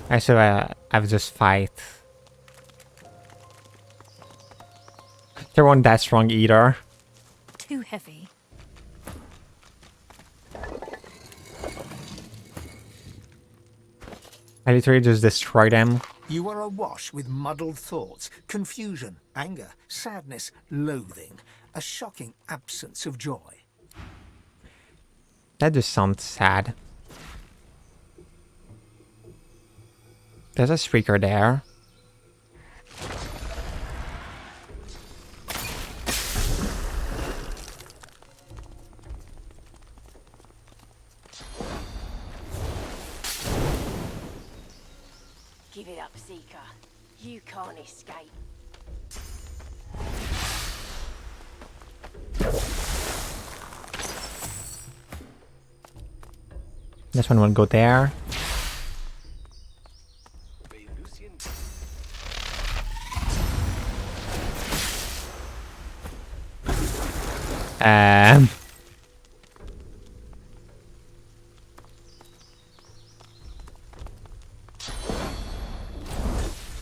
I should have just fight. They weren't that strong either. Too heavy. I literally just destroy them. You are awash with muddled thoughts, confusion, anger, sadness, loathing, a shocking absence of joy. That just sounds sad. There's a streaker there. Give it up, Seeker. You can't escape. This one will go there.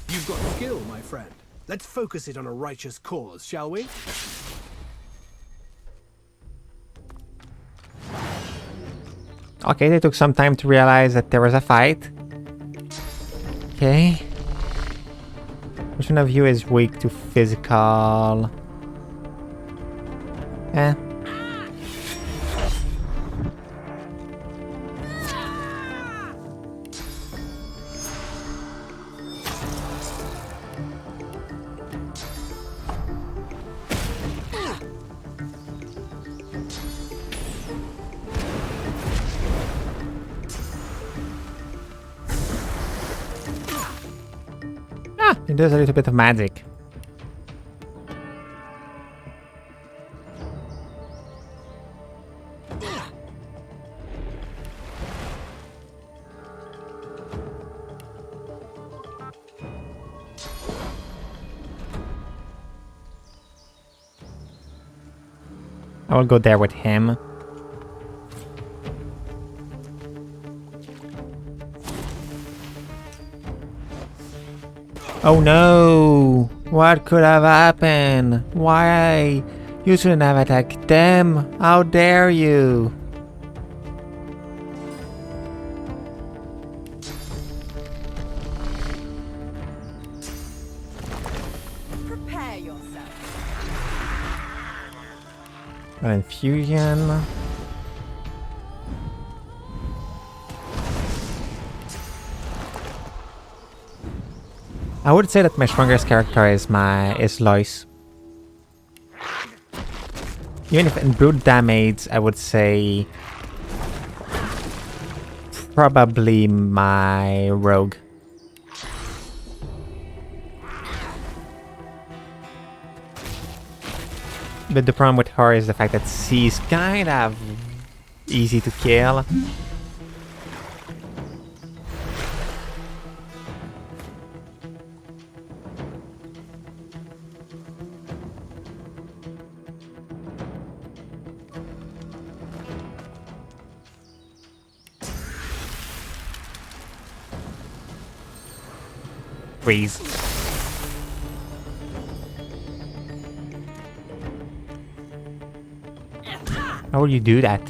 You've got skill, my friend. Let's focus it on a righteous cause, shall we? Okay, they took some time to realize that there was a fight. Okay. Which one of you is weak to physical? Eh. It does a little bit of magic. I will go there with him. Oh no! What could have happened? Why? You shouldn't have attacked them! How dare you! Prepare yourself. An infusion. I would say that my strongest character is Lois. Even if in brute damage, I would say probably my rogue. But the problem with her is the fact that she's kind of easy to kill. Freeze. How will you do that?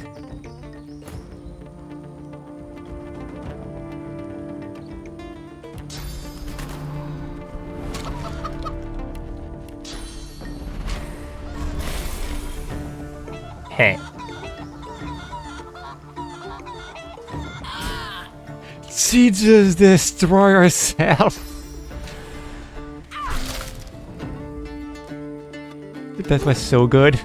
Hey. She just destroyed herself. That was so good.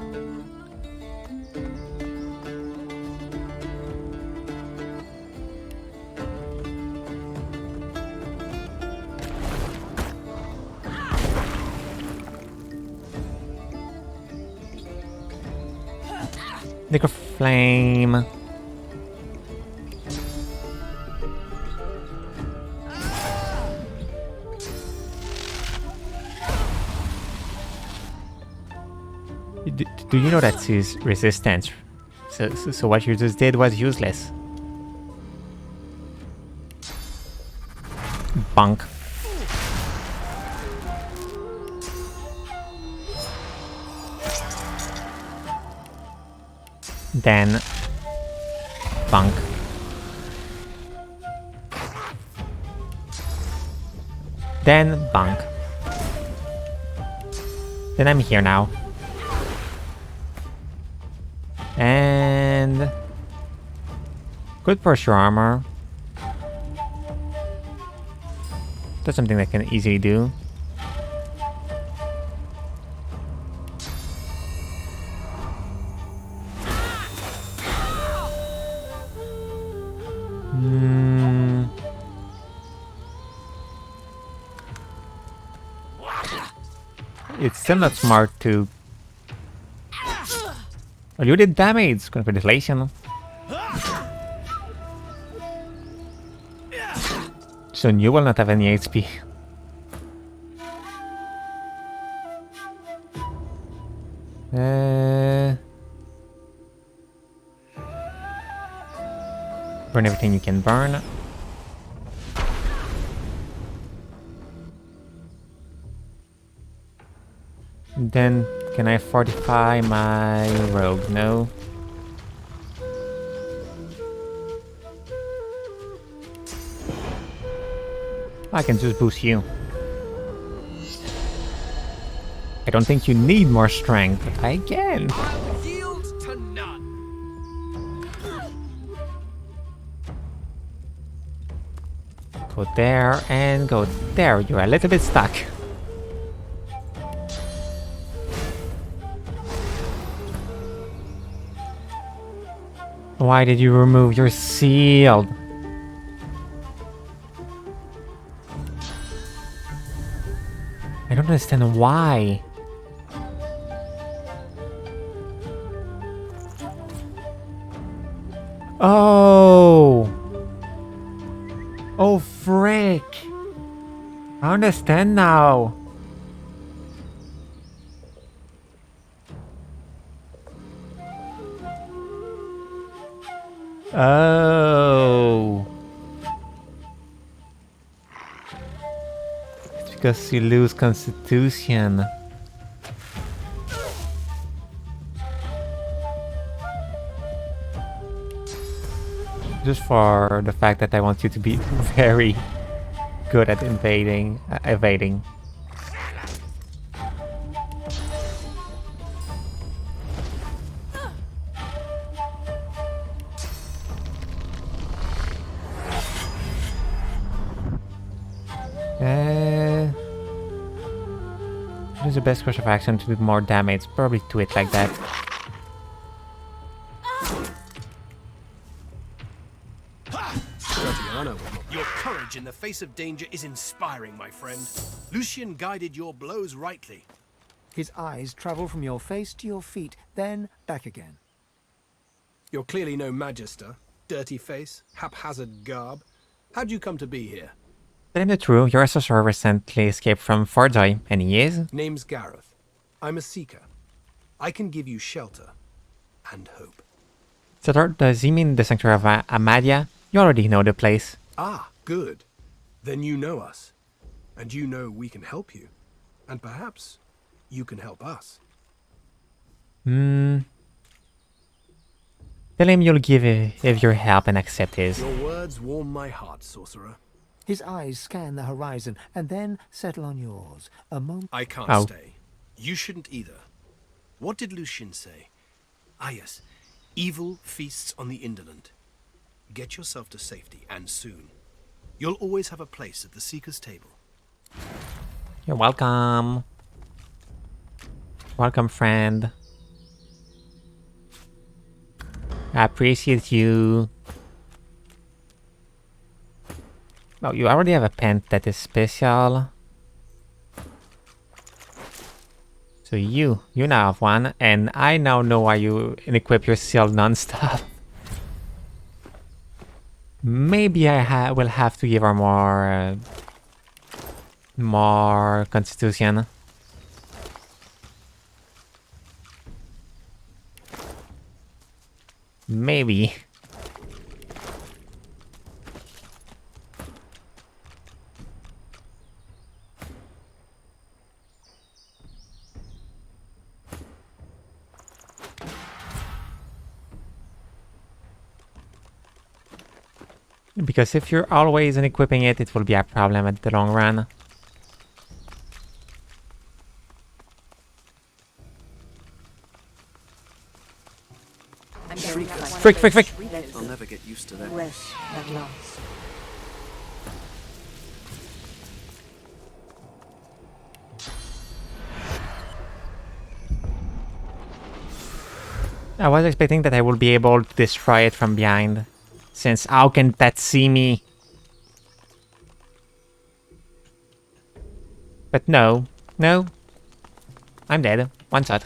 Liquor flame. Do you know that she's resistant? So what you just did was useless. Bunk. Then bunk. Then bunk. Then I'm here now. And good pressure armor. That's something that can easily do. It's still not smart to... Oh, you did damage! Congratulations. Soon you will not have any HP. Burn everything you can burn. Then, can I fortify my rogue? No. I can just boost you. I don't think you need more strength, but I can. I'll yield to none. Go there and go there. You're a little bit stuck. Why did you remove your shield? I don't understand why. Oh! Oh, frick! I understand now. Oh. It's because you lose constitution. Just for the fact that I want you to be very good at evading. What is the best course of action to do more damage? Probably to it like that. Your courage in the face of danger is inspiring, my friend. Lucian guided your blows rightly. His eyes travel from your face to your feet, then back again. You're clearly no magister. Dirty face, haphazard garb. How'd you come to be here? Tell him the truth, your sorcerer recently escaped from Forjoy, and he is? Name's Gareth. I'm a seeker. I can give you shelter and hope. So does he mean the Sanctuary of Amadia? You already know the place. Ah, good. Then you know us. And you know we can help you. And perhaps you can help us. Tell him you'll give if your help and accept his. Your words warm my heart, sorcerer. His eyes scan the horizon and then settle on yours. A moment. I can't stay. You shouldn't either. What did Lucien say? Ah, yes. Evil feasts on the indolent. Get yourself to safety, and soon. You'll always have a place at the Seeker's table. You're welcome. Welcome, friend. I appreciate you. Oh, you already have a pen that is special. So you now have one, and I now know why you equip your shield non-stop. Maybe I will have to give her more constitution. Maybe. Because if you're always unequipping it, it will be a problem at the long run. Frick, frick, frick! I'll never get used to that. Rest at last. I was expecting that I would be able to destroy it from behind. Since how can that see me? But no. No. I'm dead. One shot.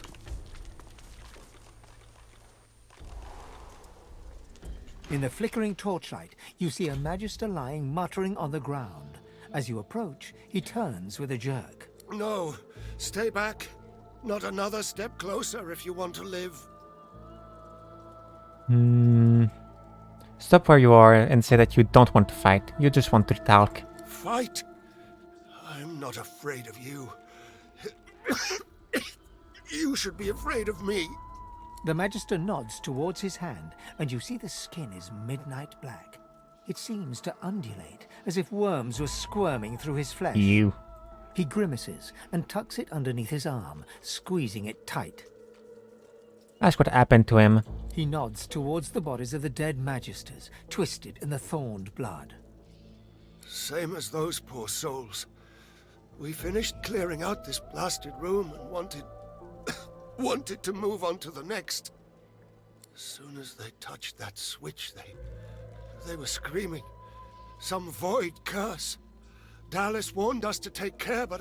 In the flickering torchlight, you see a Magister lying muttering on the ground. As you approach, he turns with a jerk. No, stay back. Not another step closer if you want to live. Stop where you are and say that you don't want to fight. You just want to talk. Fight? I'm not afraid of you. You should be afraid of me. The Magister nods towards his hand, and you see the skin is midnight black. It seems to undulate, as if worms were squirming through his flesh. You. He grimaces and tucks it underneath his arm, squeezing it tight. Ask what happened to him. He nods towards the bodies of the dead Magisters, twisted in the thorned blood. Same as those poor souls. We finished clearing out this blasted room and wanted to move on to the next. As soon as they touched that switch, they were screaming. Some void curse. Dallas warned us to take care, but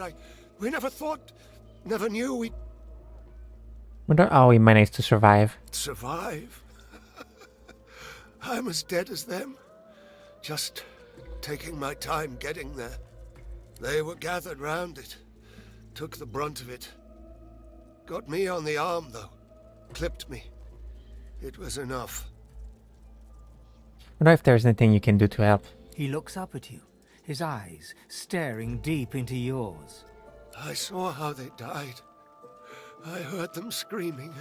we never knew we'd... Wonder how he managed to survive. Survive? I'm as dead as them. Just taking my time getting there. They were gathered round it. Took the brunt of it. Got me on the arm, though. Clipped me. It was enough. Wonder if there's anything you can do to help. He looks up at you, his eyes staring deep into yours. I saw how they died. I heard them screaming.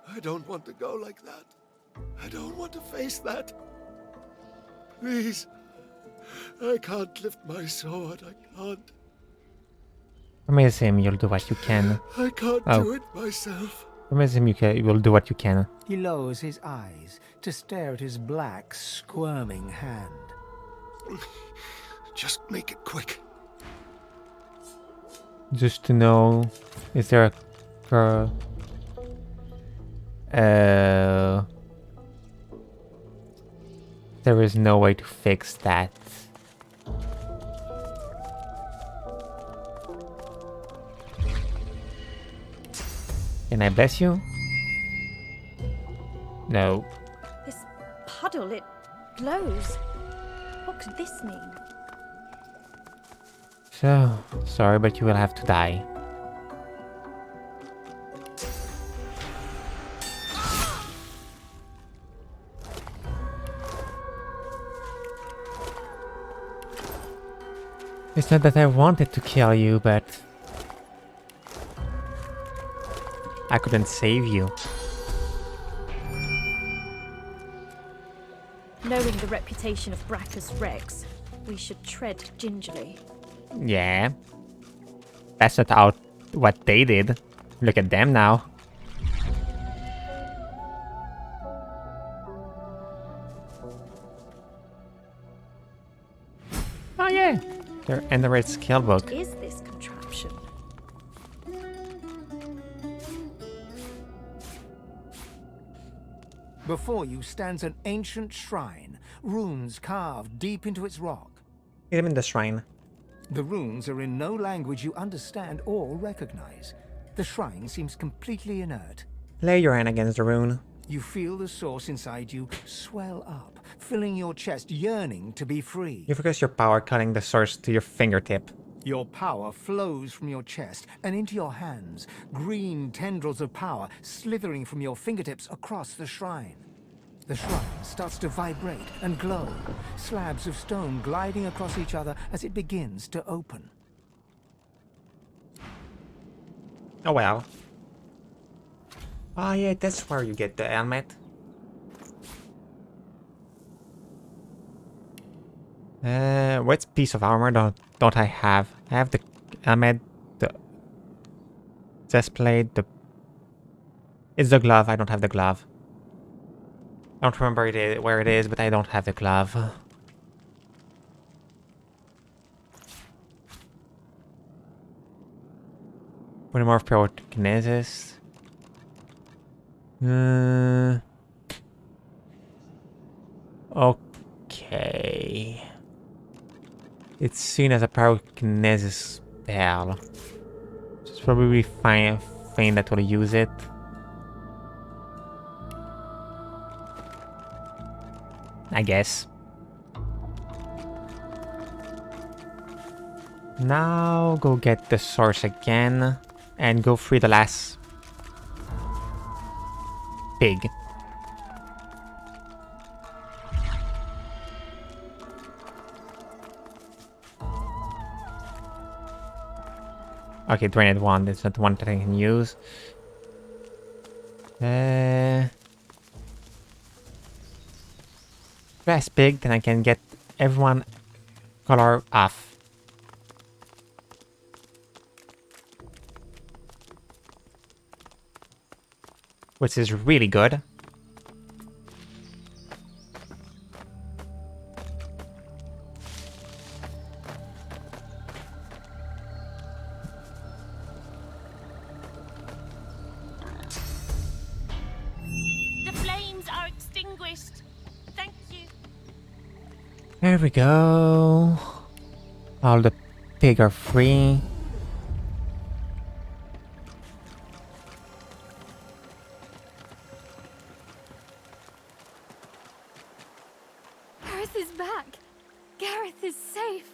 I don't want to go like that. I don't want to face that. Please. I can't lift my sword. I can't. Promise him you'll do what you can. I can't do it myself. Promise him you will do what you can. He lowers his eyes to stare at his black, squirming hand. Just make it quick. Just to know, is there a... there is no way to fix that. Can I bless you? No. This puddle, it glows. What could this mean? So, sorry, but you will have to die. It's not that I wanted to kill you, but I couldn't save you. Knowing the reputation of Brachus Rex, we should tread gingerly. Yeah. That's not how what they did. Look at them now. Oh yeah. They're in the red skill book. What is this contraption? Before you stands an ancient shrine, runes carved deep into its rock. Get him in the shrine. The runes are in no language you understand or recognize. The shrine seems completely inert. Lay your hand against the rune. You feel the source inside you swell up, filling your chest, yearning to be free. You focus your power cutting the source to your fingertip. Your power flows from your chest and into your hands, green tendrils of power slithering from your fingertips across the shrine. The shrine starts to vibrate and glow, slabs of stone gliding across each other as it begins to open. Oh well. Oh yeah, that's where you get the helmet. What piece of armor don't I have? I have the helmet, the chest plate, it's the glove. I don't have the glove. I don't remember where it is, but I don't have the glove. One more pyrokinesis. Okay. It's seen as a pyrokinesis spell. Just probably find that will use it. I guess. Now go get the source again and go free the last pig. Okay, drained one. It's not one that I can use. Last pig, then I can get everyone color off. Which is really good. The flames are extinguished. Thank you. There we go. All the pig are free. Gareth is back. Gareth is safe.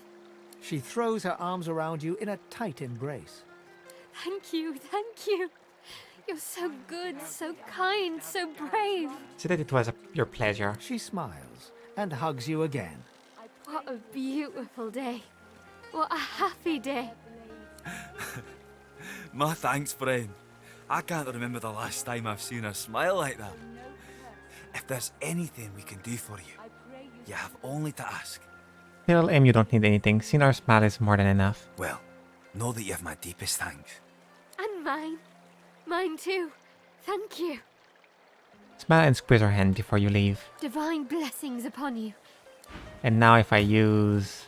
She throws her arms around you in a tight embrace. Thank you, thank you. You're so good, so kind, so brave. Say that it was your pleasure. She smiles and hugs you again. What a beautiful day. What a happy day. My thanks, friend. I can't remember the last time I've seen her smile like that. If there's anything we can do for you, you have only to ask. Tell him you don't need anything. Seeing our smile is more than enough. Well, know that you have my deepest thanks. And mine. Mine too. Thank you. Smile and squeeze her hand before you leave. Divine blessings upon you. And now if I use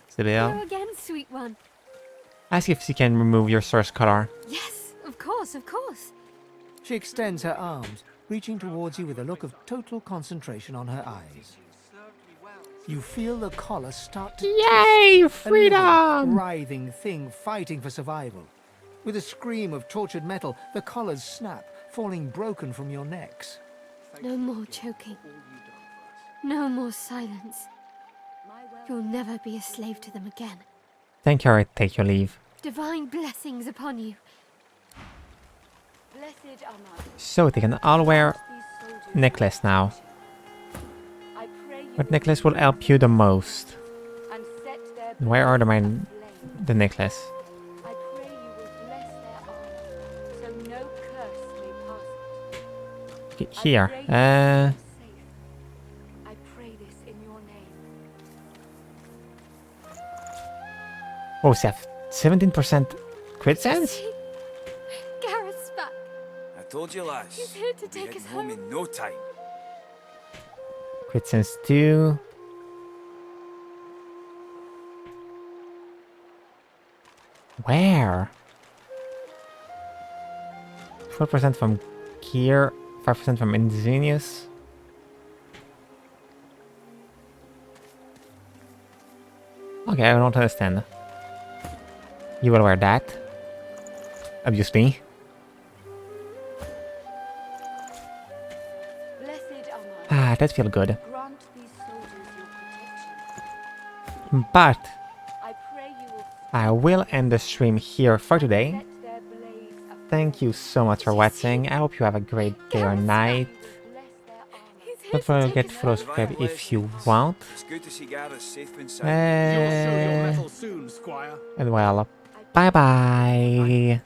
Sibyl, Hello again, sweet one. ask if she can remove your source color. Yes, of course, of course. She extends her arms, reaching towards you with a look of total concentration on her eyes. You feel the collar start to Yay, twist, a freedom! living, writhing thing fighting for survival. With a scream of tortured metal, the collars snap, falling broken from your necks. No more choking. No more silence. You'll never be a slave to them again. Thank you, alright, take your leave. Divine blessings upon you. So they can all wear necklace now. What necklace will help you the most? Where are the necklace? Okay, here. Oh, so 17% crit sense? Gareth's back. I told you, lass. He's here to We'll be take heading us home home. in no time. Crit sense 2. Where? 4% from gear, 5% from ingenious. Okay, I don't understand. You will wear that. Obviously. Ah, that feels good. But I will end the stream here for today. Thank you so much for watching. I hope you have a great day or night. Don't forget to follow, subscribe if you want. It's good to see Gareth safe and sound. You'll show your mettle soon, Squire. And well, bye bye.